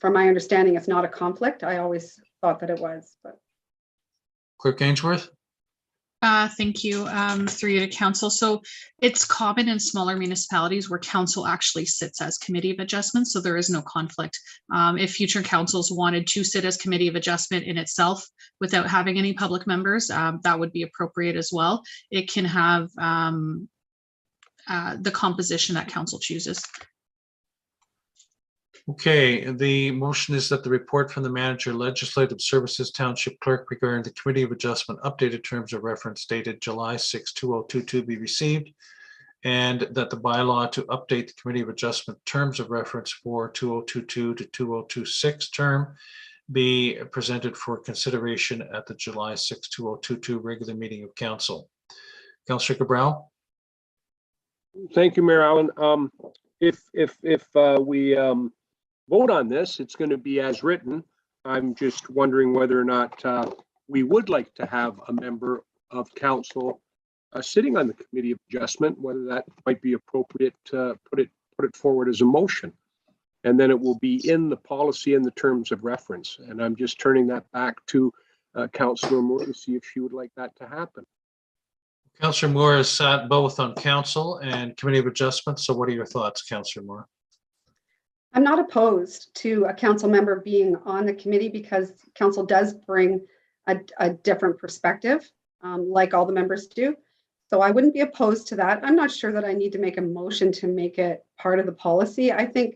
from my understanding, it's not a conflict. I always thought that it was. But Clerk Ainsworth. Thank you, through you to council. So it's common in smaller municipalities where council actually sits as committee of adjustment, so there is no conflict. If future councils wanted to sit as committee of adjustment in itself without having any public members, that would be appropriate as well. It can have the composition that council chooses. Okay, the motion is that the report from the manager, legislative services township clerk regarding the committee of adjustment updated terms of reference dated July 6, 2022 be received, and that the bylaw to update the committee of adjustment terms of reference for 2022 to 2026 term be presented for consideration at the July 6, 2022 regular meeting of council. Councillor Cabral. Thank you, Mayor Allen. If we vote on this, it's going to be as written. I'm just wondering whether or not we would like to have a member of council sitting on the committee of adjustment, whether that might be appropriate to put it forward as a motion. And then it will be in the policy and the terms of reference. And I'm just turning that back to Councillor Moore to see if she would like that to happen. Councillor Moore has sat both on council and committee of adjustment. So what are your thoughts, Councillor Moore? I'm not opposed to a council member being on the committee because council does bring a different perspective, like all the members do. So I wouldn't be opposed to that. I'm not sure that I need to make a motion to make it part of the policy. I think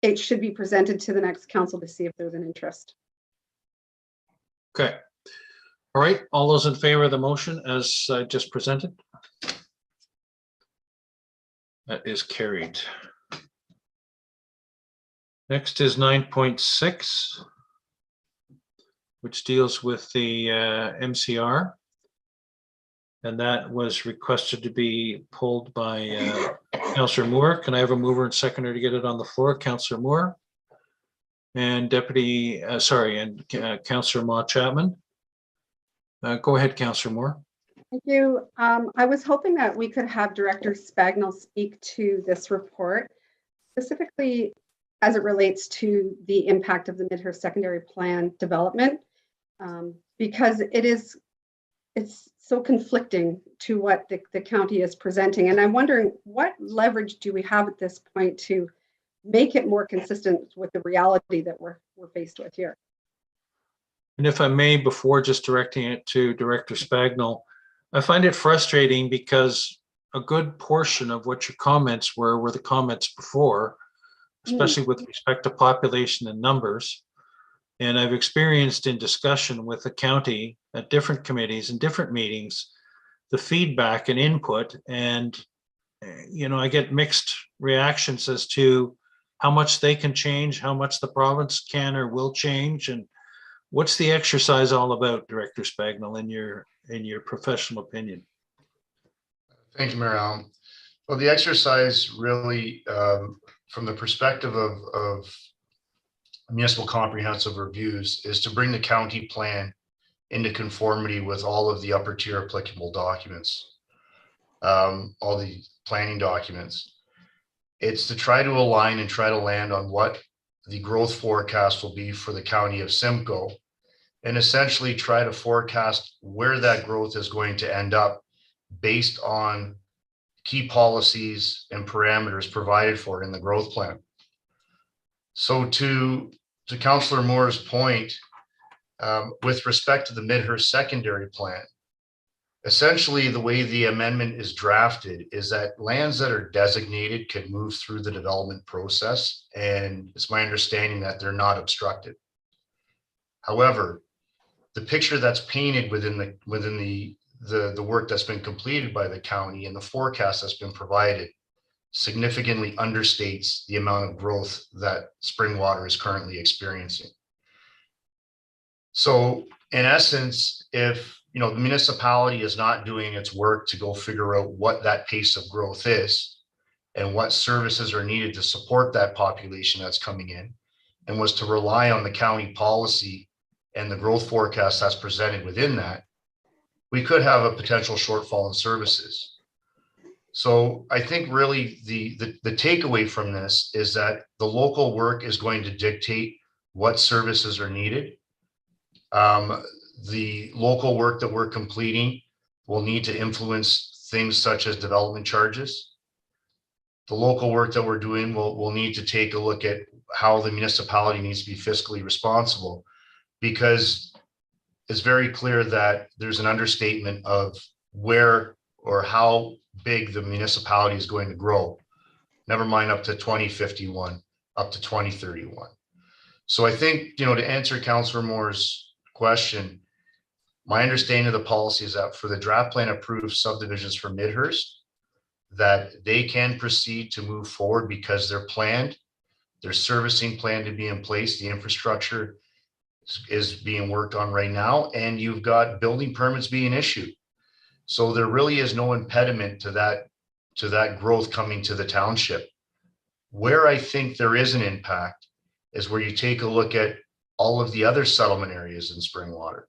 it should be presented to the next council to see if there's an interest. Okay. All right. All those in favor of the motion as just presented? That is carried. Next is 9.6, which deals with the MCR. And that was requested to be pulled by Councillor Moore. Can I have a mover and seconder to get it on the floor? Councillor Moore and Councillor Ma Chapman. Go ahead, Councillor Moore. Thank you. I was hoping that we could have Director Spagnell speak to this report, specifically as it relates to the impact of the Midhurst secondary plan development, because it's so conflicting to what the county is presenting. And I'm wondering, what leverage do we have at this point to make it more consistent with the reality that we're faced with here? And if I may, before just directing it to Director Spagnell, I find it frustrating because a good portion of what your comments were the comments before, especially with respect to population and numbers. And I've experienced in discussion with the county at different committees and different meetings, the feedback and input. And, I get mixed reactions as to how much they can change, how much the province can or will change. And what's the exercise all about, Director Spagnell, in your professional opinion? Thank you, Mayor Allen. Well, the exercise really, from the perspective of municipal comprehensive reviews, is to bring the county plan into conformity with all of the upper tier applicable documents, all the planning documents. It's to try to align and try to land on what the growth forecast will be for the county of Simcoe, and essentially try to forecast where that growth is going to end up based on key policies and parameters provided for in the growth plan. So to Councillor Moore's point, with respect to the Midhurst secondary plan, essentially the way the amendment is drafted is that lands that are designated can move through the development process, and it's my understanding that they're not obstructed. However, the picture that's painted within the work that's been completed by the county and the forecast that's been provided significantly understates the amount of growth that Springwater is currently experiencing. So in essence, if the municipality is not doing its work to go figure out what that pace of growth is and what services are needed to support that population that's coming in, and was to rely on the county policy and the growth forecast that's presented within that, we could have a potential shortfall in services. So I think really the takeaway from this is that the local work is going to dictate what services are needed. The local work that we're completing will need to influence things such as development charges. The local work that we're doing will need to take a look at how the municipality needs to be fiscally responsible, because it's very clear that there's an understatement of where or how big the municipality is going to grow. Never mind up to 2051, up to 2031. So I think, to answer Councillor Moore's question, my understanding of the policy is that for the draft plan approved subdivisions for Midhurst, that they can proceed to move forward because they're planned, their servicing plan to be in place, the infrastructure is being worked on right now, and you've got building permits being issued. So there really is no impediment to that growth coming to the township. Where I think there is an impact is where you take a look at all of the other settlement areas in Springwater,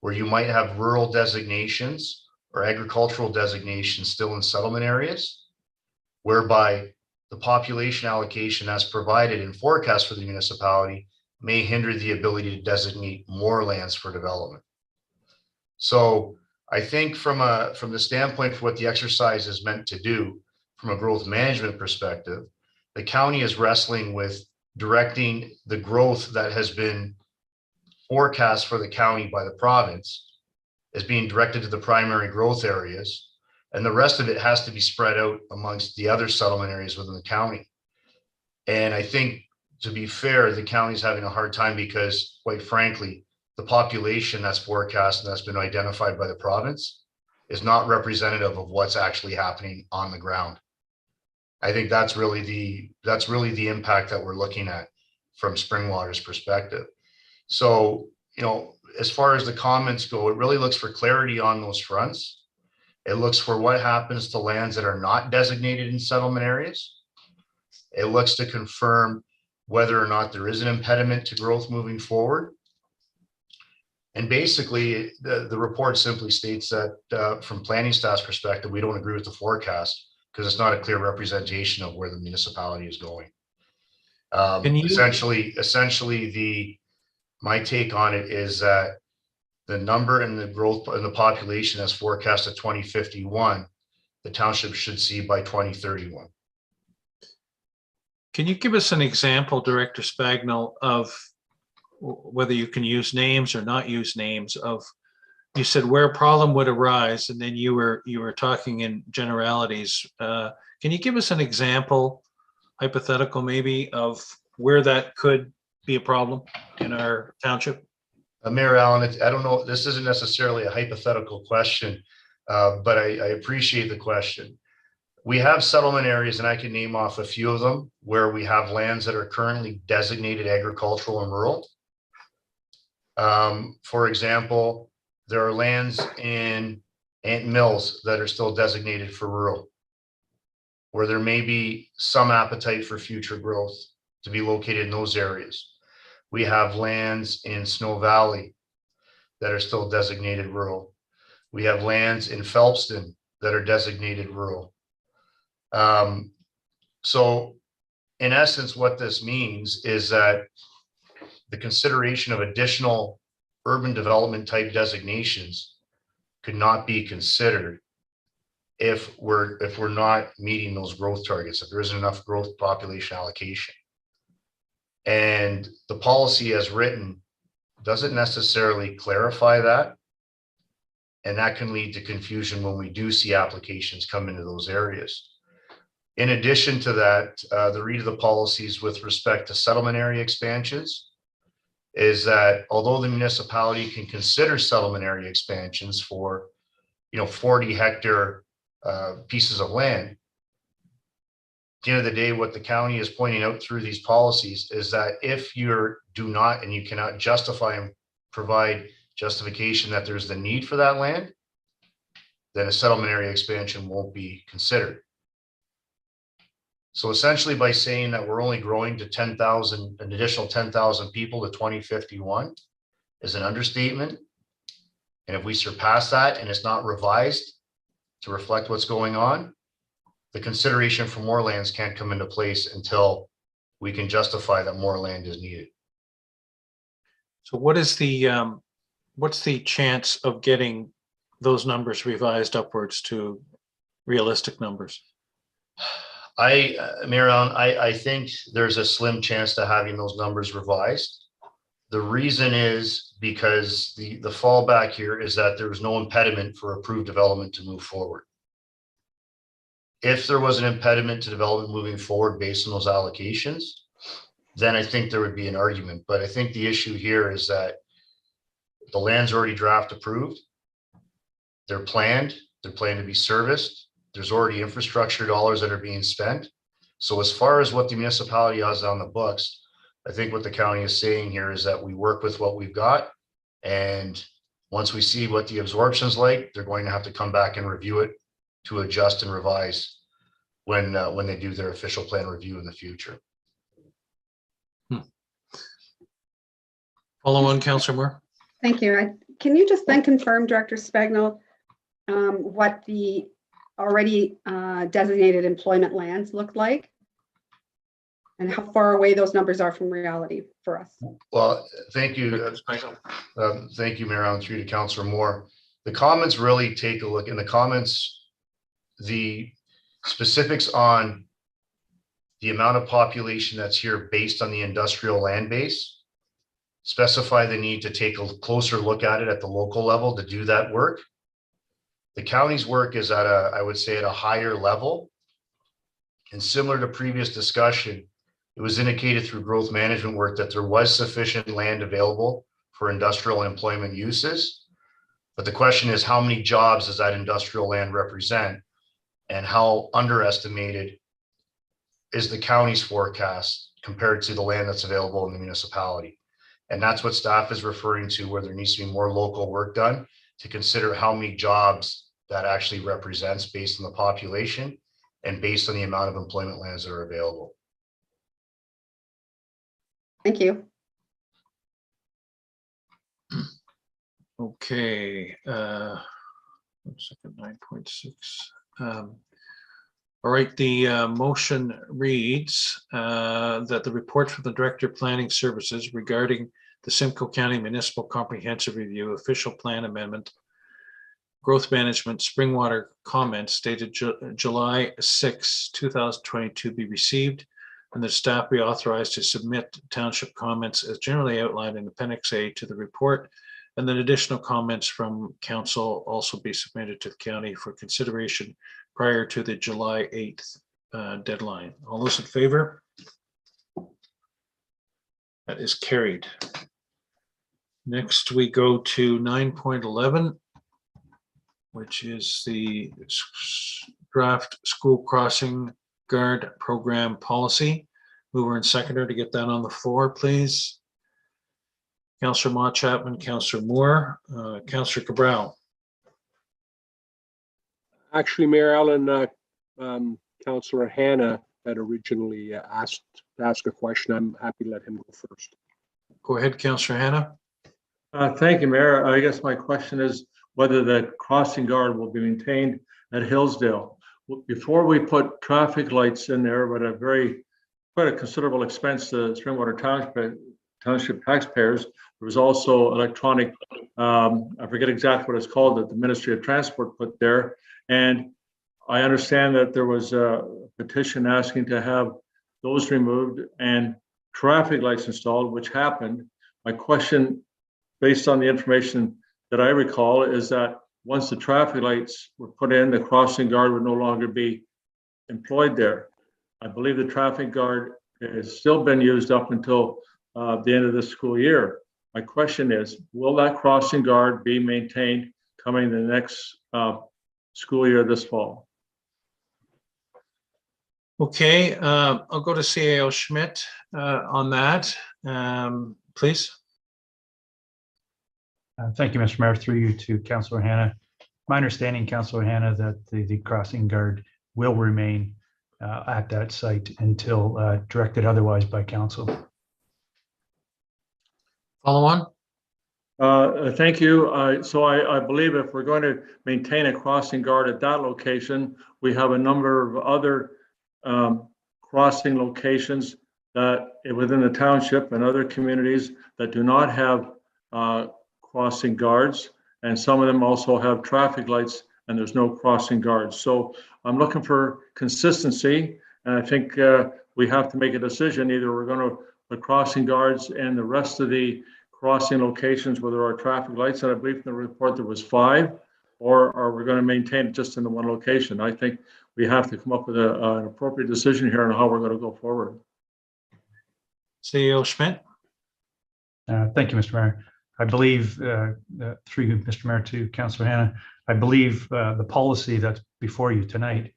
where you might have rural designations or agricultural designations still in settlement areas, whereby the population allocation that's provided and forecast for the municipality may hinder the ability to designate more lands for development. So I think from the standpoint for what the exercise is meant to do, from a growth management perspective, the county is wrestling with directing the growth that has been forecast for the county by the province is being directed to the primary growth areas, and the rest of it has to be spread out amongst the other settlement areas within the county. And I think, to be fair, the county's having a hard time because, quite frankly, the population that's forecast and that's been identified by the province is not representative of what's actually happening on the ground. I think that's really the impact that we're looking at from Springwater's perspective. So, as far as the comments go, it really looks for clarity on those fronts. It looks for what happens to lands that are not designated in settlement areas. It looks to confirm whether or not there is an impediment to growth moving forward. And basically, the report simply states that from planning staff's perspective, we don't agree with the forecast because it's not a clear representation of where the municipality is going. Essentially, my take on it is that the number and the growth in the population as forecast at 2051, the township should see by 2031. Can you give us an example, Director Spagnell, of whether you can use names or not use names of, you said where a problem would arise, and then you were talking in generalities. Can you give us an example, hypothetical maybe, of where that could be a problem in our township? Mayor Allen, I don't know, this isn't necessarily a hypothetical question, but I appreciate the question. We have settlement areas, and I can name off a few of them, where we have lands that are currently designated agricultural and rural. For example, there are lands in Ant Mills that are still designated for rural, where there may be some appetite for future growth to be located in those areas. We have lands in Snow Valley that are still designated rural. We have lands in Phelpston that are designated rural. So in essence, what this means is that the consideration of additional urban development type designations could not be considered if we're not meeting those growth targets, if there isn't enough growth population allocation. And the policy as written doesn't necessarily clarify that. And that can lead to confusion when we do see applications come into those areas. In addition to that, the read of the policies with respect to settlement area expansions is that although the municipality can consider settlement area expansions for 40 hectare pieces of land, at the end of the day, what the county is pointing out through these policies is that if you do not and you cannot justify and provide justification that there's the need for that land, then a settlement area expansion won't be considered. So essentially, by saying that we're only growing to 10,000, an additional 10,000 people to 2051 is an understatement. And if we surpass that and it's not revised to reflect what's going on, the consideration for more lands can't come into place until we can justify that more land is needed. So what is the what's the chance of getting those numbers revised upwards to realistic numbers? Mayor Allen, I think there's a slim chance to having those numbers revised. The reason is because the fallback here is that there was no impediment for approved development to move forward. If there was an impediment to development moving forward based on those allocations, then I think there would be an argument. But I think the issue here is that the land's already draft approved. They're planned to be serviced. There's already infrastructure dollars that are being spent. So as far as what the municipality has on the books, I think what the county is saying here is that we work with what we've got. And once we see what the absorption's like, they're going to have to come back and review it to adjust and revise when they do their official plan review in the future. Follow on, Councillor Moore. Thank you. Can you just then confirm, Director Spagnuolo, what the already designated employment lands look like? And how far away those numbers are from reality for us? Well, thank you. Thank you, Mayor Allen, through to Councillor Moore. The comments really take a look in the comments, the specifics on the amount of population that's here based on the industrial land base, specify the need to take a closer look at it at the local level to do that work. The county's work is at I would say at a higher level. And similar to previous discussion, it was indicated through growth management work that there was sufficient land available for industrial and employment uses. But the question is, how many jobs does that industrial land represent? And how underestimated is the county's forecast compared to the land that's available in the municipality? And that's what staff is referring to, where there needs to be more local work done to consider how many jobs that actually represents based on the population and based on the amount of employment lands that are available. Thank you. Okay. 9.6. All right, the motion reads that the report from the Director of Planning Services regarding the Simcoe County Municipal Comprehensive Review Official Plan Amendment Growth Management Springwater comments dated July 6, 2022 be received, and the staff be authorized to submit township comments as generally outlined in Appendix A to the report, and then additional comments from council also be submitted to the county for consideration prior to the July 8th deadline. All those in favor? That is carried. Next, we go to 9.11, which is the draft school crossing guard program policy. Mover and seconder to get that on the floor, please. Councillor Ma Chapman, Councillor Moore, Councillor Cabral. Actually, Mayor Allen, Councillor Hannah had originally asked to ask a question. I'm happy to let him go first. Go ahead, Councillor Hannah. Thank you, Mayor. I guess my question is whether the crossing guard will be maintained at Hillsdale. Before we put traffic lights in there, but quite a considerable expense to Springwater Township taxpayers, there was also electronic, I forget exactly what it's called, that the Ministry of Transport put there. And I understand that there was a petition asking to have those removed and traffic lights installed, which happened. My question, based on the information that I recall, is that once the traffic lights were put in, the crossing guard would no longer be employed there. I believe the traffic guard has still been used up until the end of this school year. My question is, will that crossing guard be maintained coming the next school year this fall? Okay, I'll go to CAO Schmidt on that, please. Thank you, Mr. Mayor. Through you to Councillor Hannah. My understanding, Councillor Hannah, that the crossing guard will remain at that site until directed otherwise by council. Follow on. Thank you. So I believe if we're going to maintain a crossing guard at that location, we have a number of other crossing locations that within the township and other communities that do not have crossing guards. and some of them also have traffic lights and there's no crossing guards. So I'm looking for consistency, and I think we have to make a decision. Either we're going to put crossing guards in the rest of the crossing locations where there are traffic lights, and I believe in the report there was 5, or are we going to maintain it just in the one location? I think we have to come up with an appropriate decision here on how we're going to go forward. CEO Schmidt. Thank you, Mr. Mayor. I believe, through you, Mr. Mayor, to Councillor Hannah, I believe the policy that's before you tonight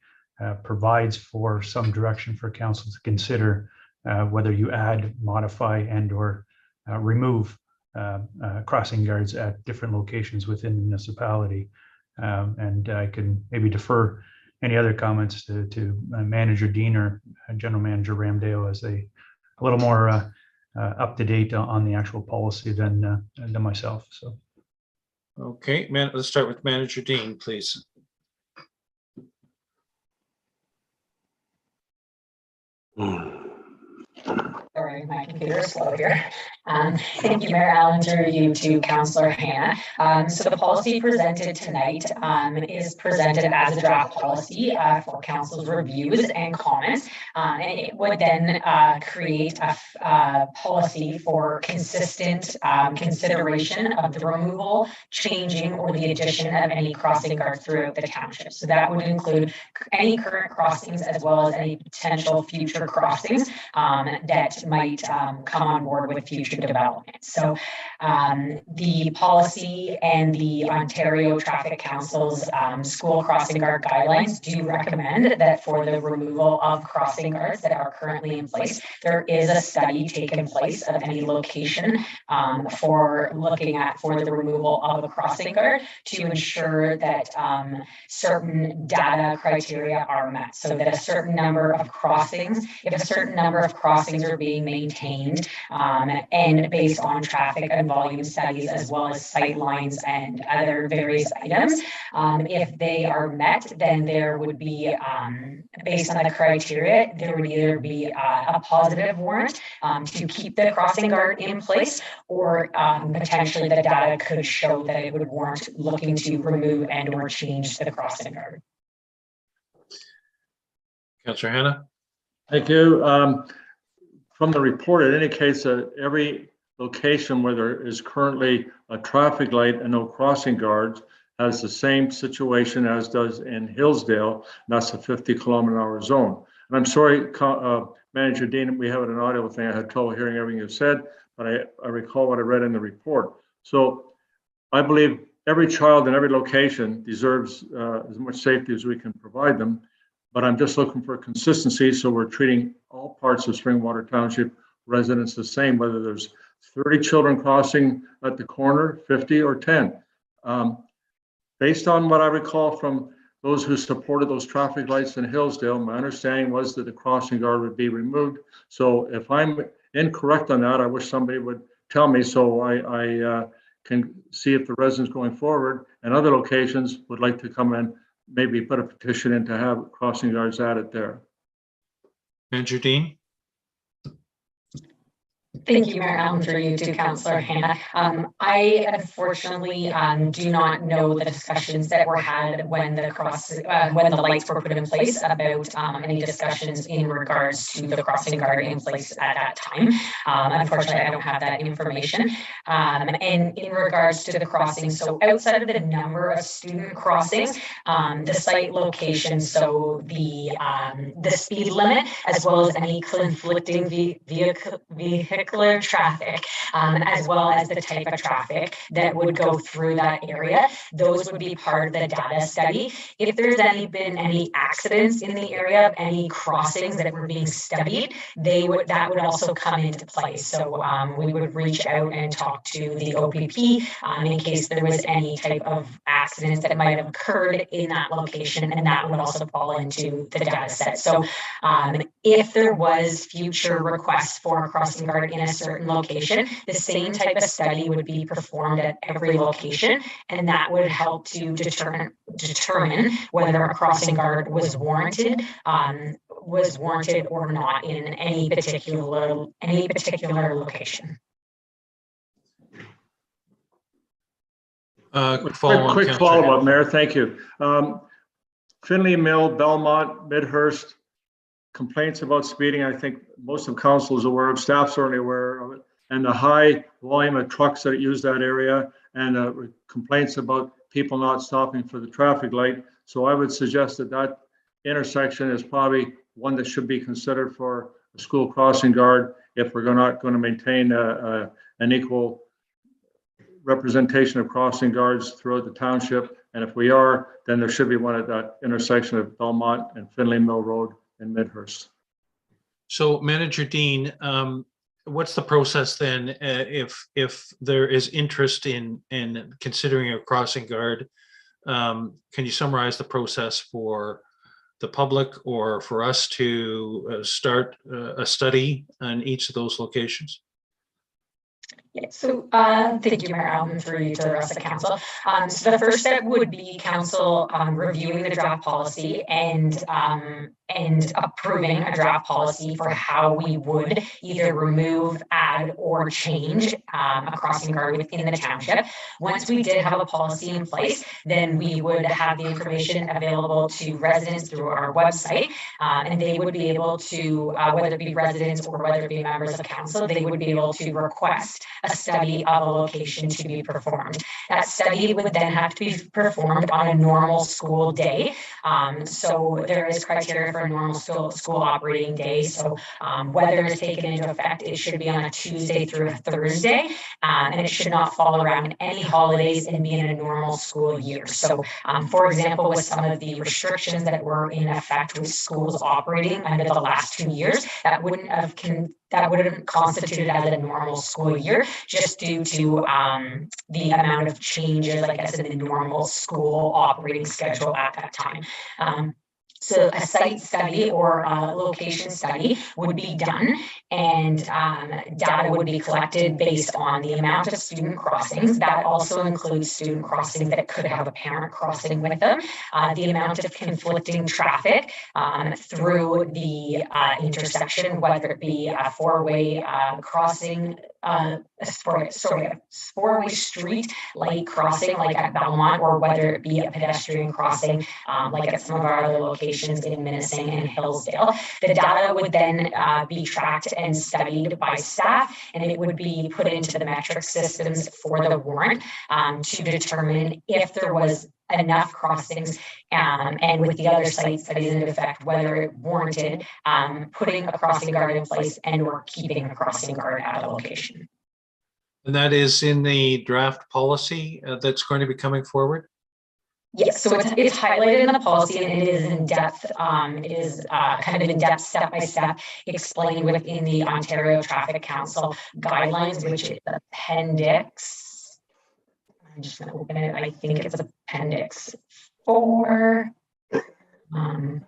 provides for some direction for council to consider whether you add, modify, and or remove crossing guards at different locations within the municipality. And I can maybe defer any other comments to Manager Dean or General Manager Ramdale as they a little more up to date on the actual policy than myself. So, Okay, let's start with Manager Dean, please. Sorry, my computer is slow here. Thank you, Mayor Allen, through you to Councillor Hannah. So the policy presented tonight is presented as a draft policy for council's reviews and comments. And it would then create a policy for consistent consideration of the removal, changing, or the addition of any crossing guards throughout the township. So that would include any current crossings as well as any potential future crossings that might come on board with future development. So the policy and the Ontario Traffic Council's school crossing guard guidelines do recommend that for the removal of crossing guards that are currently in place, there is a study taken place of any location for looking at for the removal of a crossing guard to ensure that certain data criteria are met, so that a certain number of crossings, if a certain number of crossings are being maintained and based on traffic and volume studies as well as sight lines and other various items, if they are met, then there would be, based on the criteria, there would either be a positive warrant to keep the crossing guard in place, or potentially the data could show that it would warrant looking to remove and or change the crossing guard. Councillor Hannah. Thank you. From the report, it indicates that every location where there is currently a traffic light and no crossing guards has the same situation as does in Hillsdale, and that's a 50-kilometer-an-hour zone. And I'm sorry, Manager Dean, we have an audio thing. I had trouble hearing everything you said, but I recall what I read in the report. So I believe every child in every location deserves as much safety as we can provide them. But I'm just looking for consistency, so we're treating all parts of Springwater Township residents the same, whether there's 30 children crossing at the corner, 50 or 10. Based on what I recall from those who supported those traffic lights in Hillsdale, my understanding was that the crossing guard would be removed. So if I'm incorrect on that, I wish somebody would tell me so I can see if the residents going forward and other locations would like to come in, maybe put a petition in to have crossing guards added there. Manager Dean. Thank you, Mayor Allen, through you to Councillor Hannah. I unfortunately do not know the discussions that were had when the lights were put in place about any discussions in regards to the crossing guard in place at that time. Unfortunately, I don't have that information. And in regards to the crossings, so outside of the number of student crossings, the site location, so the speed limit, as well as any conflicting vehicular traffic, as well as the type of traffic that would go through that area, those would be part of the data study. If there's been any accidents in the area of any crossings that were being studied, that would also come into play. So we would reach out and talk to the OPP in case there was any type of accidents that might have occurred in that location, and that would also fall into the data set. So if there was future requests for a crossing guard in a certain location, the same type of study would be performed at every location, and that would help to determine whether a crossing guard was warranted or not in any particular location. Follow-on, Quick Councillor follow-up, Hannah. Mayor, thank you. Finley Mill, Belmont, Midhurst, complaints about speeding. I think most of council is aware of, staff's certainly aware of it, and the high volume of trucks that use that area, and complaints about people not stopping for the traffic light. So I would suggest that that intersection is probably one that should be considered for a school crossing guard if we're not going to maintain an equal representation of crossing guards throughout the township. And if we are, then there should be one at that intersection of Belmont and Finley Mill Road in Midhurst. So Manager Dean, what's the process then if there is interest in considering a crossing guard? Can you summarize the process for the public or for us to start a study on each of those locations? Yeah, so thank you, Mayor Allen, through you to the rest of council. So the first step would be council reviewing the draft policy and approving a draft policy for how we would either remove, add, or change a crossing guard within the township. Once we did have a policy in place, then we would have the information available to residents through our website, and they would be able to, whether it be residents or whether it be members of council, they would be able to request a study of a location to be performed. That study would then have to be performed on a normal school day. So there is criteria for a normal school operating day. So weather is taken into effect. It should be on a Tuesday through a Thursday, and it should not fall around any holidays and be in a normal school year. So for example, with some of the restrictions that were in effect with schools operating under the last 2 years, that wouldn't have constituted as a normal school year, just due to the amount of changes, I guess, in the normal school operating schedule at that time. So a site study or a location study would be done, and data would be collected based on the amount of student crossings. That also includes student crossings that could have a parent crossing with them, the amount of conflicting traffic through the intersection, whether it be a four-way crossing, four-way street light crossing like at Belmont, or whether it be a pedestrian crossing like at some of our other locations in Minnesing and Hillsdale. The data would then be tracked and studied by staff, and it would be put into the metric systems for the warrant to determine if there was enough crossings, and with the other site studies in effect, whether it warranted putting a crossing guard in place and or keeping a crossing guard at a location. And that is in the draft policy that's going to be coming forward? Yes, so it's highlighted in the policy, and it is in depth. It is kind of in depth, step by step, explained within the Ontario Traffic Council guidelines, which is appendix. I'm just going to open it. I think it's appendix 4. My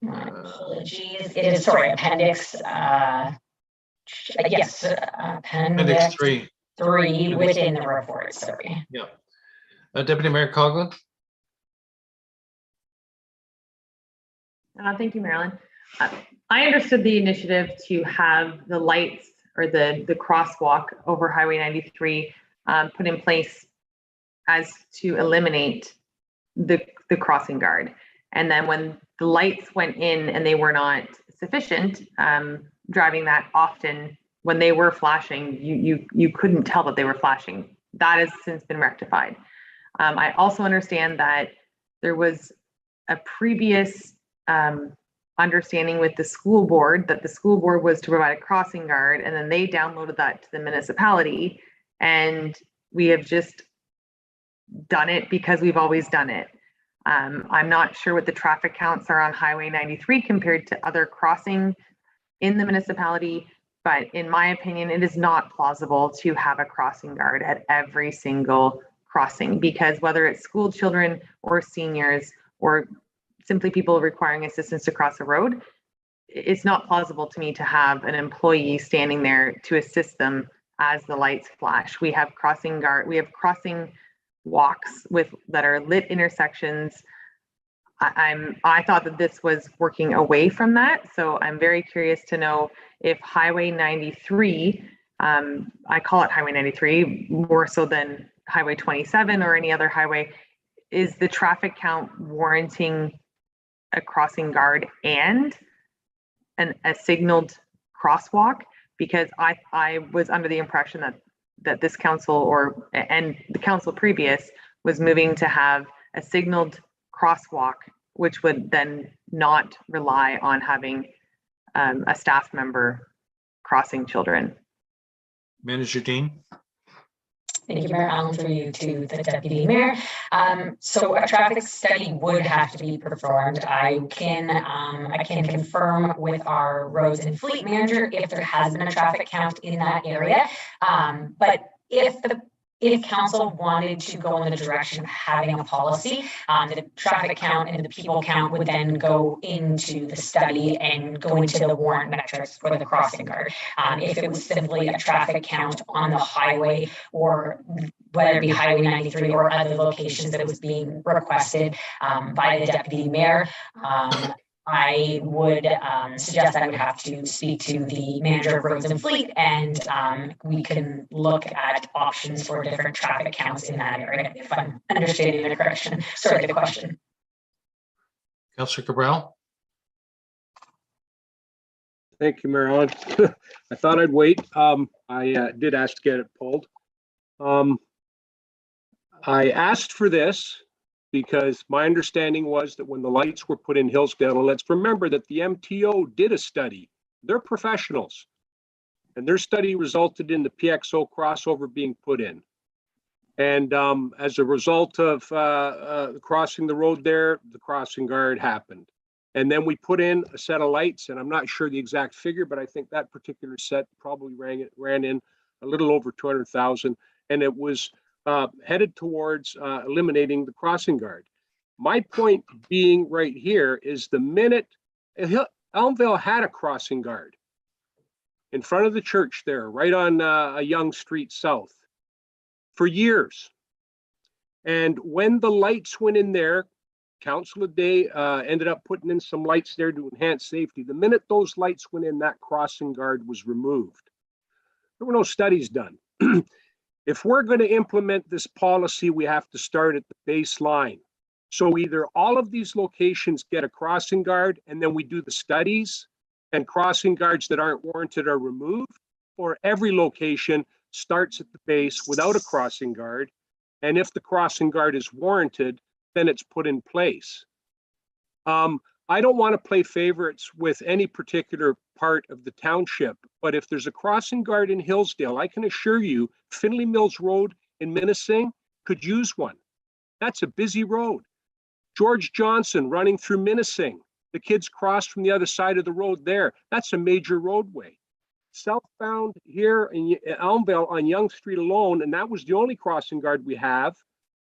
apologies. It is, sorry, appendix. Yes, appendix 3 within the report. Sorry. Yeah. Deputy Mayor Coughlin. Thank you, Marilyn. I understood the initiative to have the lights or the crosswalk over Highway 93 put in place as to eliminate the crossing guard. And then when the lights went in and they were not sufficient, driving that often, when they were flashing, you couldn't tell that they were flashing. That has since been rectified. I also understand that there was a previous understanding with the school board that the school board was to provide a crossing guard, and then they downloaded that to the municipality, and we have just done it because we've always done it. I'm not sure what the traffic counts are on Highway 93 compared to other crossing in the municipality, but in my opinion, it is not plausible to have a crossing guard at every single crossing, because whether it's school children or seniors or simply people requiring assistance to cross a road, it's not plausible to me to have an employee standing there to assist them as the lights flash. We have crossing walks that are lit intersections. I thought that this was working away from that, so I'm very curious to know if Highway 93, I call it Highway 93 more so than Highway 27 or any other highway, is the traffic count warranting a crossing guard and a signaled crosswalk? Because I was under the impression that this council and the council previous was moving to have a signaled crosswalk, which would then not rely on having a staff member crossing children. Manager Dean. Thank you, Mayor Allen, through you to the Deputy Mayor. So a traffic study would have to be performed. I can confirm with our roads and fleet manager if there has been a traffic count in that area. But if council wanted to go in the direction of having a policy, the traffic count and the people count would then go into the study and go into the warrant metrics for the crossing guard. If it was simply a traffic count on the highway, or whether it be Highway 93 or other locations that was being requested by the deputy mayor, I would suggest I would have to speak to the manager of roads and fleet, and we can look at options for different traffic counts in that area, if I'm understanding the question. Councillor Cabral. Thank you, Mayor Allen. I thought I'd wait. I did ask to get it pulled. I asked for this because my understanding was that when the lights were put in Hillsdale, and let's remember that the MTO did a study. They're professionals, and their study resulted in the PXO crossover being put in. And as a result of crossing the road there, the crossing guard happened. And then we put in a set of lights, and I'm not sure the exact figure, but I think that particular set probably ran in a little over 200,000, and it was headed towards eliminating the crossing guard. My point being right here is the minute Elmvale had a crossing guard in front of the church there, right on a Young Street South, for years. And when the lights went in there, Council of Day ended up putting in some lights there to enhance safety. The minute those lights went in, that crossing guard was removed. There were no studies done. If we're going to implement this policy, we have to start at the baseline. So either all of these locations get a crossing guard and then we do the studies and crossing guards that aren't warranted are removed, or every location starts at the base without a crossing guard. And if the crossing guard is warranted, then it's put in place. I don't want to play favorites with any particular part of the township, but if there's a crossing guard in Hillsdale, I can assure you Finley Mills Road in Minnesing could use one. That's a busy road. George Johnson running through Minnesing, the kids cross from the other side of the road there. That's a major roadway. Southbound here in Elmvale on Young Street alone, and that was the only crossing guard we have.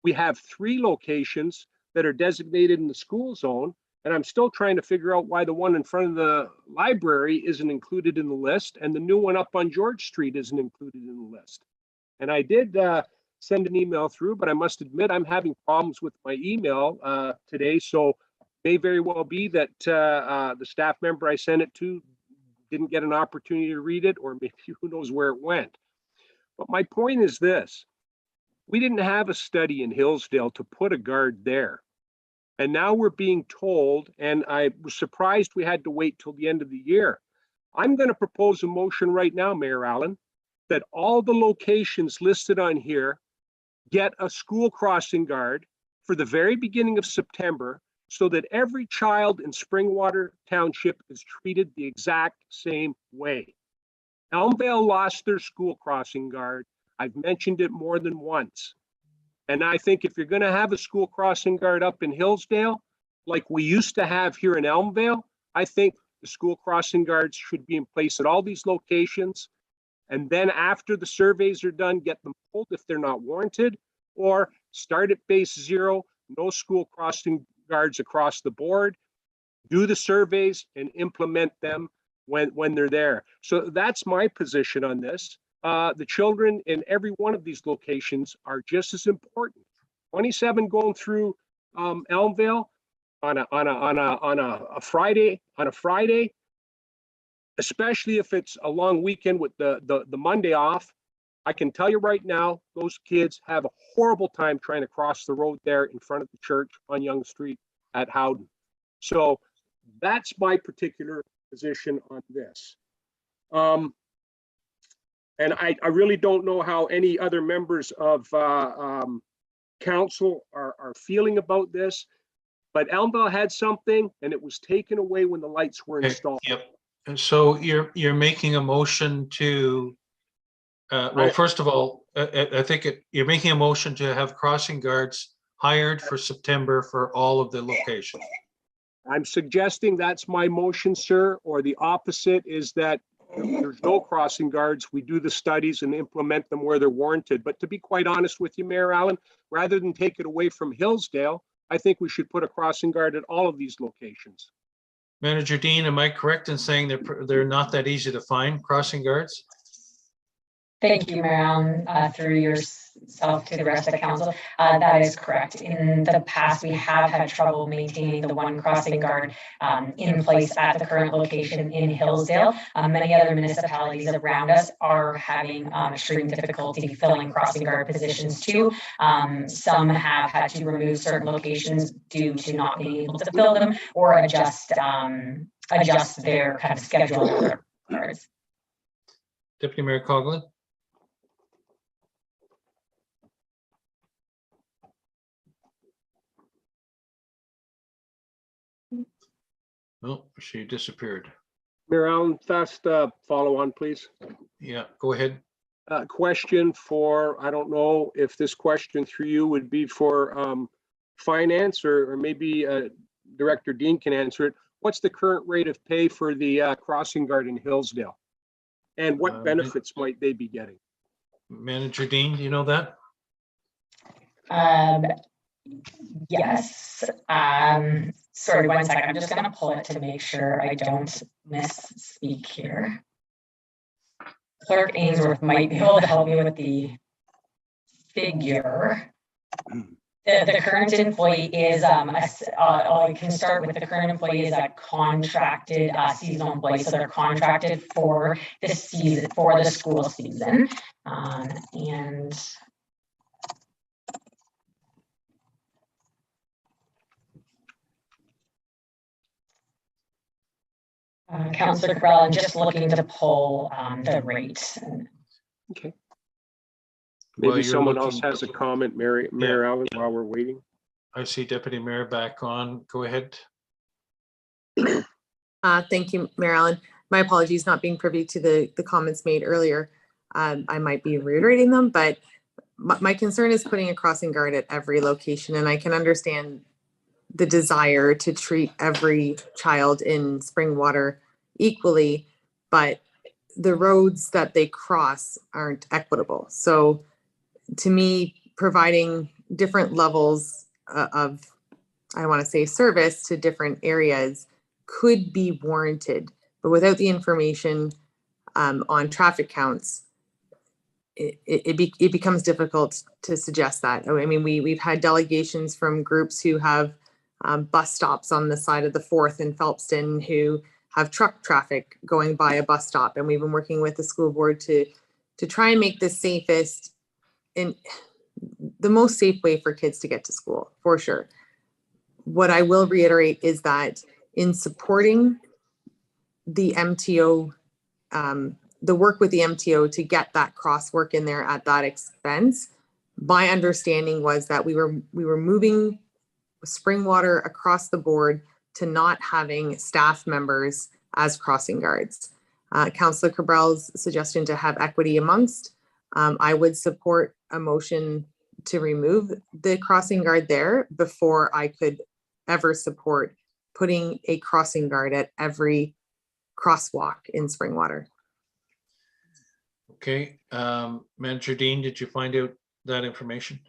We have 3 locations that are designated in the school zone. And I'm still trying to figure out why the one in front of the library isn't included in the list, and the new one up on George Street isn't included in the list. And I did send an email through, but I must admit I'm having problems with my email today. So may very well be that the staff member I sent it to didn't get an opportunity to read it, or maybe who knows where it went. But my point is this: we didn't have a study in Hillsdale to put a guard there. And now we're being told, and I was surprised we had to wait till the end of the year. I'm going to propose a motion right now, Mayor Allen, that all the locations listed on here get a school crossing guard for the very beginning of September, so that every child in Springwater Township is treated the exact same way. Elmvale lost their school crossing guard. I've mentioned it more than once. And I think if you're going to have a school crossing guard up in Hillsdale, like we used to have here in Elmvale, I think the school crossing guards should be in place at all these locations. And then after the surveys are done, get them pulled if they're not warranted, or start at base 0, no school crossing guards across the board, do the surveys and implement them when they're there. So that's my position on this. The children in every one of these locations are just as important. 27 going through Elmvale on a Friday, especially if it's a long weekend with the Monday off. I can tell you right now, those kids have a horrible time trying to cross the road there in front of the church on Young Street at Howden. So that's my particular position on this. And I really don't know how any other members of council are feeling about this, but Elmville had something and it was taken away when the lights were installed. Yep. And so you're making a motion to, well, first of all, I think you're making a motion to have crossing guards hired for September for all of the locations. I'm suggesting that's my motion, sir, or the opposite is that there's no crossing guards. We do the studies and implement them where they're warranted. But to be quite honest with you, Mayor Allen, rather than take it away from Hillsdale, I think we should put a crossing guard at all of these locations. Manager Dean, am I correct in saying they're not that easy to find, crossing guards? Thank you, Mayor Allen, through yourself to the rest of the council. That is correct. In the past, we have had trouble maintaining the one crossing guard in place at the current location in Hillsdale. Many other municipalities around us are having extreme difficulty filling crossing guard positions too. Some have had to remove certain locations due to not being able to fill them or adjust their kind of schedule. Deputy Mayor Coughlin. Oh, she disappeared. Mayor Allen, fast follow on, please. Yeah, go ahead. Question for, I don't know if this question through you would be for finance or maybe Director Dean can answer it. What's the current rate of pay for the crossing guard in Hillsdale? And what benefits might they be getting? Manager Dean, do you know that? Yes. Sorry, 1 second. I'm just going to pull it to make sure I don't misspeak here. Clerk Ainsworth might be able to help me with the figure. The current employee is, I can start with the current employee is a contracted seasonal employee. So they're contracted for the season, for the school season. And Councillor Cabral, I'm just looking to pull the rate. Okay. Maybe Well, someone else has a comment, Mayor Allen, while we're waiting. I see Deputy Mayor back on. Go ahead. Thank you, Mayor Allen. My apologies not being privy to the comments made earlier. I might be reiterating them, but my concern is putting a crossing guard at every location, and I can understand the desire to treat every child in Springwater equally, but the roads that they cross aren't equitable. So to me, providing different levels of, I want to say, service to different areas could be warranted, but without the information on traffic counts, it becomes difficult to suggest that. I mean, we've had delegations from groups who have bus stops on the side of the 4th in Phelpston who have truck traffic going by a bus stop. And we've been working with the school board to try and make the safest and the most safe way for kids to get to school, for sure. What I will reiterate is that in supporting the MTO, the work with the MTO to get that crosswork in there at that expense, my understanding was that we were moving Springwater across the board to not having staff members as crossing guards. Councillor Cabral's suggestion to have equity amongst, I would support a motion to remove the crossing guard there before I could ever support putting a crossing guard at every crosswalk in Springwater. Okay, Manager Dean, did you find out that information?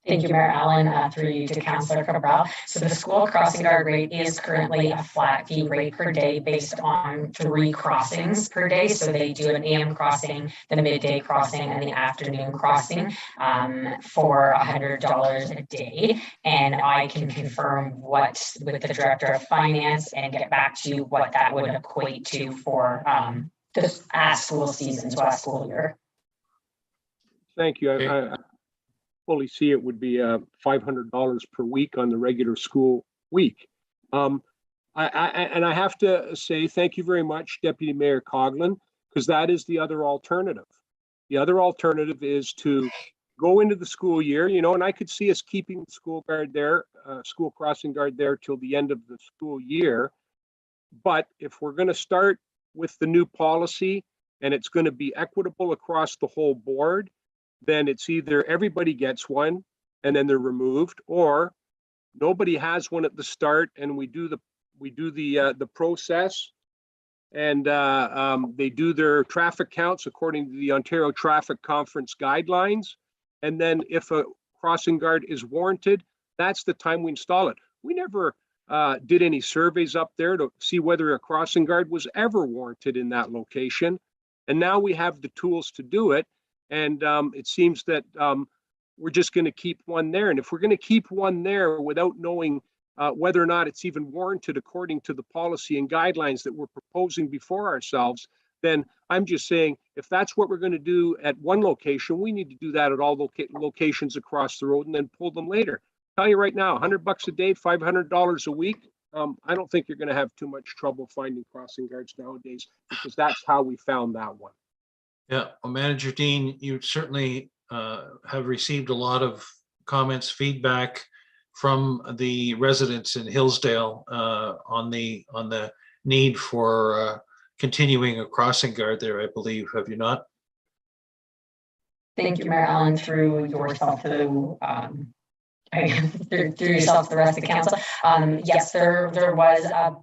Thank you, Mayor Allen, through you to Councillor Cabral. So the school crossing guard rate is currently a flat fee rate per day based on 3 crossings per day. So they do an AM crossing, the midday crossing, and the afternoon crossing for $100 a day. And I can confirm what with the Director of Finance and get back to you what that would equate to for the school season, so our school year. Thank you. Okay. I fully see it would be $500 per week on the regular school week. I have to say thank you very much, Deputy Mayor Coughlin, because that is the other alternative. The other alternative is to go into the school year, and I could see us keeping the school guard there, school crossing guard there till the end of the school year. But if we're going to start with the new policy and it's going to be equitable across the whole board, then it's either everybody gets one and then they're removed, or nobody has one at the start and we do the process, and they do their traffic counts according to the Ontario Traffic Conference guidelines. And then if a crossing guard is warranted, that's the time we install it. We never did any surveys up there to see whether a crossing guard was ever warranted in that location. And now we have the tools to do it. And it seems that we're just going to keep one there. And if we're going to keep one there without knowing whether or not it's even warranted according to the policy and guidelines that we're proposing before ourselves, then I'm just saying, if that's what we're going to do at one location, we need to do that at all locations across the road and then pull them later. I'll tell you right now, $100 a day, $500 a week. I don't think you're going to have too much trouble finding crossing guards nowadays, because that's how we found that one. Yeah, well, Manager Dean, you certainly have received a lot of comments, feedback from the residents in Hillsdale on the need for continuing a crossing guard there, I believe, have you not? Thank you, Mayor Allen, through yourself to through yourself to the rest of the council. Yes, there was a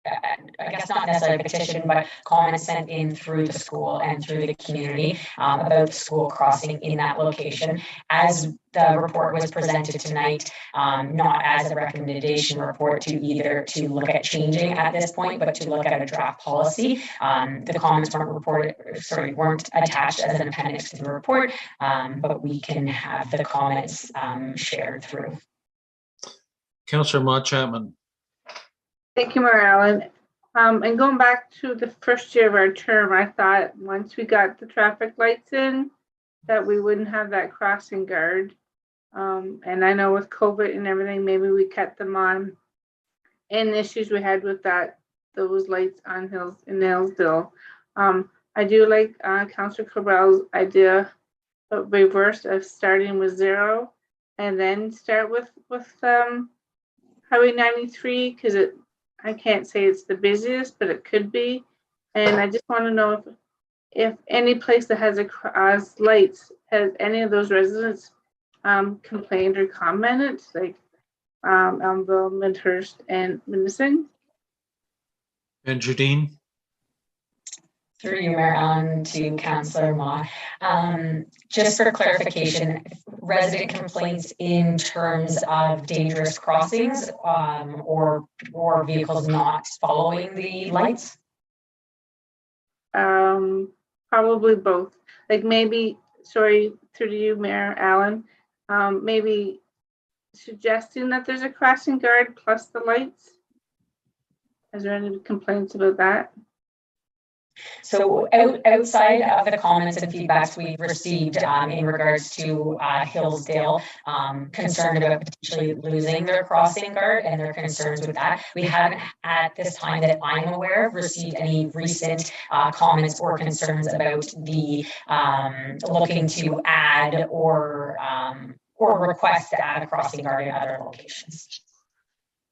I guess not necessarily a petition, but comments sent in through the school and through the community about the school crossing in that location. As the report was presented tonight, not as a recommendation report to look at changing at this point, but to look at a draft policy. The comments weren't attached as an appendix to the report, but we can have the comments shared through. Councillor Mott Chapman. Thank you, Mayor Allen. And going back to the first year of our term, I thought once we got the traffic lights in, that we wouldn't have that crossing guard. And I know with COVID and everything, maybe we kept them on. And the issues we had with those lights on Hillsdale. I do like Councillor Cabral's idea of reverse of starting with 0 and then start with Highway 93, because I can't say it's the busiest, but it could be. And I just want to know if any place that has lights, has any of those residents complained or commented, like Elmville, Midhurst, and Munising? And Jardine? Through you, Mayor Allen, to Councillor Ma. Just for clarification, resident complaints in terms of dangerous crossings or vehicles not following the lights? Probably both. Like maybe, sorry, through you, Mayor Allen, maybe suggesting that there's a crossing guard plus the lights. Is there any complaints about that? So outside of the comments and feedbacks we've received in regards to Hillsdale, concerned about potentially losing their crossing guard and their concerns with that, we haven't at this time that I'm aware of received any recent comments or concerns about the looking to add or request to add a crossing guard in other locations.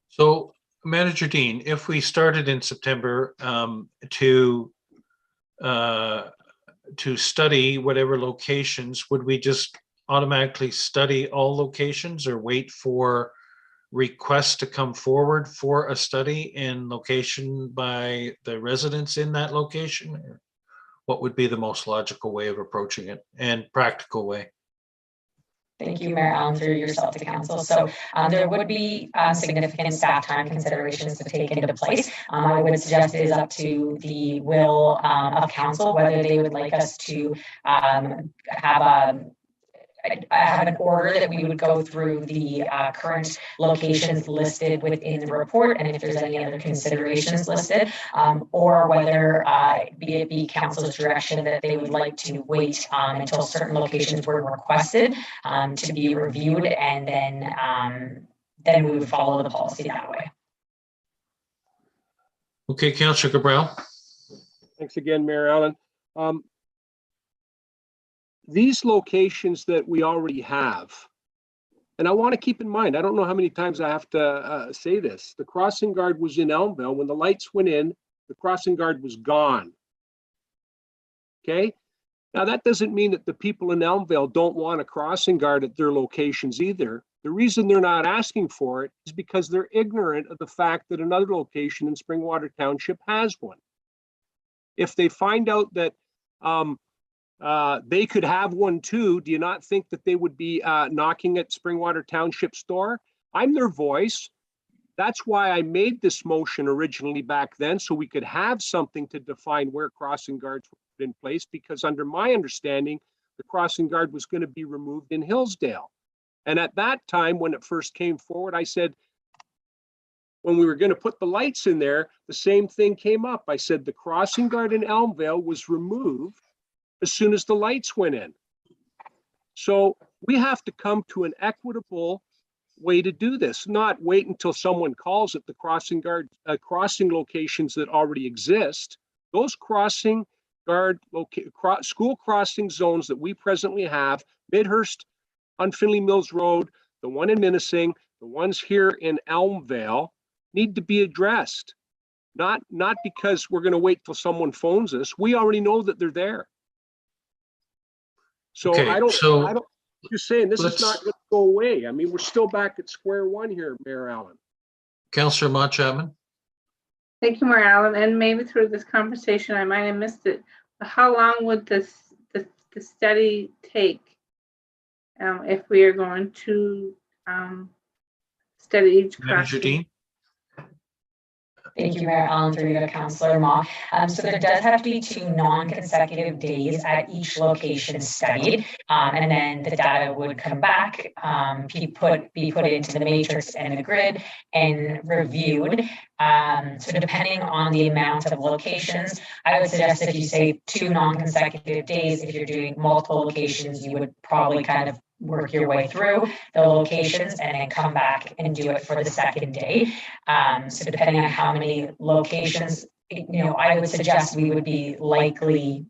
So, Manager Dean, if we started in September to study whatever locations, would we just automatically study all locations or wait for requests to come forward for a study in location by the residents in that location? Or what would be the most logical way of approaching it and practical way? Thank you, Mayor Allen, through yourself to council. So there would be significant staff time considerations to take into place. I would suggest it is up to the will of council whether they would like us to have I have an order that we would go through the current locations listed within the report, and if there's any other considerations listed, or whether it be council's direction that they would like to wait until certain locations were requested to be reviewed, and then we would follow the policy that way. Okay, Councillor Cabral. Thanks again, Mayor Allen. These locations that we already have, and I want to keep in mind, I don't know how many times I have to say this. The crossing guard was in Elmville. When the lights went in, the crossing guard was gone. Okay? Now, that doesn't mean that the people in Elmville don't want a crossing guard at their locations either. The reason they're not asking for it is because they're ignorant of the fact that another location in Springwater Township has one. If they find out that they could have one too, do you not think that they would be knocking at Springwater Township's door? I'm their voice. That's why I made this motion originally back then, so we could have something to define where crossing guards were put in place, because under my understanding, the crossing guard was going to be removed in Hillsdale. And at that time, when it first came forward, I said, when we were going to put the lights in there, the same thing came up. I said the crossing guard in Elmville was removed as soon as the lights went in. So we have to come to an equitable way to do this, not wait until someone calls at the crossing guard, crossing locations that already exist. Those crossing guard school crossing zones that we presently have, Midhurst on Finley Mills Road, the one in Minising, the ones here in Elmvale, need to be addressed. Not because we're going to wait till someone phones us. We already know that they're there. So Okay, I don't, so just saying, this is not going to go away. I mean, we're still back at square one here, Mayor Allen. Councillor Mott Chapman. Thank you, Mayor Allen. And maybe through this conversation, I might have missed it. But how long would the study take if we are going to study each Manager Dean. Thank you, Mayor Allen, through you to Councillor Ma. So there does have to be 2 non-consecutive days at each location studied, and then the data would come back, be put into the matrix and the grid and reviewed. So depending on the amount of locations, I would suggest if you say 2 non-consecutive days, if you're doing multiple locations, you would probably kind of work your way through the locations and then come back and do it for the second day. So depending on how many locations, I would suggest we would be likely,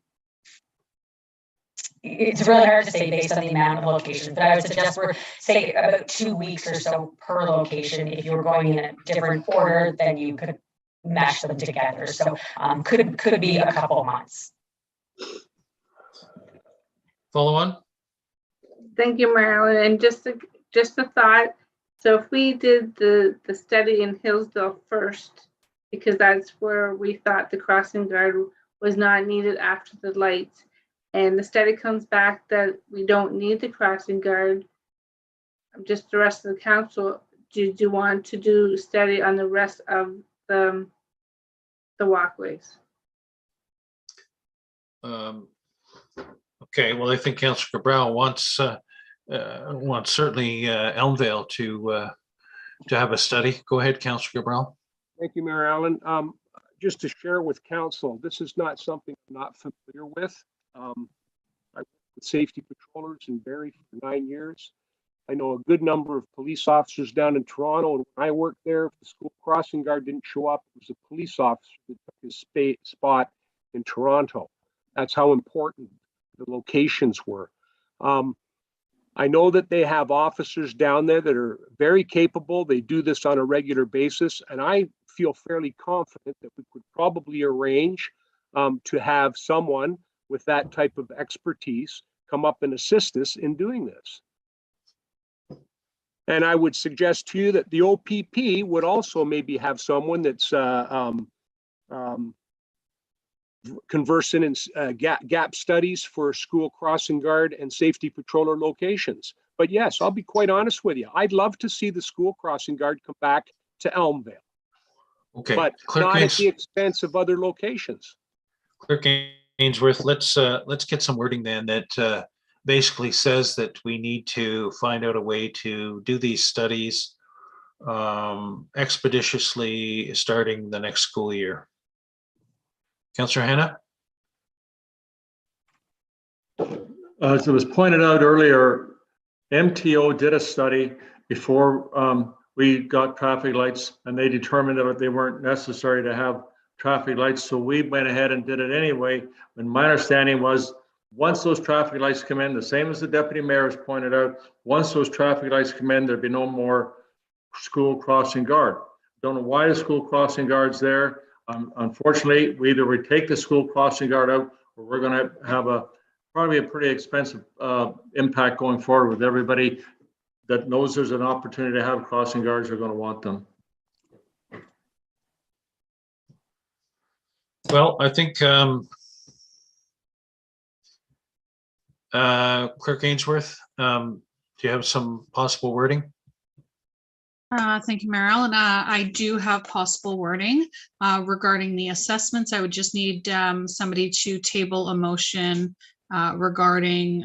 it's really hard to say based on the amount of locations, but I would suggest we're say about 2 weeks or so per location. If you were going in a different order, then you could mash them together. So could be a couple of months. Follow on. Thank you, Marilyn. And just a thought. So if we did the study in Hillsdale first, because that's where we thought the crossing guard was not needed after the lights, and the study comes back that we don't need the crossing guard, just the rest of the council, do you want to do study on the rest of the walkways? Okay, well, I think Councillor Cabral wants certainly Elmvale to have a study. Go ahead, Councillor Cabral. Thank you, Mayor Allen. Just to share with council, this is not something I'm not familiar with. I worked with safety patrollers in Barrie for 9 years. I know a good number of police officers down in Toronto, and when I worked there, if the school crossing guard didn't show up, it was a police officer that took his spot in Toronto. That's how important the locations were. I know that they have officers down there that are very capable. They do this on a regular basis, and I feel fairly confident that we could probably arrange to have someone with that type of expertise come up and assist us in doing this. And I would suggest to you that the OPP would also maybe have someone that's conversant in gap studies for school crossing guard and safety patroller locations. But yes, I'll be quite honest with you. I'd love to see the school crossing guard come back to Elmvale. Okay, but not at the expense of other locations. Clerk Ainsworth, let's get some wording then that basically says that we need to find out a way to do these studies expeditiously starting the next school year. Councillor Hannah? As it was pointed out earlier, MTO did a study before we got traffic lights, and they determined that they weren't necessary to have traffic lights. So we went ahead and did it anyway. And my understanding was once those traffic lights come in, the same as the deputy mayor has pointed out, once those traffic lights come in, there'd be no more school crossing guard. Don't know why the school crossing guard's there. Unfortunately, we take the school crossing guard out, or we're going to have probably a pretty expensive impact going forward with everybody that knows there's an opportunity to have crossing guards are going to want them. Well, I think Clerk Ainsworth, do you have some possible wording? Thank you, Mayor Allen. I do have possible wording regarding the assessments. I would just need somebody to table a motion regarding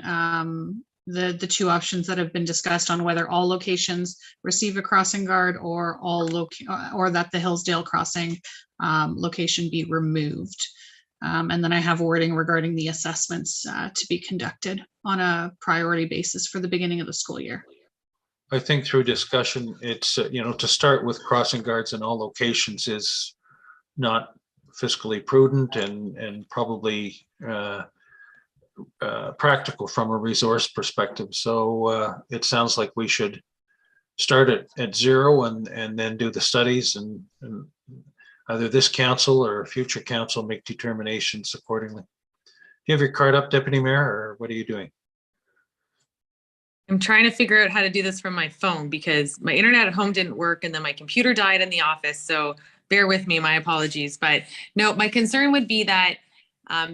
the two options that have been discussed on whether all locations receive a crossing guard or or that the Hillsdale crossing location be removed. And then I have wording regarding the assessments to be conducted on a priority basis for the beginning of the school year. I think through discussion, it's, to start with crossing guards in all locations is not fiscally prudent and probably practical from a resource perspective. So it sounds like we should start at zero and then do the studies and either this council or future council make determinations accordingly. Do you have your card up, Deputy Mayor, or what are you doing? I'm trying to figure out how to do this from my phone because my internet at home didn't work and then my computer died in the office. So bear with me, my apologies. But no, my concern would be that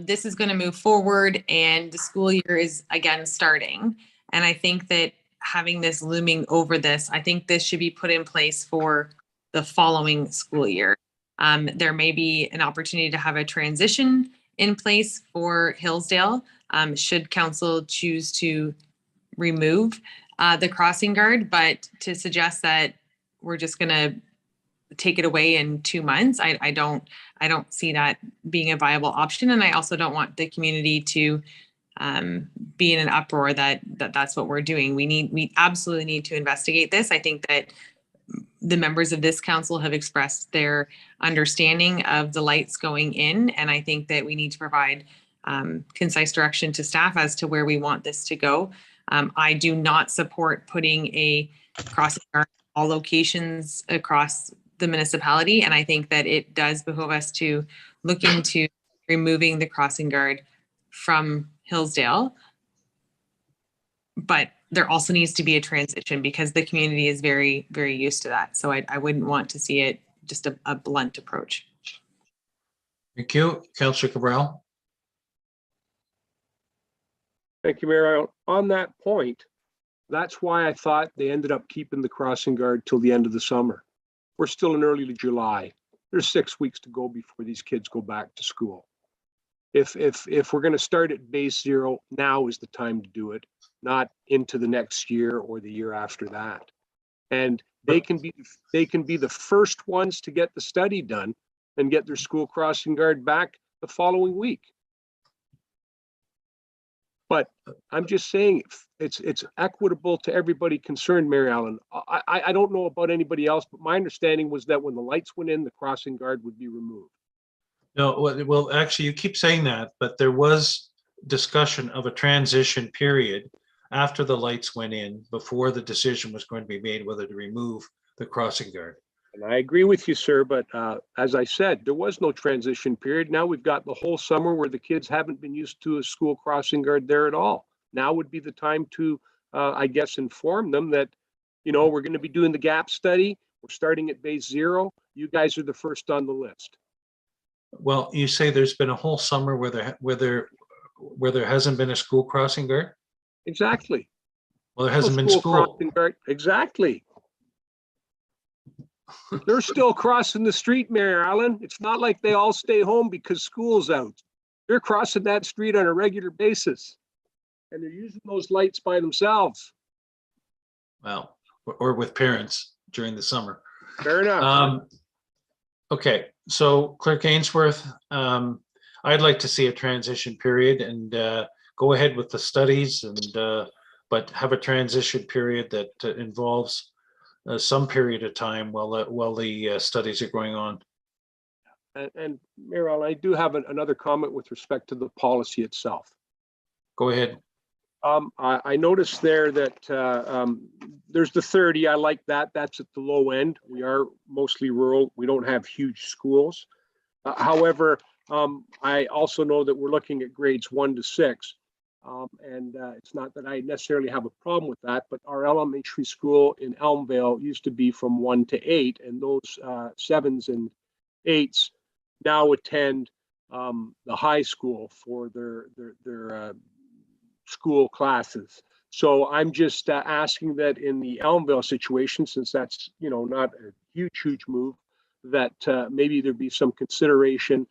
this is going to move forward and the school year is again starting. And I think that having this looming over this, I think this should be put in place for the following school year. There may be an opportunity to have a transition in place for Hillsdale should council choose to remove the crossing guard, but to suggest that we're just going to take it away in 2 months, I don't see that being a viable option. And I also don't want the community to be in an uproar that's what we're doing. We absolutely need to investigate this. I think that the members of this council have expressed their understanding of the lights going in, and I think that we need to provide concise direction to staff as to where we want this to go. I do not support putting a crossing guard in all locations across the municipality, and I think that it does behoove us to look into removing the crossing guard from Hillsdale. But there also needs to be a transition because the community is very, very used to that. So I wouldn't want to see it just a blunt approach. Thank you. Councillor Cabral. Thank you, Mayor. On that point, that's why I thought they ended up keeping the crossing guard till the end of the summer. We're still in early July. There's 6 weeks to go before these kids go back to school. If we're going to start at base zero, now is the time to do it, not into the next year or the year after that. And they can be the first ones to get the study done and get their school crossing guard back the following week. But I'm just saying it's equitable to everybody concerned, Mary Allen. I don't know about anybody else, but my understanding was that when the lights went in, the crossing guard would be removed. No, well, actually, you keep saying that, but there was discussion of a transition period after the lights went in before the decision was going to be made whether to remove the crossing guard. And I agree with you, sir, but as I said, there was no transition period. Now we've got the whole summer where the kids haven't been used to a school crossing guard there at all. Now would be the time to, I guess, inform them that, we're going to be doing the gap study. We're starting at base zero. You guys are the first on the list. Well, you say there's been a whole summer where there hasn't been a school crossing guard? Exactly. Well, there hasn't been school. Crossing guard. Exactly. They're still crossing the street, Mayor Allen. It's not like they all stay home because school's out. They're crossing that street on a regular basis. and they're using those lights by themselves. Well, or with parents during the summer. Fair enough. Okay, so Clerk Ainsworth, I'd like to see a transition period and go ahead with the studies and but have a transition period that involves some period of time while the studies are going on. And Mayor Allen, I do have another comment with respect to the policy itself. Go ahead. I noticed there that there's the 30. I like that. That's at the low end. We are mostly rural. We don't have huge schools. However, I also know that we're looking at grades 1 to 6. And it's not that I necessarily have a problem with that, but our elementary school in Elmvale used to be from 1 to 8, and those 7s and 8s now attend the high school for their school classes. So I'm just asking that in the Elmvale situation, since that's not a huge move, that maybe there be some consideration,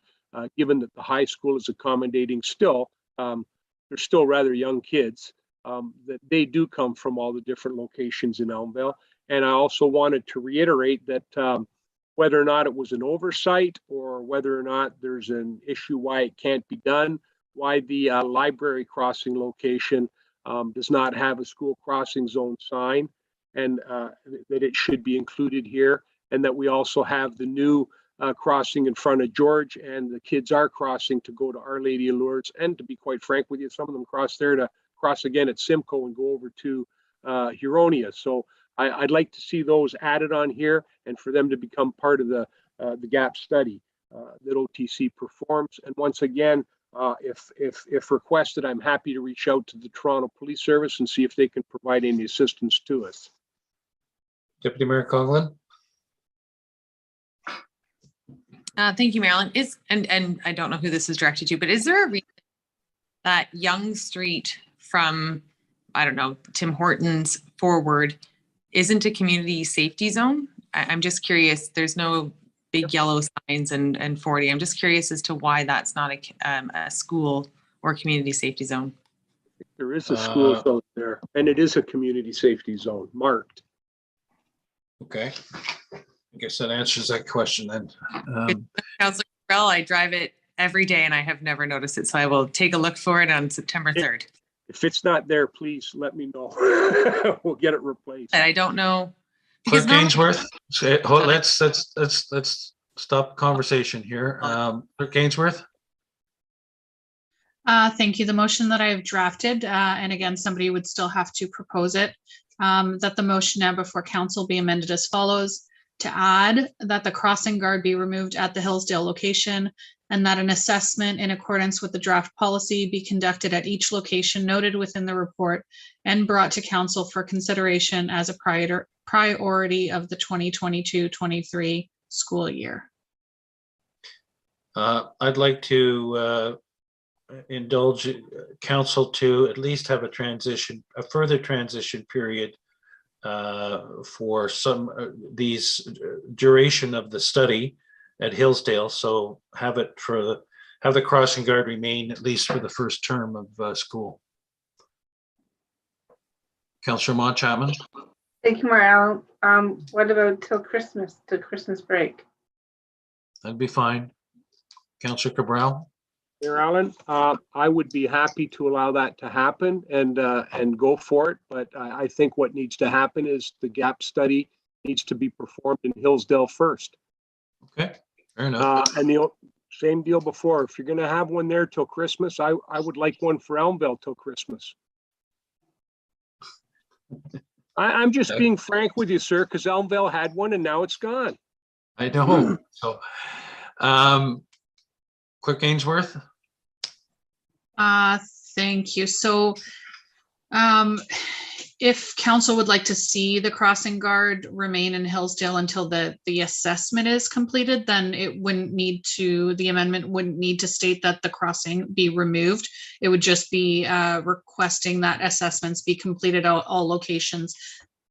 given that the high school is accommodating still. They're still rather young kids, that they do come from all the different locations in Elmvale. And I also wanted to reiterate that whether or not it was an oversight or whether or not there's an issue why it can't be done, why the library crossing location does not have a school crossing zone sign, and that it should be included here, and that we also have the new crossing in front of George, and the kids are crossing to go to Our Lady of Lourdes, and to be quite frank with you, some of them cross there to cross again at Simcoe and go over to Huronia. So I'd like to see those added on here, and for them to become part of the gap study that OTC performs. And once again, if requested, I'm happy to reach out to the Toronto Police Service and see if they can provide any assistance to us. Deputy Mayor Coughlin. Thank you, Marilyn. And I don't know who this is directed to, but is there a reason that Yonge Street from, I don't know, Tim Hortons forward isn't a community safety zone? I'm just curious. There's no big yellow signs and 40. I'm just curious as to why that's not a school or community safety zone. There is a school zone there, and it is a community safety zone marked. Okay. I guess that answers that question then. Councilor Bell, I drive it every day and I have never noticed it. So I will take a look for it on September 3rd. If it's not there, please let me know. We'll get it replaced. And I don't know. Clerk Ainsworth, let's stop conversation here. Clerk Ainsworth. Thank you. The motion that I have drafted, and again, somebody would still have to propose it, that the motion now before council be amended as follows: to add that the crossing guard be removed at the Hillsdale location, and that an assessment in accordance with the draft policy be conducted at each location noted within the report and brought to council for consideration as a priority of the 2022-23 school year. I'd like to indulge council to at least have a further transition period for some these duration of the study at Hillsdale. So have the crossing guard remain at least for the first term of school. Councillor Mont Chapman. Thank you, Mayor Allen. What about till Christmas break? That'd be fine. Councillor Cabral. Mayor Allen, I would be happy to allow that to happen and go for it. But I think what needs to happen is the gap study needs to be performed in Hillsdale first. Okay, fair enough. And the same deal before. If you're going to have one there till Christmas, I would like one for Elmvale till Christmas. I'm just being frank with you, sir, because Elmvale had one and now it's gone. I know. So, Clerk Ainsworth. Thank you. So if council would like to see the crossing guard remain in Hillsdale until the assessment is completed, then it wouldn't need to, the amendment wouldn't need to state that the crossing be removed. It would just be requesting that assessments be completed at all locations.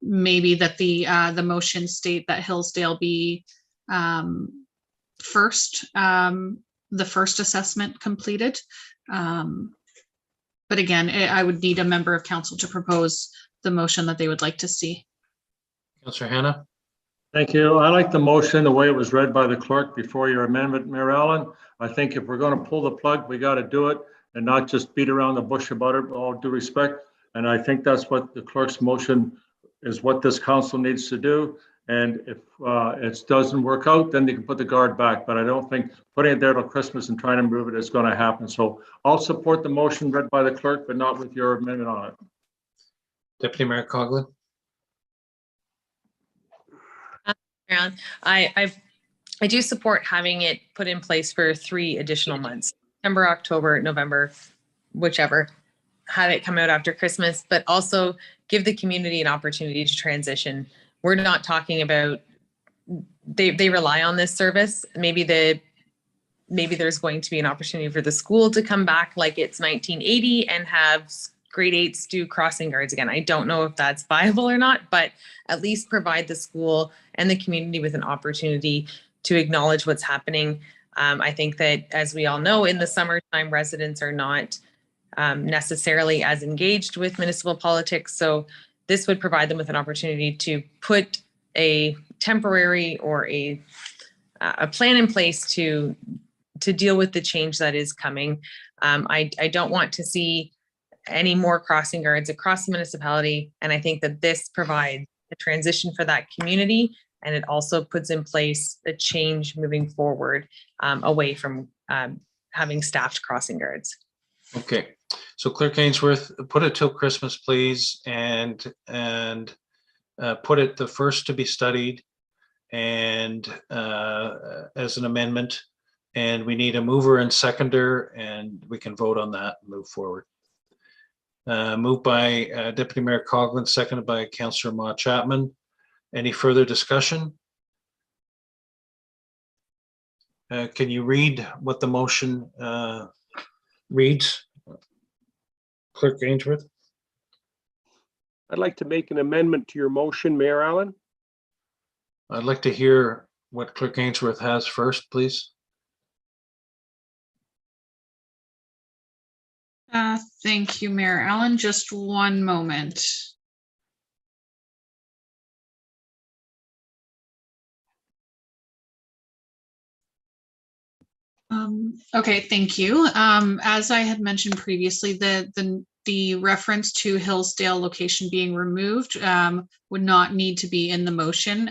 Maybe that the motion state that Hillsdale be first, the first assessment completed. But again, I would need a member of council to propose the motion that they would like to see. Councillor Hannah? Thank you. I like the motion, the way it was read by the clerk before your amendment, Mayor Allen. I think if we're going to pull the plug, we got to do it and not just beat around the bush about it, all due respect. And I think that's what the clerk's motion is, what this council needs to do. And if it doesn't work out, then they can put the guard back. But I don't think putting it there till Christmas and trying to move it is going to happen. So I'll support the motion read by the clerk, but not with your amendment on it. Deputy Mayor Coughlin? I do support having it put in place for 3 additional months, September, October, November, whichever, have it come out after Christmas, but also give the community an opportunity to transition. We're not talking about, they rely on this service. Maybe there's going to be an opportunity for the school to come back like it's 1980 and have grade 8s do crossing guards again. I don't know if that's viable or not, but at least provide the school and the community with an opportunity to acknowledge what's happening. I think that, as we all know, in the summertime, residents are not necessarily as engaged with municipal politics. So this would provide them with an opportunity to put a temporary or a plan in place to deal with the change that is coming. I don't want to see any more crossing guards across the municipality. And I think that this provides a transition for that community. And it also puts in place a change moving forward away from having staffed crossing guards. Okay, so Clerk Ainsworth, put it till Christmas, please, and put it the first to be studied and as an amendment. And we need a mover and seconder, and we can vote on that and move forward. Moved by Deputy Mayor Coughlin, seconded by Councillor Ma Chapman. Any further discussion? Can you read what the motion reads, Clerk Ainsworth? I'd like to make an amendment to your motion, Mayor Allen. I'd like to hear what Clerk Ainsworth has first, please. Thank you, Mayor Allen. Just one moment. Okay, thank you. As I had mentioned previously, the reference to Hillsdale location being removed would not need to be in the motion.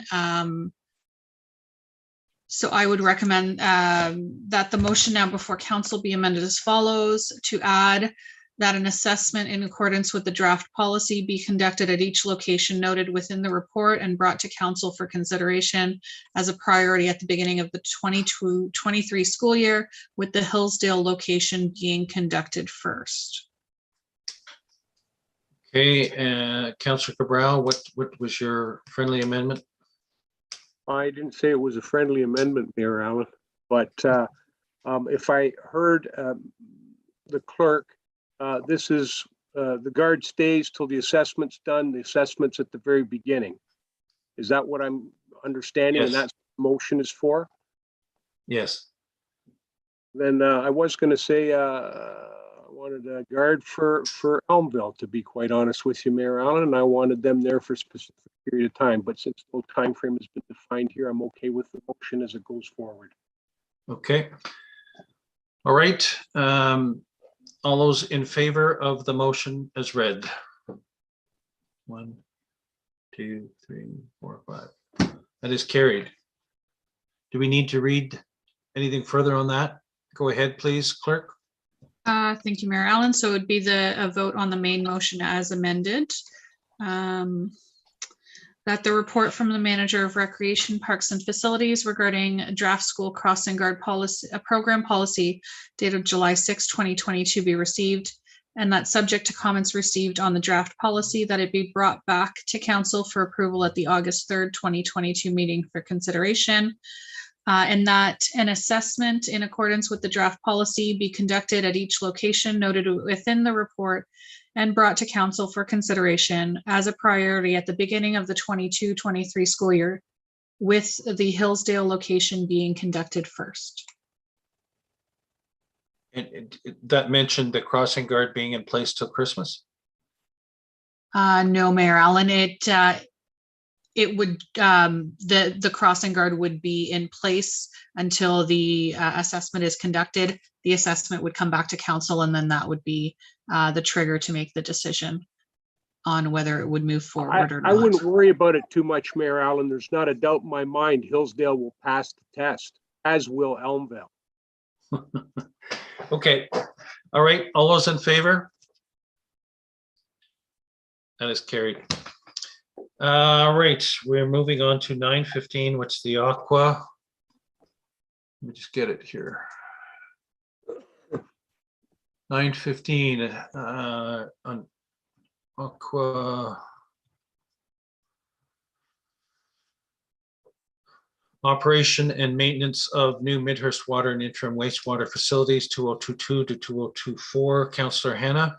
So I would recommend that the motion now before council be amended as follows: to add that an assessment in accordance with the draft policy be conducted at each location noted within the report and brought to council for consideration as a priority at the beginning of the 22-23 school year, with the Hillsdale location being conducted first. Okay, Councillor Cabral, what was your friendly amendment? I didn't say it was a friendly amendment, Mayor Allen, but if I heard the clerk, this is the guard stays till the assessment's done. The assessment's at the very beginning. Is that what I'm understanding? Yes. And that's what the motion is for? Yes. Then I was going to say I wanted a guard for Elmville, to be quite honest with you, Mayor Allen, and I wanted them there for a specific period of time. But since no time frame has been defined here, I'm okay with the motion as it goes forward. Okay. All right. All those in favor of the motion as read? 1, 2, 3, 4, 5. That is carried. Do we need to read anything further on that? Go ahead, please, clerk. Thank you, Mayor Allen. So it would be a vote on the main motion as amended. That the report from the manager of Recreation, Parks and Facilities regarding a draft school crossing guard policy, a program policy dated July 6, 2022 be received, and that subject to comments received on the draft policy, that it be brought back to council for approval at the August 3rd, 2022 meeting for consideration. And that an assessment in accordance with the draft policy be conducted at each location noted within the report and brought to council for consideration as a priority at the beginning of the 22-23 school year, with the Hillsdale location being conducted first. And that mentioned the crossing guard being in place till Christmas? No, Mayor Allen, it would, the crossing guard would be in place until the assessment is conducted. The assessment would come back to council, and then that would be the trigger to make the decision on whether it would move forward or I not. wouldn't worry about it too much, Mayor Allen. There's not a doubt in my mind Hillsdale will pass the test, as will Elmville. Okay, all right, all those in favor? That is carried. All right, we're moving on to 9:15, which is the Aqua. Let me just get it here. 9:15, on Aqua. Operation and maintenance of new Midhurst water and interim wastewater facilities, 2022 to 2024. Councillor Hannah.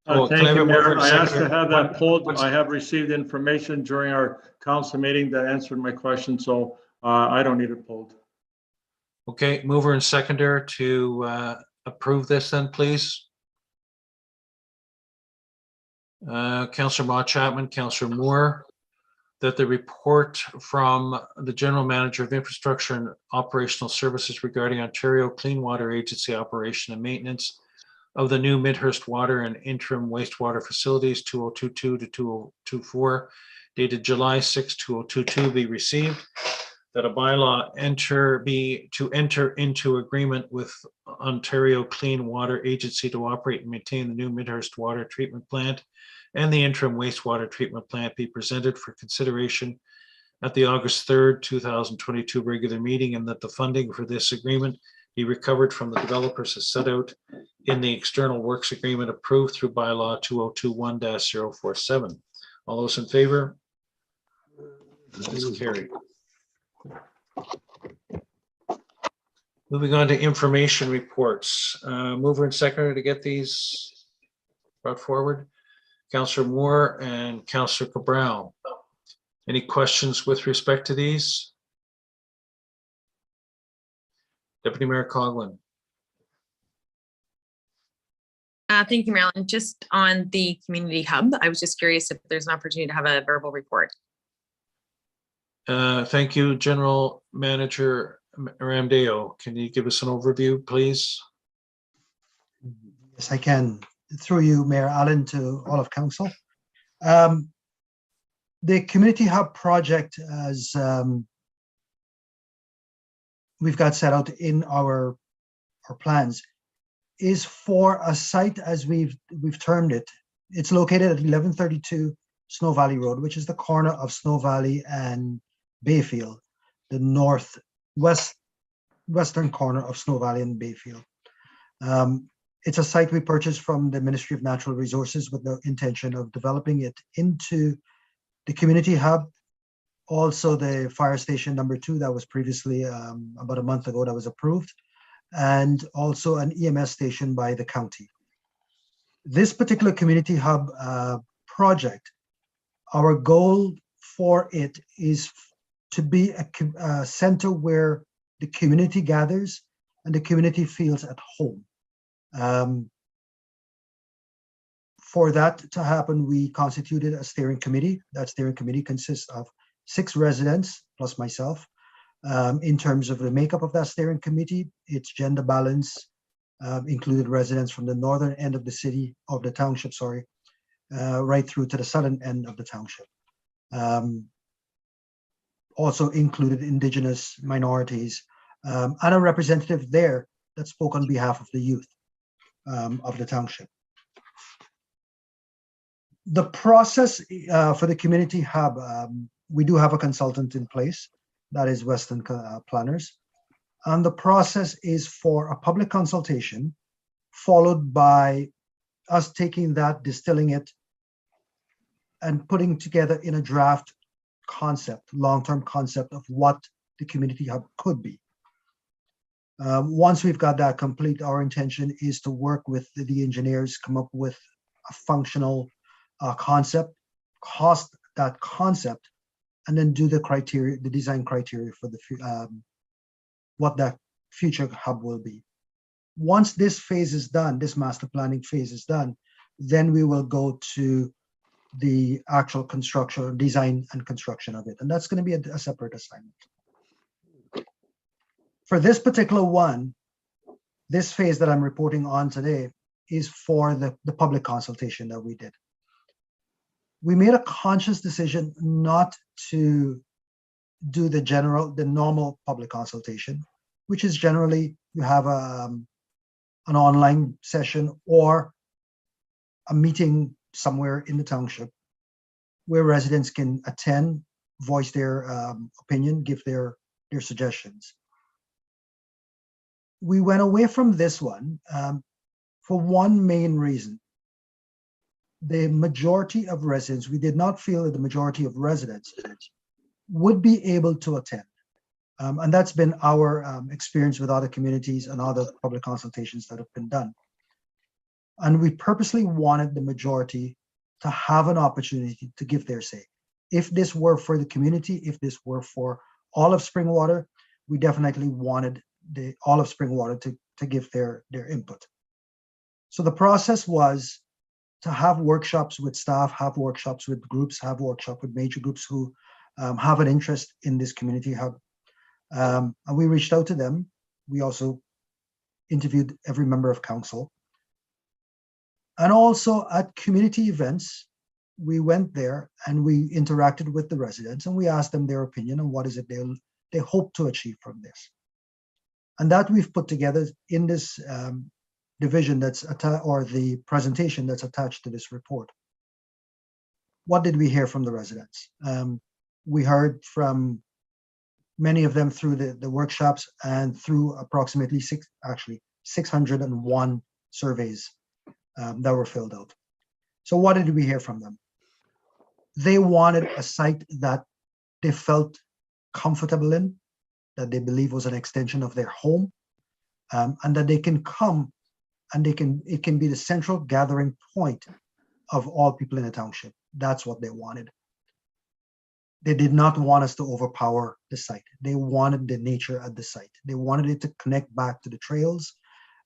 Oh, can I Thank have you, a mover Mayor. and I asked to seconder? have that pulled. I have received information during our council meeting that answered my question, so I don't need it pulled. Okay, mover and seconder to approve this then, please. Councillor Ma Chapman, Councillor Moore, that the report from the General Manager of Infrastructure and Operational Services regarding Ontario Clean Water Agency operation and maintenance of the new Midhurst water and interim wastewater facilities 2022 to 2024 dated July 6, 2022 be received, that a bylaw to enter into agreement with Ontario Clean Water Agency to operate and maintain the new Midhurst water treatment plant and the interim wastewater treatment plant be presented for consideration at the August 3rd, 2022 regular meeting, and that the funding for this agreement be recovered from the developers as set out in the external works agreement approved through bylaw 2021-047. All those in favor? That is carried. Moving on to information reports. Mover and seconder to get these brought forward. Councillor Moore and Councillor Cabral. Any questions with respect to these? Deputy Mayor Coughlin. Thank you, Marilyn. Just on the community hub, I was just curious if there's an opportunity to have a verbal report. Thank you, General Manager Ramdeo. Can you give us an overview, please? Yes, I can. Through you, Mayor Allen, to all of council. The Community Hub project, as we've got set out in our plans, is for a site, as we've termed it. It's located at 1132 Snow Valley Road, which is the corner of Snow Valley and Bayfield, the western corner of Snow Valley and Bayfield. It's a site we purchased from the Ministry of Natural Resources with the intention of developing it into the community hub. Also, the fire station number 2 that was previously about a month ago that was approved, and also an EMS station by the county. This particular community hub project, our goal for it is to be a center where the community gathers and the community feels at home. For that to happen, we constituted a steering committee. That steering committee consists of 6 residents plus myself. In terms of the makeup of that steering committee, it's gender balance, included residents from the northern end of the city, of the township, sorry, right through to the southern end of the township. Also included Indigenous minorities, and a representative there that spoke on behalf of the youth of the township. The process for the community hub, we do have a consultant in place, that is Western Planners. And the process is for a public consultation, followed by us taking that, distilling it, and putting together in a draft concept, long-term concept of what the community hub could be. Once we've got that complete, our intention is to work with the engineers, come up with a functional concept, cost that concept, and then do the criteria, the design criteria for the what that future hub will be. Once this phase is done, this master planning phase is done, then we will go to the actual construction, design and construction of it. And that's going to be a separate assignment. For this particular one, this phase that I'm reporting on today is for the public consultation that we did. We made a conscious decision not to do the normal public consultation, which is generally you have an online session or a meeting somewhere in the township where residents can attend, voice their opinion, give their suggestions. We went away from this one for one main reason. The majority of residents, we did not feel that the majority of residents would be able to attend. And that's been our experience with other communities and other public consultations that have been done. And we purposely wanted the majority to have an opportunity to give their say. If this were for the community, if this were for all of Springwater, we definitely wanted all of Springwater to give their input. So the process was to have workshops with staff, have workshops with groups, have workshops with major groups who have an interest in this community hub. And we reached out to them. We also interviewed every member of council. And also at community events, we went there and we interacted with the residents and we asked them their opinion on what is it they hope to achieve from this. And that we've put together in this division or the presentation that's attached to this report. What did we hear from the residents? We heard from many of them through the workshops and through approximately 601 surveys that were filled out. So what did we hear from them? They wanted a site that they felt comfortable in, that they believe was an extension of their home, and that they can come and it can be the central gathering point of all people in the township. That's what they wanted. They did not want us to overpower the site. They wanted the nature at the site. They wanted it to connect back to the trails,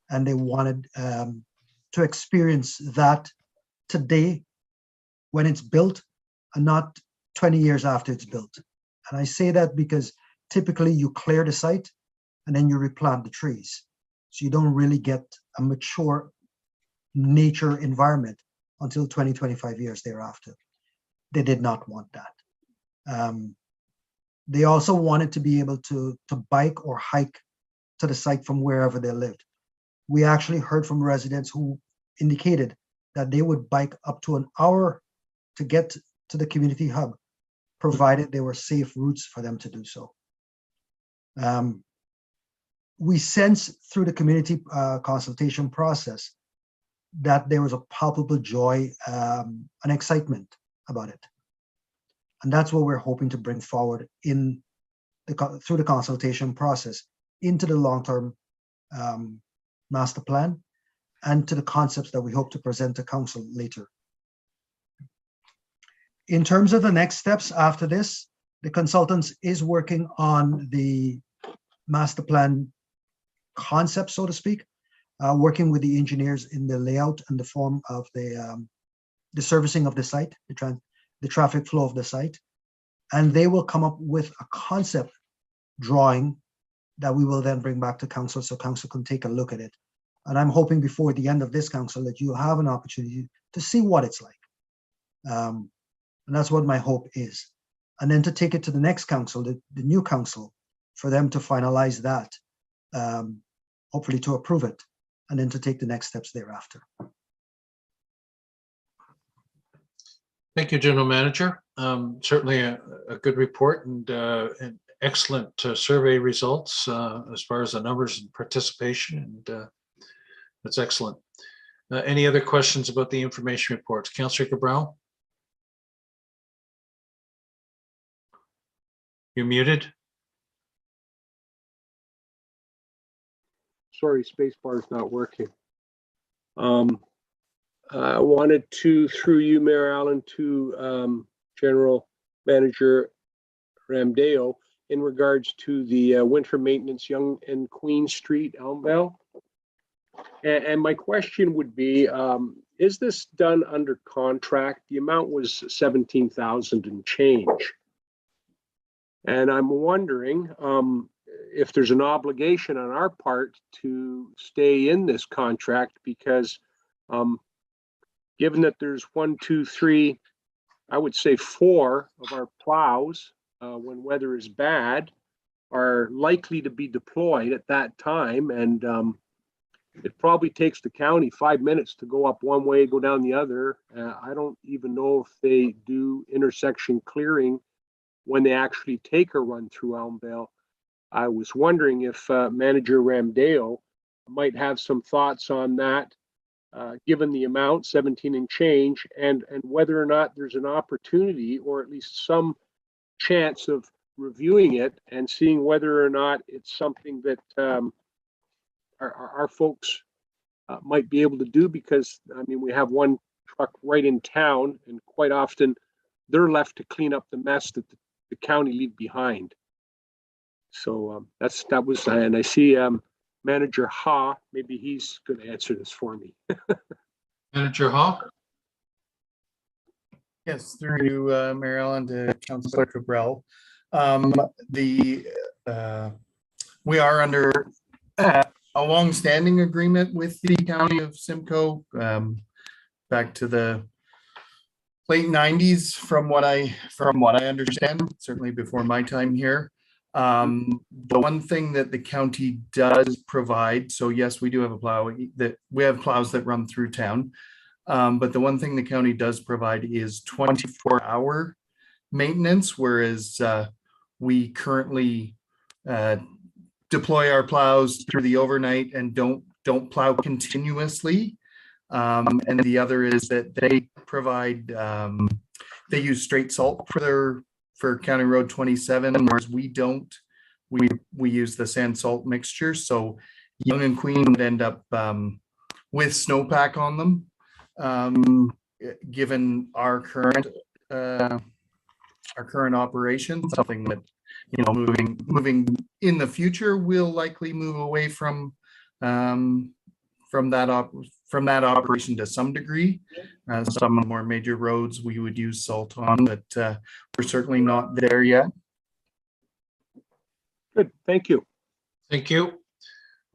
and they wanted to experience that today when it's built and not 20 years after it's built. And I say that because typically you clear the site and then you replant the trees. So you don't really get a mature nature environment until 20, 25 years thereafter. They did not want that. They also wanted to be able to bike or hike to the site from wherever they lived. We actually heard from residents who indicated that they would bike up to an hour to get to the community hub, provided there were safe routes for them to do so. We sense through the community consultation process that there was a palpable joy and excitement about it. And that's what we're hoping to bring forward through the consultation process into the long-term master plan and to the concepts that we hope to present to council later. In terms of the next steps after this, the consultants is working on the master plan concept, so to speak, working with the engineers in the layout and the form of the servicing of the site, the traffic flow of the site. And they will come up with a concept drawing that we will then bring back to council so council can take a look at it. And I'm hoping before the end of this council that you have an opportunity to see what it's like. And that's what my hope is. And then to take it to the next council, the new council, for them to finalize that, hopefully to approve it, and then to take the next steps thereafter. Thank you, General Manager. Certainly a good report and excellent survey results as far as the numbers and participation, and that's excellent. Any other questions about the information reports? Councillor Cabral? You're muted. Sorry, space bar is not working. I wanted to, through you, Mayor Allen, to General Manager Ramdeo in regards to the winter maintenance, Young and Queen Street, Elmvale. And my question would be, is this done under contract? The amount was 17,000 and change. And I'm wondering if there's an obligation on our part to stay in this contract, because given that there's 1, 2, 3, I would say 4 of our plows, when weather is bad, are likely to be deployed at that time. And it probably takes the county 5 minutes to go up one way, go down the other. I don't even know if they do intersection clearing when they actually take a run through Elmvale. I was wondering if Manager Ramdale might have some thoughts on that, given the amount, 17 and change, and whether or not there's an opportunity or at least some chance of reviewing it and seeing whether or not it's something that our folks might be able to do, because I mean, we have one truck right in town, and quite often they're left to clean up the mess that the county leave behind. So that was, and I see Manager Ha, maybe he's going to answer this for me. Manager Ha? Yes, through you, Mayor Allen, to Councillor Cabral. We are under a long-standing agreement with the County of Simcoe back to the late 90s, from what I understand, certainly before my time here. The one thing that the county does provide, so yes, we do have a plow that we have plows that run through town. But the one thing the county does provide is 24-hour maintenance, whereas we currently deploy our plows through the overnight and don't plow continuously. And the other is that they provide, they use straight salt for County Road 27, whereas we don't. We use the sand salt mixture. So Young and Queen would end up with snowpack on them. Given our current operation, something that, you know, moving in the future, we'll likely move away from that operation to some degree. Some more major roads we would use salt on, but we're certainly not there yet. Good, thank you. Thank you.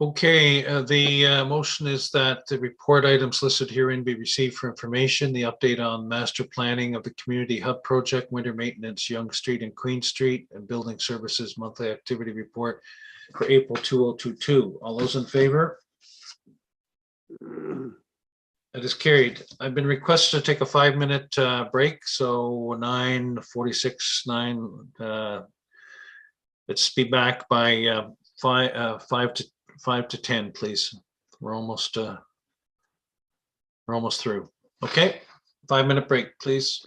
Okay, the motion is that the report items listed herein be received for information. The update on master planning of the community hub project, winter maintenance, Young Street and Queen Street, and building services monthly activity report for April 2022. All those in favor? That is carried. I've been requested to take a 5-minute break, so 9:46. Let's be back by 5 to 10, please. We're almost through. Okay, 5-minute break, please.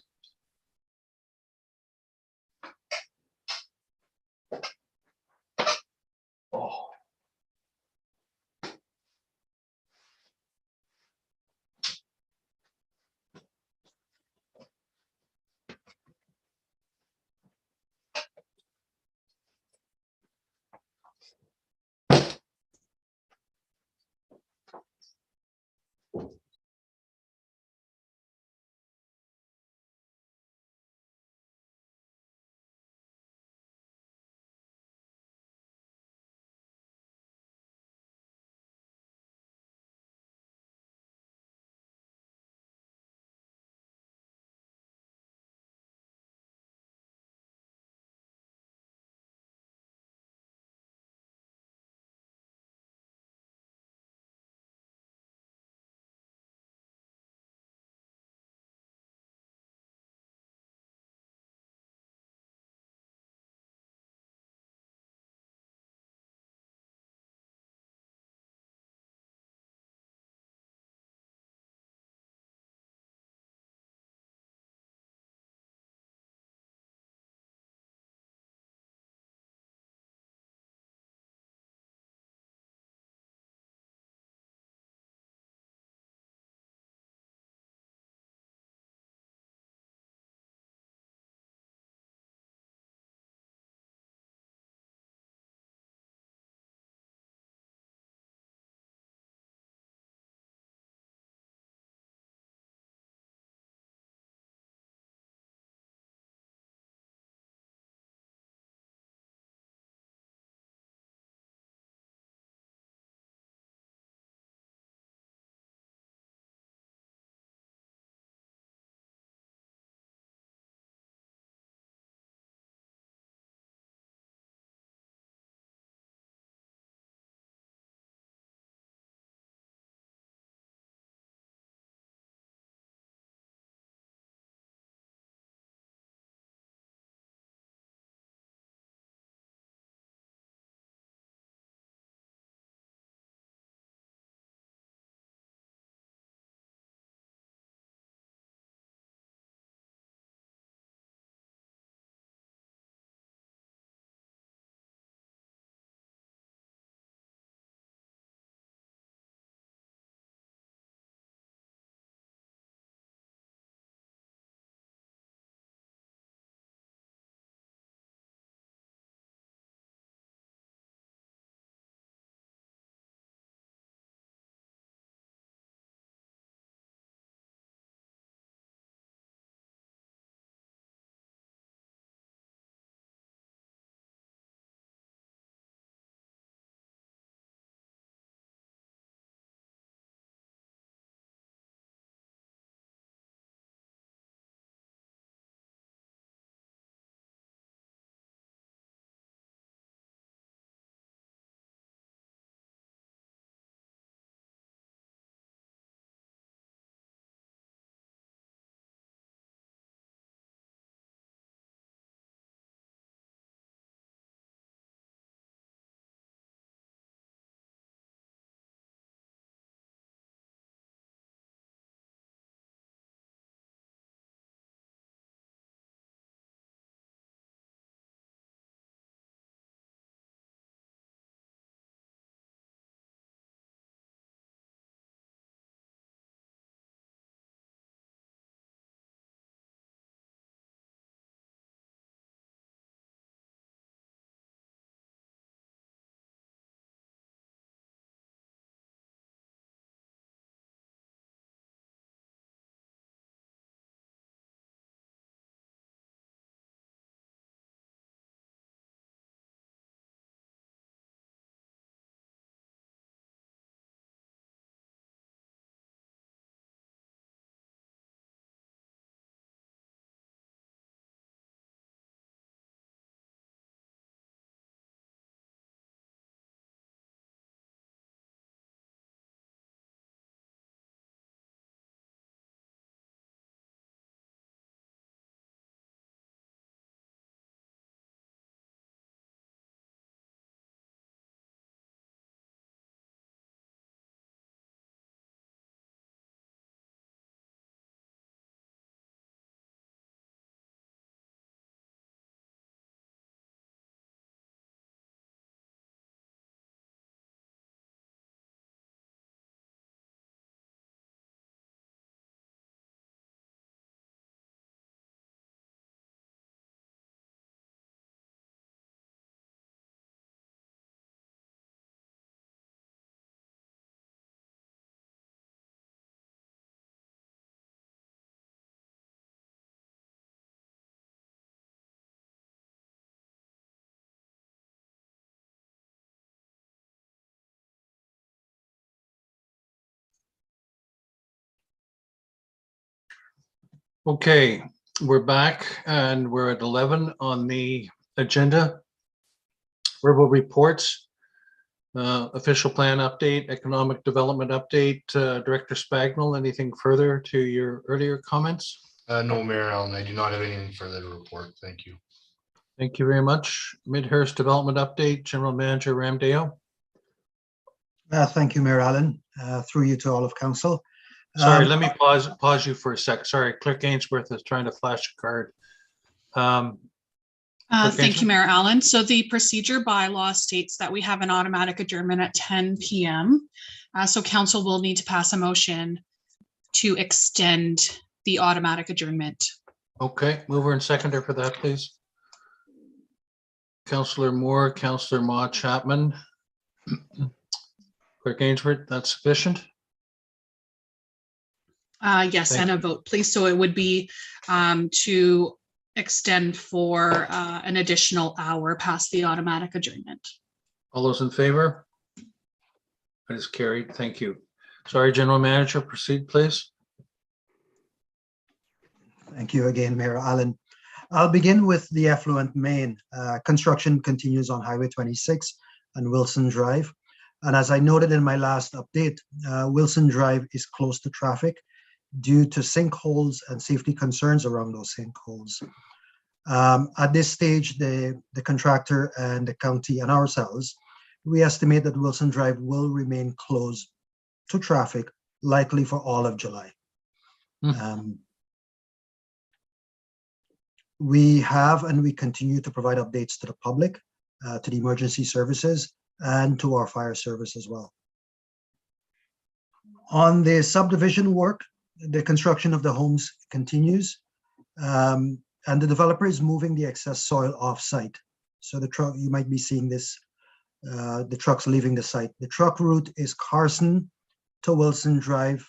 Okay, we're back and we're at 11 on the agenda. Verbal reports, official plan update, economic development update. Director Spagnell, anything further to your earlier comments? No, Mayor Allen, I do not have anything further to report. Thank you. Thank you very much. Midhurst development update, General Manager Ramdale. Thank you, Mayor Allen, through you to all of council. Sorry, let me pause you for a sec. Sorry, Clerk Ainsworth is trying to flash a card. Thank you, Mayor Allen. So the procedure bylaw states that we have an automatic adjournment at 10 p.m. So council will need to pass a motion to extend the automatic adjournment. Okay, mover and seconder for that, please. Councillor Moore, Councillor Ma Chapman. Clerk Ainsworth, that's sufficient? Yes, and a vote, please. So it would be to extend for an additional hour past the automatic adjournment. All those in favor? That is carried. Thank you. Sorry, General Manager, proceed, please. Thank you again, Mayor Allen. I'll begin with the effluent main. Construction continues on Highway 26 and Wilson Drive. And as I noted in my last update, Wilson Drive is close to traffic due to sinkholes and safety concerns around those sinkholes. At this stage, the contractor and the county and ourselves, we estimate that Wilson Drive will remain closed to traffic, likely for all of July. We have and we continue to provide updates to the public, to the emergency services, and to our fire service as well. On the subdivision work, the construction of the homes continues, and the developer is moving the excess soil off-site. So the truck, you might be seeing this, the trucks leaving the site. The truck route is Carson to Wilson Drive,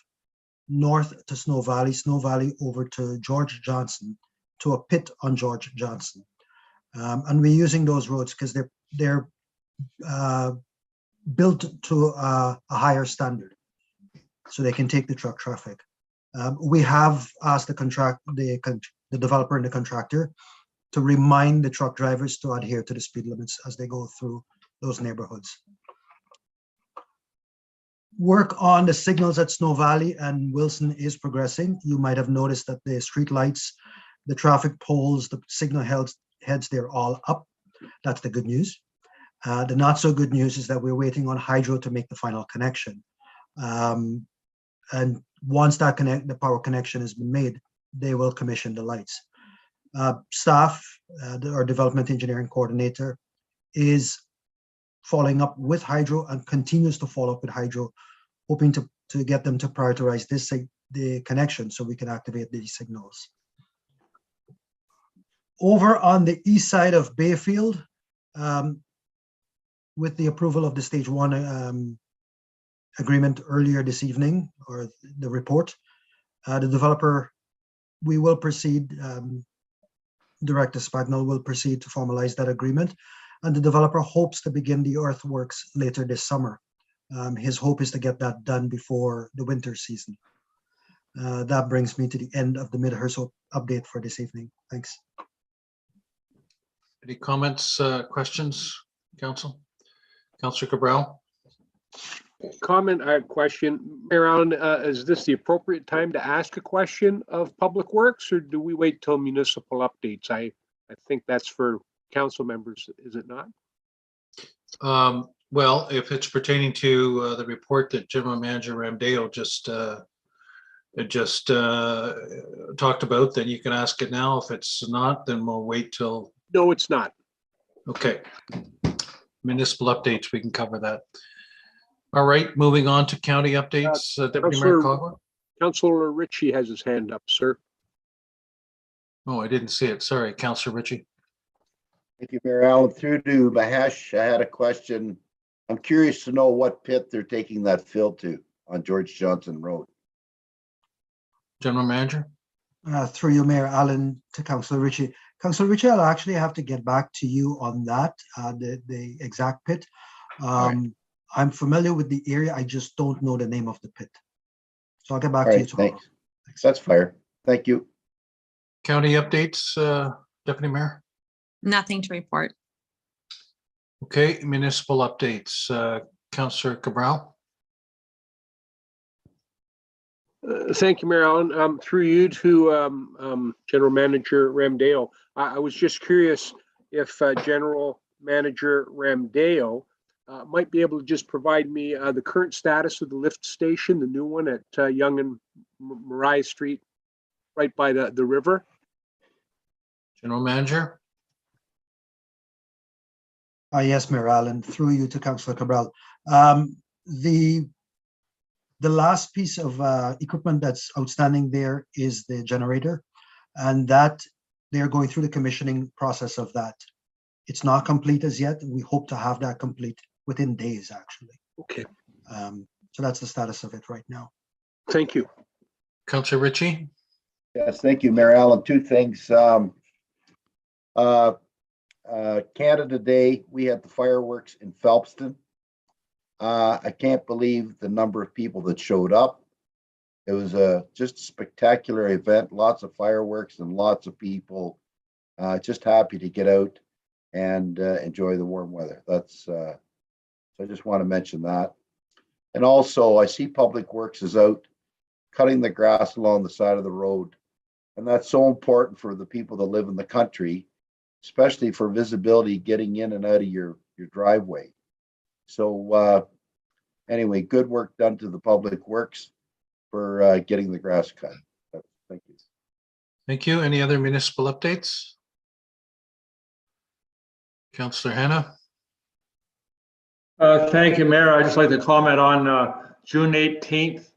north to Snow Valley over to George Johnson, to a pit on George Johnson. And we're using those roads because they're built to a higher standard, so they can take the truck traffic. We have asked the developer and the contractor to remind the truck drivers to adhere to the speed limits as they go through those neighborhoods. Work on the signals at Snow Valley and Wilson is progressing. You might have noticed that the street lights, the traffic poles, the signal heads, they're all up. That's the good news. The not so good news is that we're waiting on Hydro to make the final connection. And once the power connection has been made, they will commission the lights. Staff, our development engineering coordinator, is following up with Hydro and continues to follow up with Hydro, hoping to get them to prioritize the connection so we can activate these signals. Over on the east side of Bayfield, with the approval of the stage 1 agreement earlier this evening, or the report, the developer, we will proceed, Director Spagnell will proceed to formalize that agreement, and the developer hopes to begin the earthworks later this summer. His hope is to get that done before the winter season. That brings me to the end of the Midhurst update for this evening. Thanks. Any comments, questions, Council? Councillor Cabral? Comment, question. Mayor Allen, is this the appropriate time to ask a question of Public Works, or do we wait till municipal updates? I think that's for council members, is it not? Well, if it's pertaining to the report that General Manager Ramdale just talked about, then you can ask it now. If it's not, then we'll wait till. No, it's not. Okay. Municipal updates, we can cover that. All right, moving on to county updates. Deputy Mayor Cogler. Councillor Ritchie has his hand up, sir. Oh, I didn't see it. Sorry, Councillor Ritchie. Thank you, Mayor Allen. Through to Mahesh, I had a question. I'm curious to know what pit they're taking that fill to on George Johnson Road. General Manager. Through you, Mayor Allen, to Councillor Ritchie. Councillor Ritchie, I'll actually have to get back to you on that, the exact pit. Right. I'm familiar with the area. I just don't know the name of the pit. So I'll get back to you tomorrow. Thanks. That's fair. Thank you. County updates, Deputy Mayor? Nothing to report. Okay, municipal updates, Councillor Cabral? Thank you, Mayor Allen. Through you to General Manager Ramdale. I was just curious if General Manager Ramdale might be able to just provide me the current status of the lift station, the new one at Yonge and Mariah Street, right by the river. General Manager? Yes, Mayor Allen, through you to Councillor Cabral. The last piece of equipment that's outstanding there is the generator, and that they're going through the commissioning process of that. It's not complete as yet. We hope to have that complete within days, actually. Okay. So that's the status of it right now. Thank you. Councillor Ritchie? Yes, thank you, Mayor Allen. Two things. Canada Day, we had the fireworks in Phelpston. I can't believe the number of people that showed up. It was just a spectacular event, lots of fireworks and lots of people. Just happy to get out and enjoy the warm weather. So I just want to mention that. And also, I see Public Works is out cutting the grass along the side of the road. And that's so important for the people that live in the country, especially for visibility getting in and out of your driveway. So anyway, good work done to the Public Works for getting the grass cut. Thank you. Thank you. Any other municipal updates? Councillor Hannah? Thank you, Mayor. I'd just like to comment on June 18th,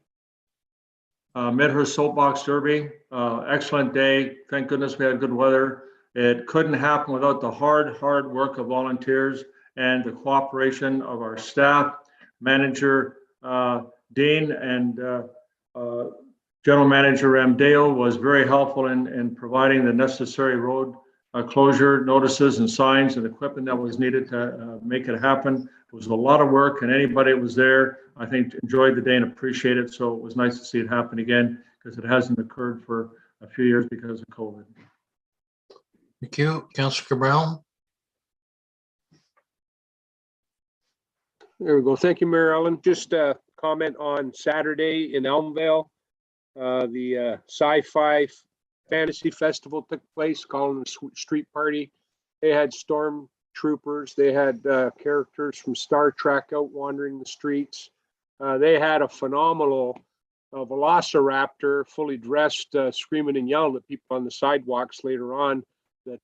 Midhurst Soapbox Derby. Excellent day. Thank goodness we had good weather. It couldn't happen without the hard work of volunteers and the cooperation of our staff, manager Dean, and General Manager Ramdale was very helpful in providing the necessary road closure notices and signs and equipment that was needed to make it happen. It was a lot of work, and anybody that was there, I think, enjoyed the day and appreciated it. So it was nice to see it happen again, because it hasn't occurred for a few years because of COVID. Thank you. Councillor Cabral? There we go. Thank you, Mayor Allen. Just a comment on Saturday in Elmvale. The Sci-Fi Fantasy Festival took place, calling the street party. They had stormtroopers. They had characters from Star Trek out wandering the streets. They had a phenomenal velociraptor, fully dressed, screaming and yelling at people on the sidewalks later on. That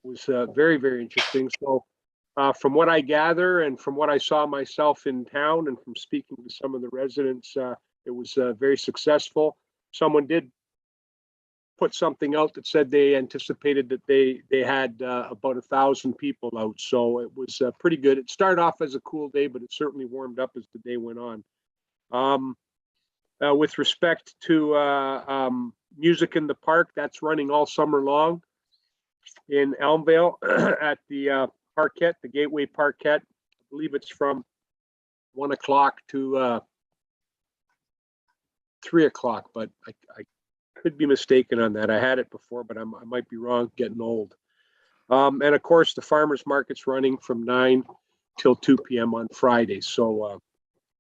was very, very interesting. So from what I gather and from what I saw myself in town and from speaking to some of the residents, it was very successful. Someone did put something out that said they anticipated that they had about 1,000 people out. So it was pretty good. It started off as a cool day, but it certainly warmed up as the day went on. With respect to music in the park, that's running all summer long in Elmvale at the Parquet, the Gateway Parquet. I believe it's from 1 o'clock to 3 o'clock, but I could be mistaken on that. I had it before, but I might be wrong, getting old. And of course, the farmers market's running from 9 till 2 p.m. on Fridays. So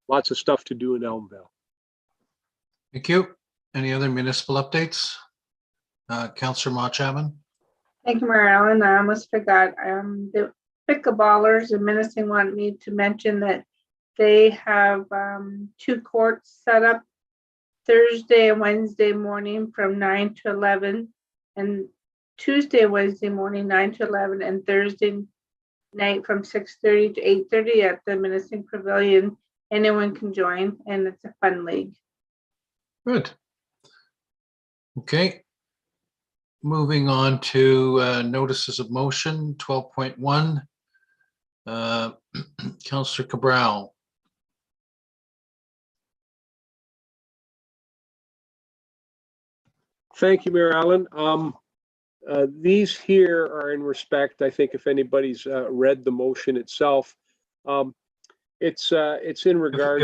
lots of stuff to do in Elmvale. Thank you. Any other municipal updates? Councillor Mochapman? Thank you, Mayor Allen. I almost forgot. The pickleballers in Menacing wanted me to mention that they have 2 courts set up Thursday and Wednesday morning from 9 to 11, and Tuesday, Wednesday morning 9 to 11, and Thursday night from 6:30 to 8:30 at the Menacing Pavilion. Anyone can join, and it's a fun league. Good. Okay. Moving on to notices of motion, 12.1. Councillor Cabral. Thank you, Mayor Allen. These here are in respect, I think, if anybody's read the motion itself, it's in regards.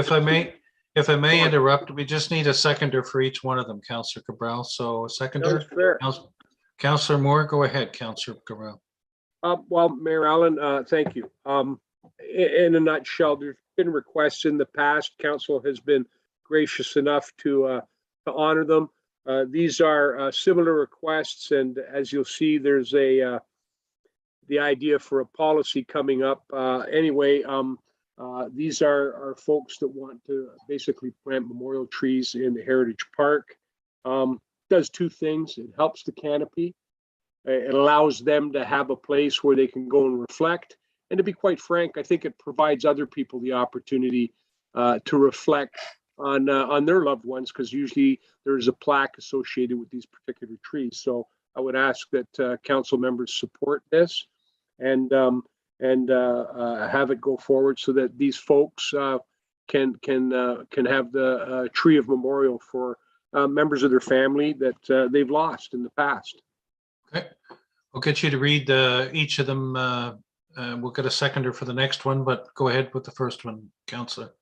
If I may interrupt, we just need a seconder for each one of them, Councillor Cabral. So a seconder. Fair. Councillor Moore, go ahead, Councillor Garrell. Well, Mayor Allen, thank you. In a nutshell, there's been requests in the past. Council has been gracious enough to honor them. These are similar requests, and as you'll see, there's the idea for a policy coming up. These are folks that want to basically plant memorial trees in the Heritage Park. Does two things. It helps the canopy. It allows them to have a place where they can go and reflect. And to be quite frank, I think it provides other people the opportunity to reflect on their loved ones, because usually there's a plaque associated with these particular trees. So I would ask that council members support this and have it go forward so that these folks can have the tree of memorial for members of their family that they've lost in the past. Okay, we'll get you to read each of them. We'll get a seconder for the next one, but go ahead with the first one, Councillor.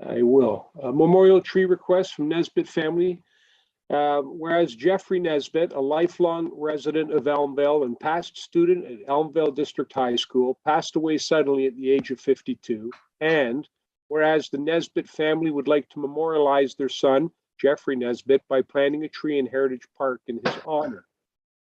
I will. Memorial tree request from Nesbitt family. Whereas Jeffrey Nesbitt, a lifelong resident of Elmvale and past student at Elmvale District High School, passed away suddenly at the age of 52. And whereas the Nesbitt family would like to memorialize their son, Jeffrey Nesbitt, by planting a tree in Heritage Park in his honor.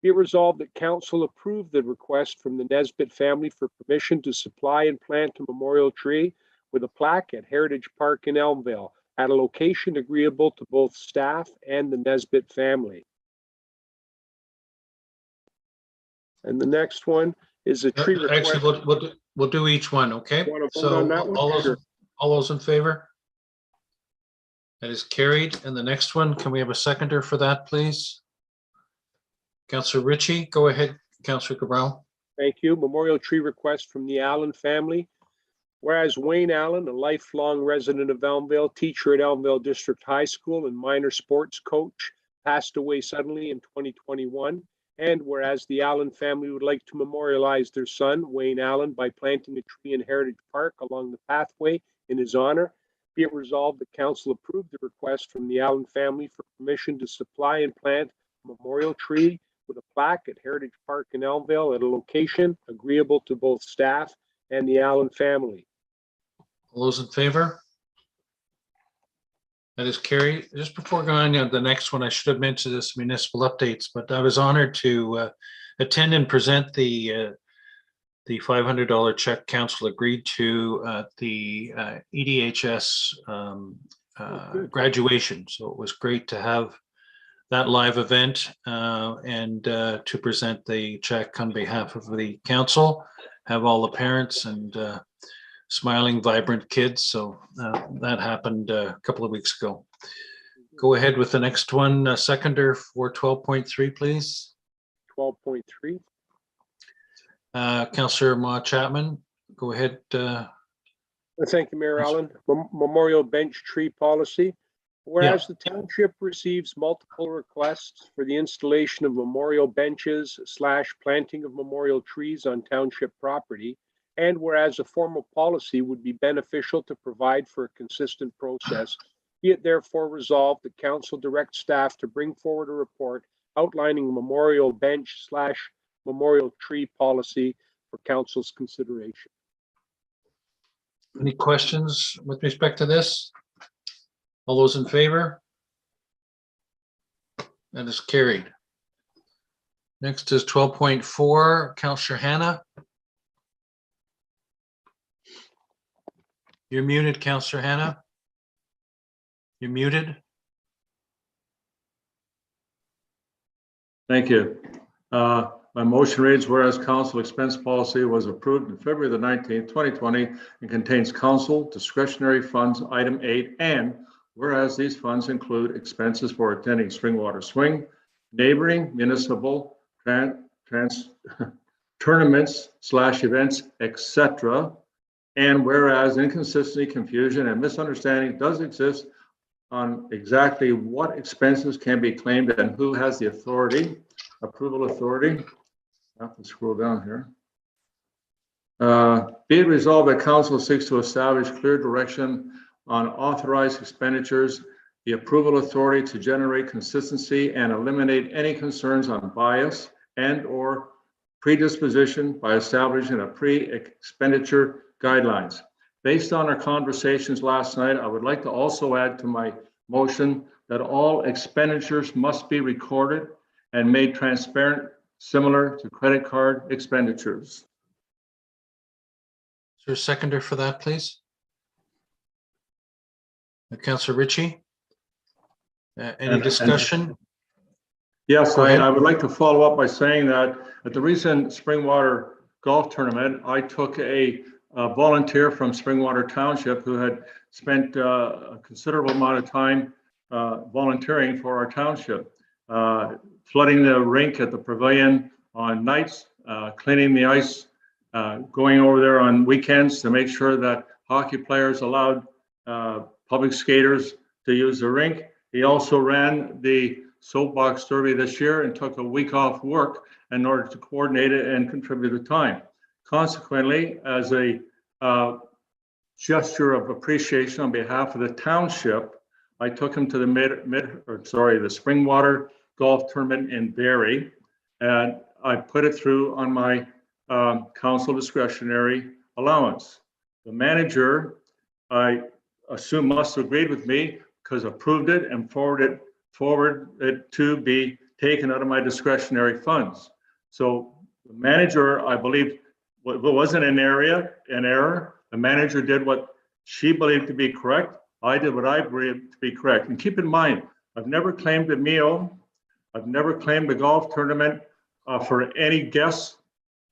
Be it resolved that council approve the request from the Nesbitt family for permission to supply and plant a memorial tree with a plaque at Heritage Park in Elmvale at a location agreeable to both staff and the Nesbitt family. And the next one is a tree request. Actually, we'll do each one, okay? So all those in favor? That is carried. And the next one, can we have a seconder for that, please? Councillor Ritchie, go ahead, Councillor Cabral. Thank you. Memorial tree request from the Allen family. Whereas Wayne Allen, a lifelong resident of Elmvale, teacher at Elmvale District High School and minor sports coach, passed away suddenly in 2021. And whereas the Allen family would like to memorialize their son, Wayne Allen, by planting a tree in Heritage Park along the pathway in his honor, be it resolved that council approve the request from the Allen family for permission to supply and plant a memorial tree with a plaque at Heritage Park in Elmvale at a location agreeable to both staff and the Allen family. All those in favor? That is carried. Just before going on to the next one, I should have mentioned this municipal updates, but I was honored to attend and present the $500 check council agreed to at the EDHS graduation. So it was great to have that live event and to present the check on behalf of the council, have all the parents and smiling, vibrant kids. So that happened a couple of weeks ago. Go ahead with the next one. Seconder for 12.3, please. 12.3. Councillor Ma Chapman, go ahead. Thank you, Mayor Allen. Memorial bench tree policy. Whereas the township receives multiple requests for the installation of memorial benches / planting of memorial trees on township property, and whereas a formal policy would be beneficial to provide for a consistent process, be it therefore resolved that council direct staff to bring forward a report outlining memorial bench / memorial tree policy for council's consideration. Any questions with respect to this? All those in favor? That is carried. Next is 12.4, Councillor Hannah. You're muted, Councillor Hannah. You're muted. Thank you. My motion reads, whereas council expense policy was approved on February the 19th, 2020, and contains council discretionary funds, item 8, and whereas these funds include expenses for attending Springwater Swing, neighboring municipal tournaments / events, etc. And whereas inconsistency, confusion, and misunderstanding does exist on exactly what expenses can be claimed and who has the authority, approval authority. I have to scroll down here. Be it resolved that council seeks to establish clear direction on authorized expenditures the approval authority to generate consistency and eliminate any concerns on bias and/or predisposition by establishing a pre-expenditure guidelines. Based on our conversations last night, I would like to also add to my motion that all expenditures must be recorded and made transparent, similar to credit card expenditures. Is there a seconder for that, please? Councillor Ritchie? Any discussion? Yes, Go ahead. I would like to follow up by saying that at the recent Springwater Golf Tournament, I took a volunteer from Springwater Township who had spent a considerable amount of time volunteering for our township, flooding the rink at the Pavilion on nights, cleaning the ice, going over there on weekends to make sure that hockey players allowed public skaters to use the rink. He also ran the soapbox derby this year and took a week off work in order to coordinate it and contribute the time. Consequently, as a gesture of appreciation on behalf of the township, I took him to the the Springwater Golf Tournament in Barrie, and I put it through on my council discretionary allowance. The manager, I assume, must have agreed with me because approved it and forwarded it to be taken out of my discretionary funds. So the manager, I believe, it wasn't an error. The manager did what she believed to be correct. I did what I believed to be correct. And keep in mind, I've never claimed a meal. I've never claimed a golf tournament for any guests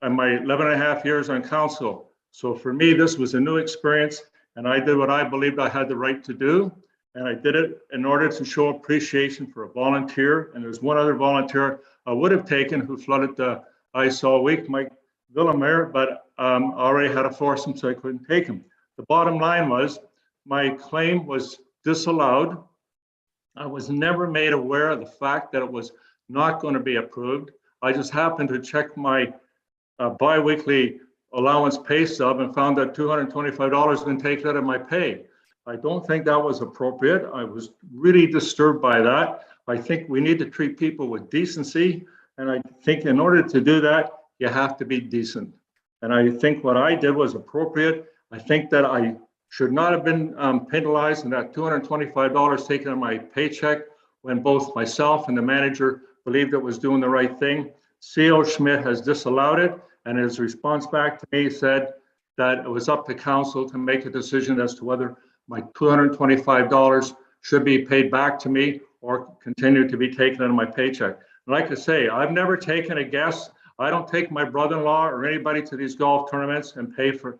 in my 11 and a half years on council. So for me, this was a new experience, and I did what I believed I had the right to do. And I did it in order to show appreciation for a volunteer. And there's one other volunteer I would have taken who flooded the ice all week, Mike Villamere, but I already had a foursome, so I couldn't take him. The bottom line was my claim was disallowed. I was never made aware of the fact that it was not going to be approved. I just happened to check my biweekly allowance pay stub and found that $225 had been taken out of my pay. I don't think that was appropriate. I was really disturbed by that. I think we need to treat people with decency. And I think in order to do that, you have to be decent. And I think what I did was appropriate. I think that I should not have been penalized and that $225 taken out of my paycheck when both myself and the manager believed it was doing the right thing. CO Schmidt has disallowed it, and his response back to me said that it was up to council to make a decision as to whether my $225 should be paid back to me or continue to be taken out of my paycheck. Like I say, I've never taken a guest. I don't take my brother-in-law or anybody to these golf tournaments and pay for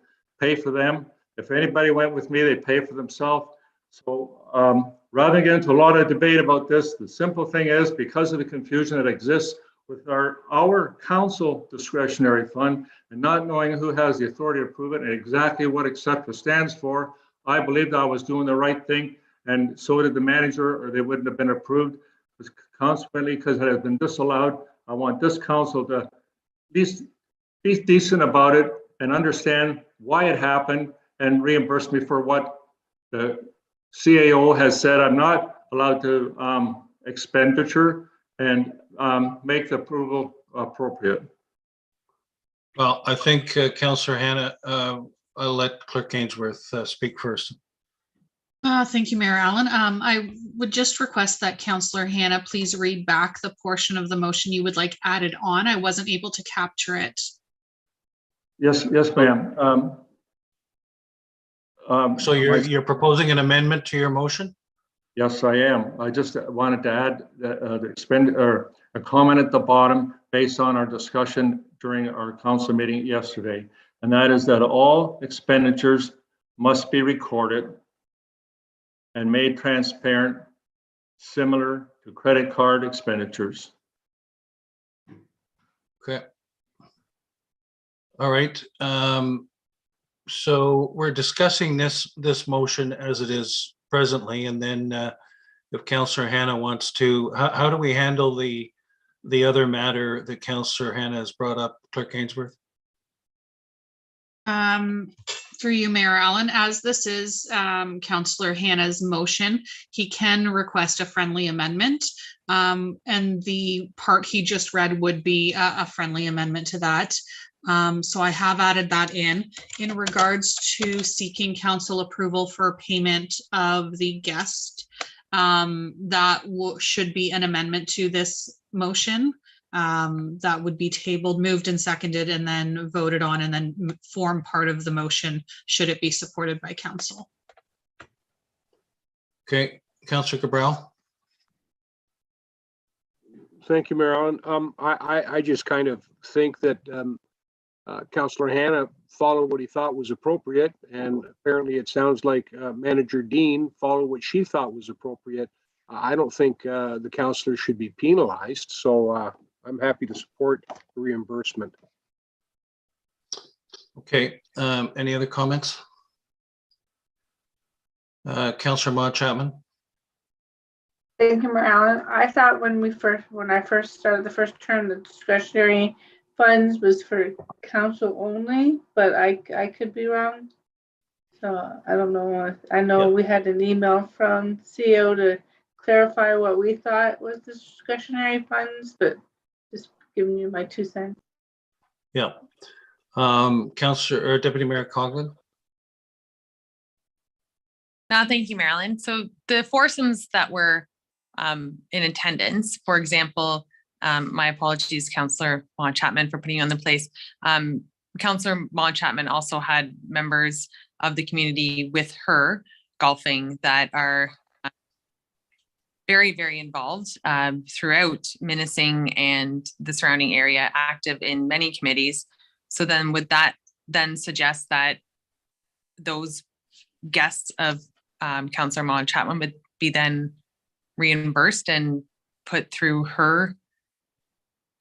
them. If anybody went with me, they pay for themselves. So rather than get into a lot of debate about this, the simple thing is, because of the confusion that exists with our council discretionary fund and not knowing who has the authority to approve it and exactly what etc. stands for, I believed I was doing the right thing, and so did the manager, or they wouldn't have been approved. Consequently, because it has been disallowed, I want this council to at least be decent about it and understand why it happened and reimburse me for what the CAO has said I'm not allowed to expenditure, and make the approval appropriate. Well, I think Councillor Hannah, I'll let Clerk Ainsworth speak first. Thank you, Mayor Allen. I would just request that Councillor Hannah please read back the portion of the motion you would like added on. I wasn't able to capture it. Yes, ma'am. So you're proposing an amendment to your motion? Yes, I am. I just wanted to add a comment at the bottom based on our discussion during our council meeting yesterday, and that is that all expenditures must be recorded and made transparent, similar to credit card expenditures. Okay. All right. So we're discussing this motion as it is presently, and then if Councillor Hannah wants to, how do we handle the other matter that Councillor Hannah has brought up, Clerk Ainsworth? Through you, Mayor Allen, as this is Councillor Hannah's motion, he can request a friendly amendment. And the part he just read would be a friendly amendment to that. So I have added that in regards to seeking council approval for payment of the guest. That should be an amendment to this motion. That would be tabled, moved and seconded, and then voted on, and then form part of the motion should it be supported by council. Okay, Councillor Cabral. Thank you, Mayor Allen. I just kind of think that Councillor Hannah followed what he thought was appropriate, and apparently it sounds like Manager Dean followed what she thought was appropriate. I don't think the councillors should be penalized, so I'm happy to support the reimbursement. Okay, any other comments? Councillor Maude Chapman. Thank you, Mayor Allen. I thought when I first started the first term, the discretionary funds was for council only, but I could be wrong. So I don't know. I know we had an email from CEO to clarify what we thought was the discretionary funds, but just giving you my 2 cents. Yeah. Councillor or Deputy Mayor Coughlin. Thank you, Marilyn. So the foursomes that were in attendance, for example, my apologies, Councillor Maude Chapman, for putting you on the place. Councillor Maude Chapman also had members of the community with her golfing that are very, very involved throughout Minising and the surrounding area, active in many committees. So then would that then suggest that those guests of Councillor Maude Chapman would be then reimbursed and put through her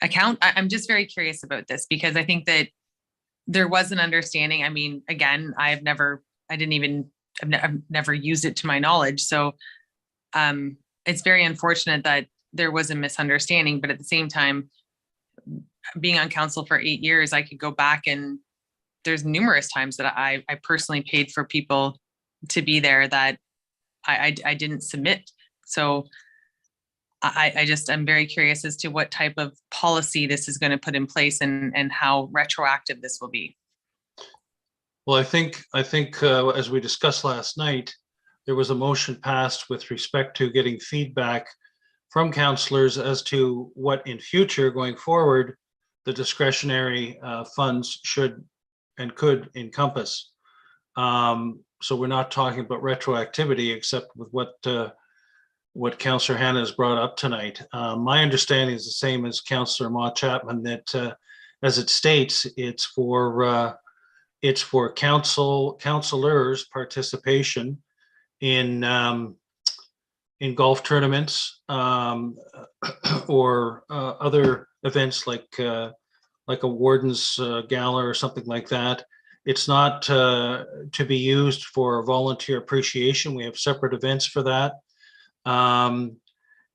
account? I'm just very curious about this, because I think that there was an understanding. I mean, again, I've never used it to my knowledge. So it's very unfortunate that there was a misunderstanding, but at the same time, being on council for 8 years, I could go back and there's numerous times that I personally paid for people to be there that I didn't submit. So I'm very curious as to what type of policy this is going to put in place and how retroactive this will be. Well, I think as we discussed last night, there was a motion passed with respect to getting feedback from councillors as to what in future going forward the discretionary funds should and could encompass. So we're not talking about retroactivity, except with what Councillor Hannah has brought up tonight. My understanding is the same as Councillor Maude Chapman, that as it states, it's for councillors' participation in golf tournaments or other events like a warden's gala or something like that. It's not to be used for volunteer appreciation. We have separate events for that.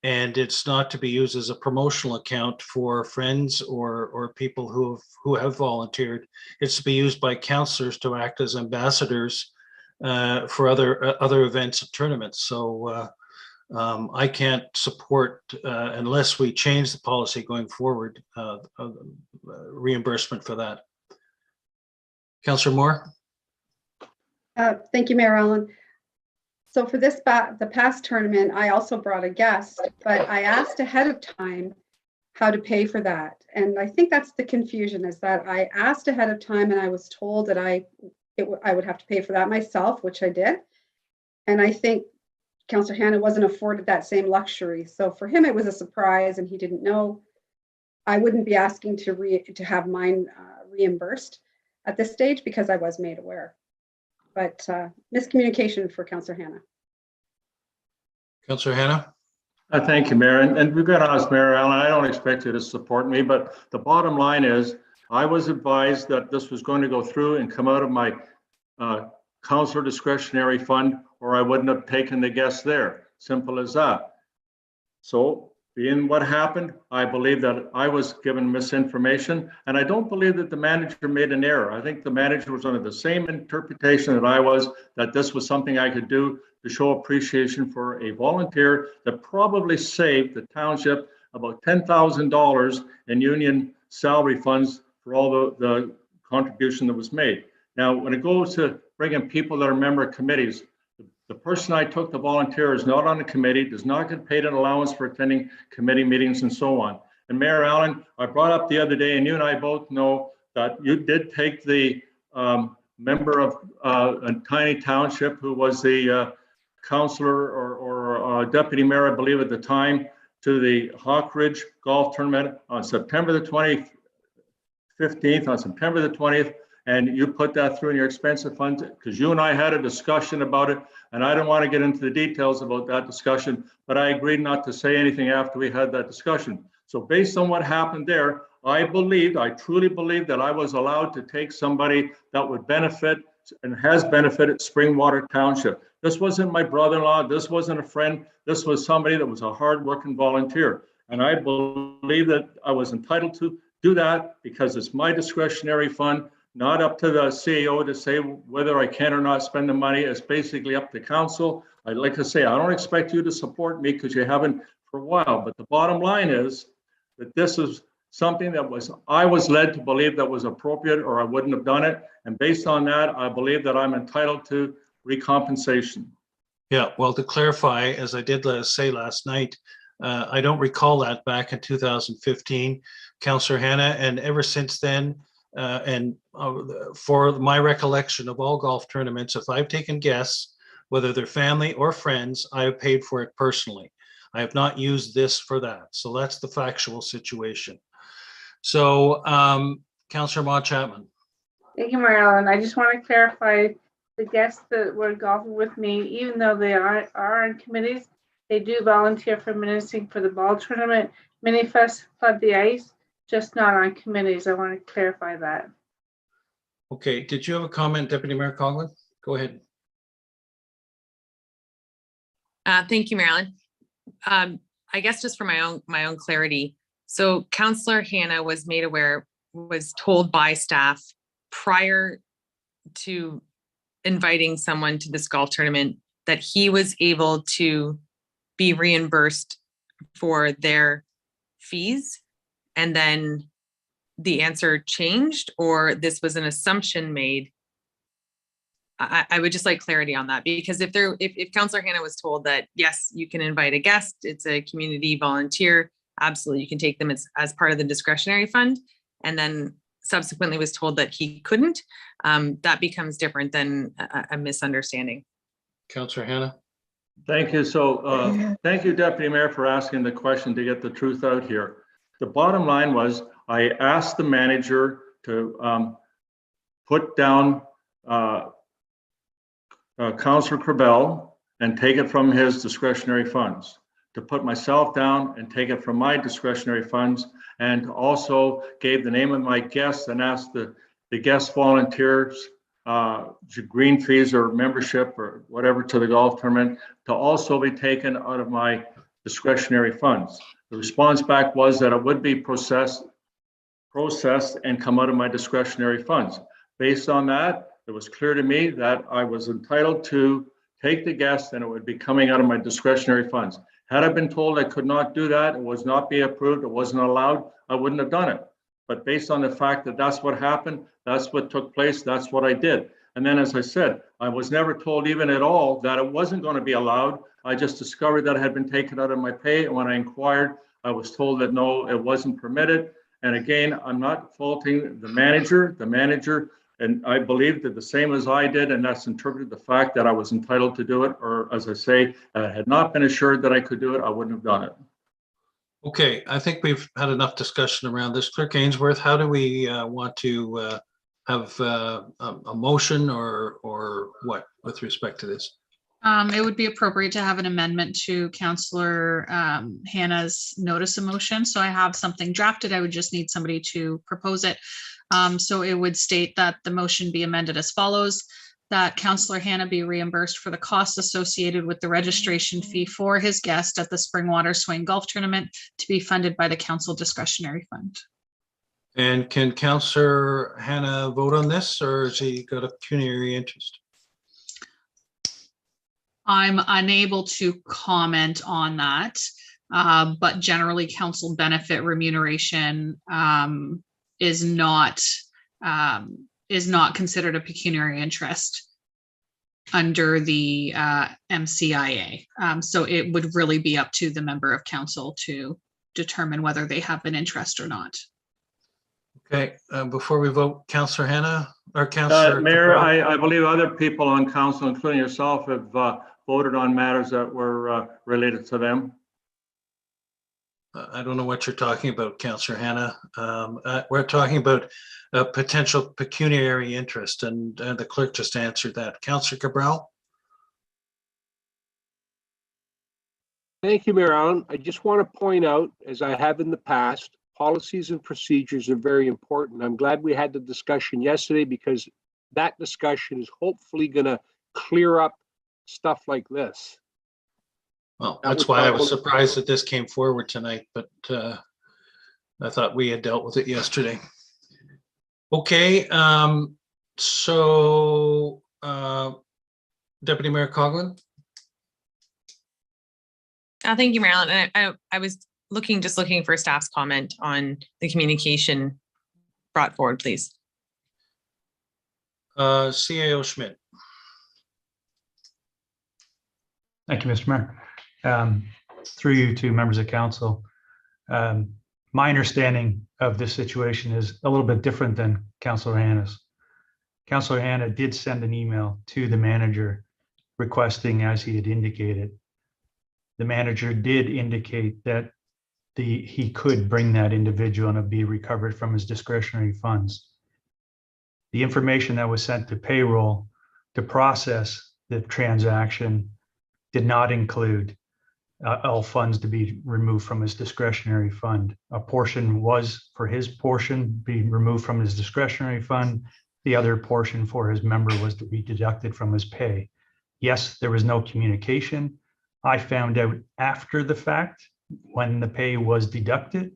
And it's not to be used as a promotional account for friends or people who have volunteered. It's to be used by councillors to act as ambassadors for other events and tournaments. So I can't support, unless we change the policy going forward, reimbursement for that. Councillor Moore. Thank you, Mayor Allen. So for the past tournament, I also brought a guest, but I asked ahead of time how to pay for that. And I think that's the confusion, is that I asked ahead of time and I was told that I would have to pay for that myself, which I did. And I think Councillor Hannah wasn't afforded that same luxury. So for him, it was a surprise and he didn't know. I wouldn't be asking to have mine reimbursed at this stage because I was made aware. But miscommunication for Councillor Hannah. Councillor Hannah. Thank you, Mayor. And we've got to ask Mayor Allen, I don't expect you to support me, but the bottom line is I was advised that this was going to go through and come out of my councillor discretionary fund, or I wouldn't have taken the guests there. Simple as that. So Being what happened, I believe that I was given misinformation, and I don't believe that the manager made an error. I think the manager was under the same interpretation that I was, that this was something I could do to show appreciation for a volunteer that probably saved the township about $10,000 in union salary funds for all the contribution that was made. Now, when it goes to bringing people that are member committees, the person I took to volunteer is not on the committee, does not get paid an allowance for attending committee meetings and so on. And Mayor Allen, I brought up the other day, and you and I both know that you did take the member of a tiny township who was the councillor or deputy mayor, I believe at the time, to the Hawk Ridge Golf Tournament on September the 15th, on September the 20th, and you put that through in your expensive funds, because you and I had a discussion about it, and I don't want to get into the details about that discussion, but I agreed not to say anything after we had that discussion. So based on what happened there, I truly believed that I was allowed to take somebody that would benefit and has benefited Springwater Township. This wasn't my brother-in-law, this wasn't a friend, this was somebody that was a hard-working volunteer. And I believe that I was entitled to do that because it's my discretionary fund, not up to the CEO to say whether I can or not spend the money. It's basically up to council. I'd like to say, I don't expect you to support me because you haven't for a while, but the bottom line is that this is something that I was led to believe that was appropriate, or I wouldn't have done it. And based on that, I believe that I'm entitled to recompensation. Yeah, well, to clarify, as I did say last night, I don't recall that back in 2015, Councillor Hannah, and ever since then, for my recollection of all golf tournaments, if I've taken guests, whether they're family or friends, I have paid for it personally. I have not used this for that. So that's the factual situation. So, Councillor Maude Chapman. Thank you, Mayor Allen. I just want to clarify, the guests that were golfing with me, even though they are on committees, they do volunteer for ministering for the ball tournament, Minifest, Flood the Ice, just not on committees. I want to clarify that. Okay, did you have a comment, Deputy Mayor Coughlin? Go ahead. Thank you, Marilyn. I guess just for my own clarity. So Councillor Hannah was made aware, was told by staff prior to inviting someone to this golf tournament that he was able to be reimbursed for their fees, and then the answer changed, or this was an assumption made. I would just like clarity on that, because if Councillor Hannah was told that, yes, you can invite a guest, it's a community volunteer, absolutely, you can take them as part of the discretionary fund, and then subsequently was told that he couldn't, that becomes different than a misunderstanding. Councillor Hannah. Thank you. So thank you, Deputy Mayor, for asking the question to get the truth out here. The bottom line was I asked the manager to put down Councillor Crabell and take it from his discretionary funds, to put myself down and take it from my discretionary funds, and also gave the name of my guests and asked the guest volunteers, green fees or membership or whatever to the golf tournament, to also be taken out of my discretionary funds. The response back was that it would be processed and come out of my discretionary funds. Based on that, it was clear to me that I was entitled to take the guests and it would be coming out of my discretionary funds. Had I been told I could not do that, it was not be approved, it wasn't allowed, I wouldn't have done it. But based on the fact that that's what happened, that's what took place, that's what I did. And then, as I said, I was never told even at all that it wasn't going to be allowed. I just discovered that it had been taken out of my pay. And when I inquired, I was told that no, it wasn't permitted. And again, I'm not faulting the manager. The manager, and I believe that the same as I did, and that's interpreted the fact that I was entitled to do it, or as I say, had not been assured that I could do it, I wouldn't have done it. Okay, I think we've had enough discussion around this. Clerk Ainsworth, how do we want to have a motion or what with respect to this? It would be appropriate to have an amendment to Councillor Hannah's notice of motion. So I have something drafted. I would just need somebody to propose it. So it would state that the motion be amended as follows, that Councillor Hannah be reimbursed for the costs associated with the registration fee for his guest at the Springwater Swing Golf Tournament to be funded by the council discretionary fund. And can Councillor Hannah vote on this, or has he got a pecuniary interest? I'm unable to comment on that, but generally council benefit remuneration is not considered a pecuniary interest under the MCIA. So it would really be up to the member of council to determine whether they have an interest or not. Okay, before we vote, Councillor Hannah or Councillor Mayor, Cabral? I believe other people on council, including yourself, have voted on matters that were related to them. I don't know what you're talking about, Councillor Hannah. We're talking about a potential pecuniary interest, and the clerk just answered that. Councillor Cabral? Thank you, Mayor Allen. I just want to point out, as I have in the past, policies and procedures are very important. I'm glad we had the discussion yesterday because that discussion is hopefully going to clear up stuff like this. Well, that's why I was surprised that this came forward tonight, but I thought we had dealt with it yesterday. Okay, so Deputy Mayor Coughlin? Thank you, Marilyn. And I was just looking for staff's comment on the communication brought forward, please. CAO Schmidt. Thank you, Mr. Mayor. Through you to members of council, my understanding of this situation is a little bit different than Councillor Hannah's. Councillor Hannah did send an email to the manager requesting, as he had indicated. The manager did indicate that he could bring that individual and it be recovered from his discretionary funds. The information that was sent to payroll to process the transaction did not include all funds to be removed from his discretionary fund. A portion was for his portion being removed from his discretionary fund. The other portion for his member was to be deducted from his pay. Yes, there was no communication. I found out after the fact when the pay was deducted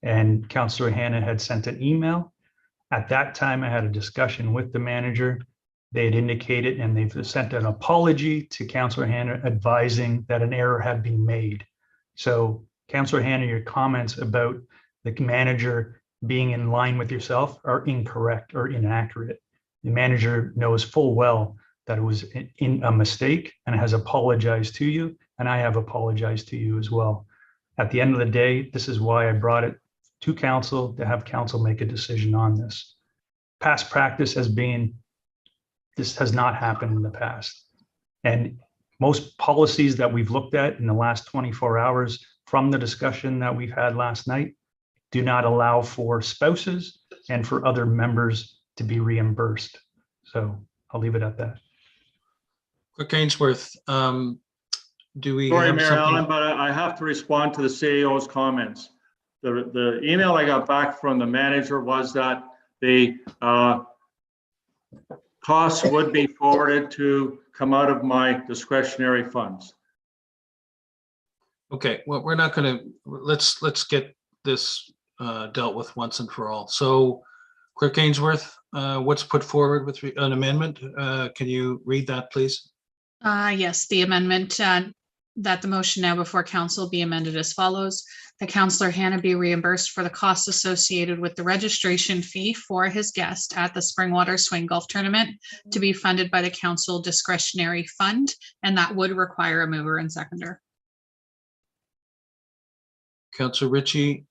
and Councillor Hannah had sent an email. At that time, I had a discussion with the manager. They had indicated and they've sent an apology to Councillor Hannah advising that an error had been made. So Councillor Hannah, your comments about the manager being in line with yourself are incorrect or inaccurate. The manager knows full well that it was in a mistake and has apologized to you, and I have apologized to you as well. At the end of the day, this is why I brought it to council to have council make a decision on this. Past practice has been, this has not happened in the past. And most policies that we've looked at in the last 24 hours from the discussion that we've had last night do not allow for spouses and for other members to be reimbursed. So I'll leave it at that. Clerk Ainsworth, do we Sorry, have Mayor something? Allen, but I have to respond to the CAO's comments. The email I got back from the manager was that the costs would be forwarded to come out of my discretionary funds. Okay, well, we're not going to, let's get this dealt with once and for all. So Clerk Ainsworth, what's put forward with an amendment? Can you read that, please? Yes, the amendment that the motion now before council be amended as follows. That Councillor Hannah be reimbursed for the costs associated with the registration fee for his guest at the Springwater Swing Golf Tournament to be funded by the council discretionary fund, and that would require a mover and seconder. Councillor Ritchie.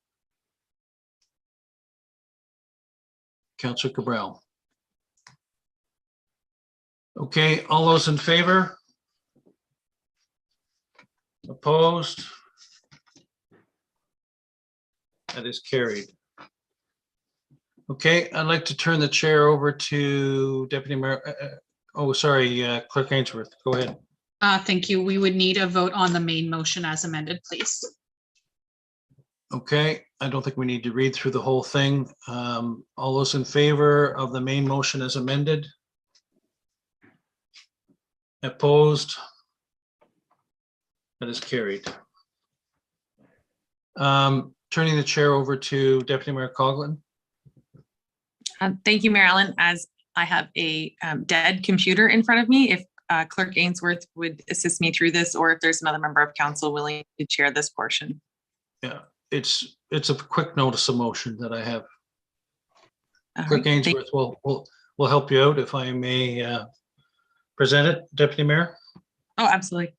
Councillor Cabral. Okay, all those in favor? Opposed? That is carried. Okay, I'd like to turn the chair over to Deputy Mayor. Clerk Ainsworth, go ahead. Thank you. We would need a vote on the main motion as amended, please. Okay, I don't think we need to read through the whole thing. All those in favor of the main motion as amended? Opposed? That is carried. Turning the chair over to Deputy Mayor Coughlin. Thank you, Mayor Allen. As I have a dead computer in front of me, if Clerk Ainsworth would assist me through this, or if there's another member of council willing to chair this portion. Yeah, it's a quick notice of motion that I have. All Clerk right, Ainsworth will help you out if I may present it, Deputy Mayor. Oh, absolutely.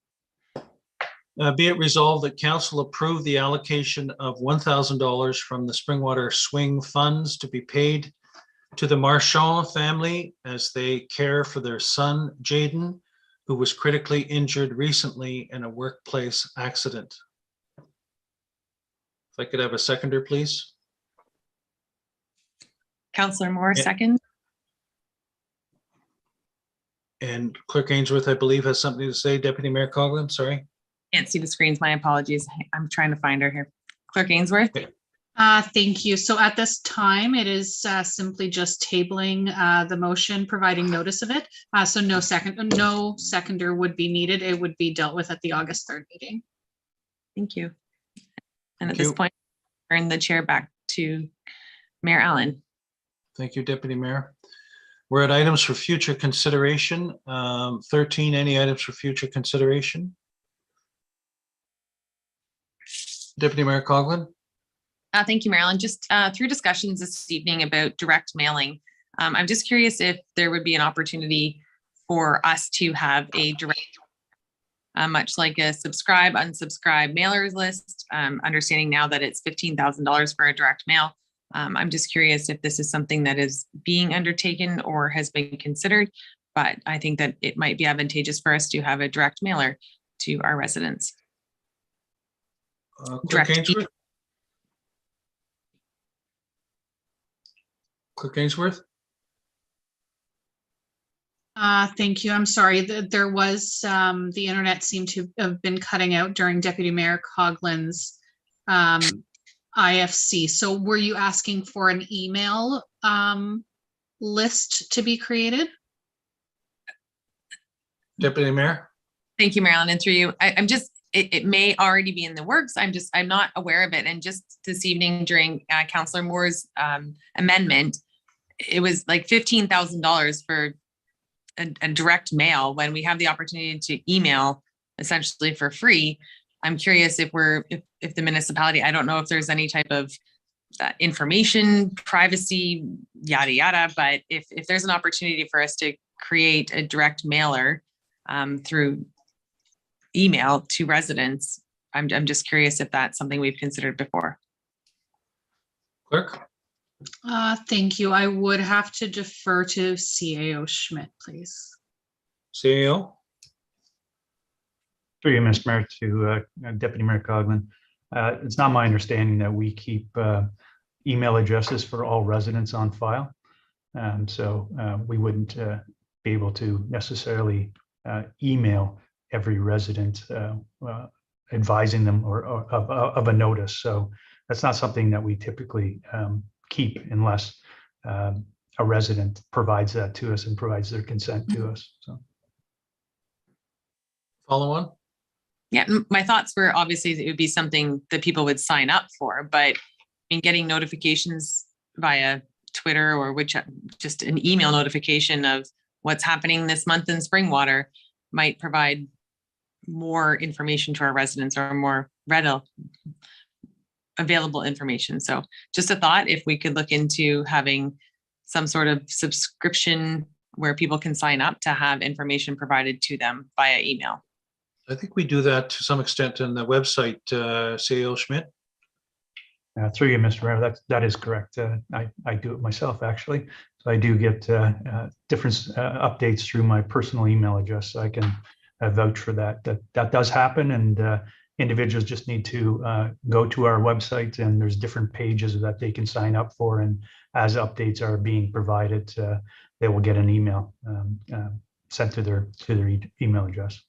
Be it resolved that council approve the allocation of $1,000 from the Springwater Swing funds to be paid to the Marchand family as they care for their son, Jaden, who was critically injured recently in a workplace accident. If I could have a seconder, please. Councillor Moore, Yeah. second. And Clerk Ainsworth, I believe, has something to say. Deputy Mayor Coughlin, sorry. Can't see the screens. My apologies. I'm trying to find her here. Clerk Ainsworth. Thank you. So at this time, it is simply just tabling the motion, providing notice of it. So no seconder would be needed. It would be dealt with at the August 3rd meeting. Thank you. And at Thank this you. point, turn the chair back to Mayor Allen. Thank you, Deputy Mayor. We're at items for future consideration. 13, any items for future consideration? Deputy Mayor Coughlin? Thank you, Marilyn. Just through discussions this evening about direct mailing, I'm just curious if there would be an opportunity for us to have a direct, much like a subscribe, unsubscribe mailers list, understanding now that it's $15,000 for a direct mail. I'm just curious if this is something that is being undertaken or has been considered, but I think that it might be advantageous for us to have a direct mailer to our residents. Clerk Ainsworth? Clerk Ainsworth? Thank you. I'm sorry. There was, the internet seemed to have been cutting out during Deputy Mayor Coughlin's IFC. So were you asking for an email list to be created? Deputy Mayor? Thank you, Marilyn. And through you, I'm just, it may already be in the works. I'm not aware of it. And just this evening during Councillor Moore's amendment, it was like $15,000 for a direct mail when we have the opportunity to email essentially for free. I'm curious if if the municipality, I don't know if there's any type of information, privacy, yada, yada, but if there's an opportunity for us to create a direct mailer through email to residents, I'm just curious if that's something we've considered before. Clerk? Thank you. I would have to defer to CAO Schmidt, please. CAO? Through you, Mr. Mayor, to Deputy Mayor Coughlin. It's not my understanding that we keep email addresses for all residents on file. So we wouldn't be able to necessarily email every resident advising them or of a notice. So that's not something that we typically keep unless a resident provides that to us and provides their consent to us. So. Follow on? Yeah, my thoughts were obviously it would be something that people would sign up for, but getting notifications via Twitter or just an email notification of what's happening this month in Springwater might provide more information to our residents or more available information. So just a thought, if we could look into having some sort of subscription where people can sign up to have information provided to them via email. I think we do that to some extent on the website, CAO Schmidt. Through you, Mr. Mayor, that is correct. I do it myself, actually. So I do get different updates through my personal email address. So I can vouch for that. That does happen, and individuals just need to go to our website, and there's different pages that they can sign up for. And as updates are being provided, they will get an email sent to their email address.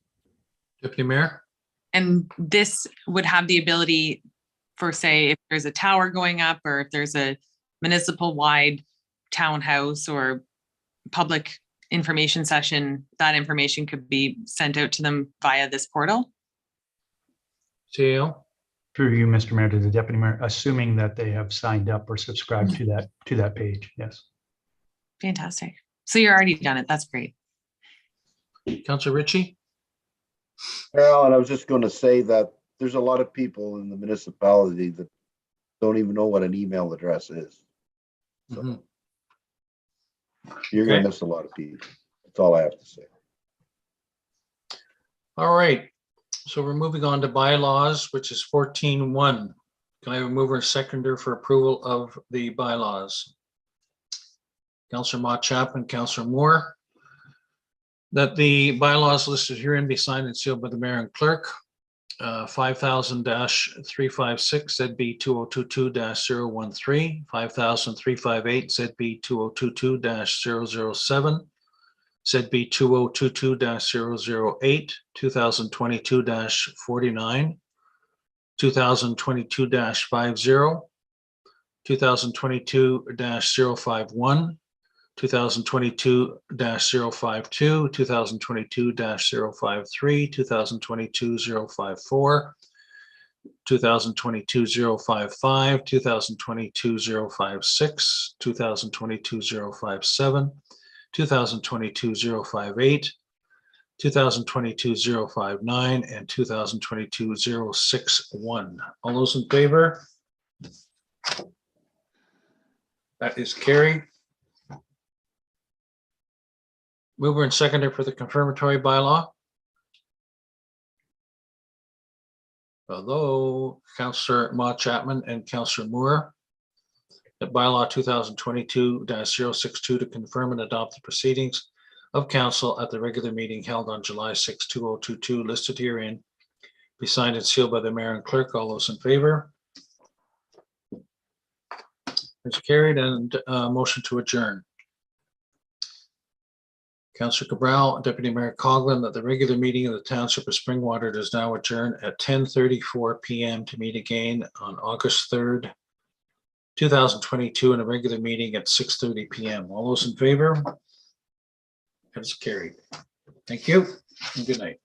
Deputy Mayor? And this would have the ability for, say, if there's a tower going up or if there's a municipal wide townhouse or public information session, that information could be sent out to them via this portal? CEO? Through you, Mr. Mayor, to the Deputy Mayor, assuming that they have signed up or subscribed to that page, yes. Fantastic. So you're already done it. That's great. Councillor Ritchie? Well, and I was just going to say that there's a lot of people in the municipality that don't even know what an email address is. So you're going to miss a lot of people. That's all I have to say. All right. So we're moving on to bylaws, which is 14.1. Can I have a mover and seconder for approval of the bylaws? Councillor Mott Chapman, Councillor Moore. That the bylaws listed herein be signed and sealed by the mayor and clerk. 5000-356 ZB 2022-013, 5000-358 ZB 2022-007, ZB 2022-008, 2022-49, 2022-50, 2022-051, 2022-052, 2022-053, 2022-054, 2022-055, 2022-056, 2022-057, 2022-058, 2022-059, and 2022-061. All those in favor? That is carried. Mover and seconder for the confirmatory bylaw. Hello, Councillor Mott Chapman and Councillor Moore. That bylaw 2022-062 to confirm and adopt the proceedings of council at the regular meeting held on July 6, 2022, listed herein, be signed and sealed by the mayor and clerk. All those in favor? It's carried. And motion to adjourn. Councillor Cabral, Deputy Mayor Coughlin, that the regular meeting of the Township of Springwater does now adjourn at 10:34 p.m. to meet again on August 3rd, 2022, and a regular meeting at 6:30 p.m. All those in favor? It's carried. Thank you and good night.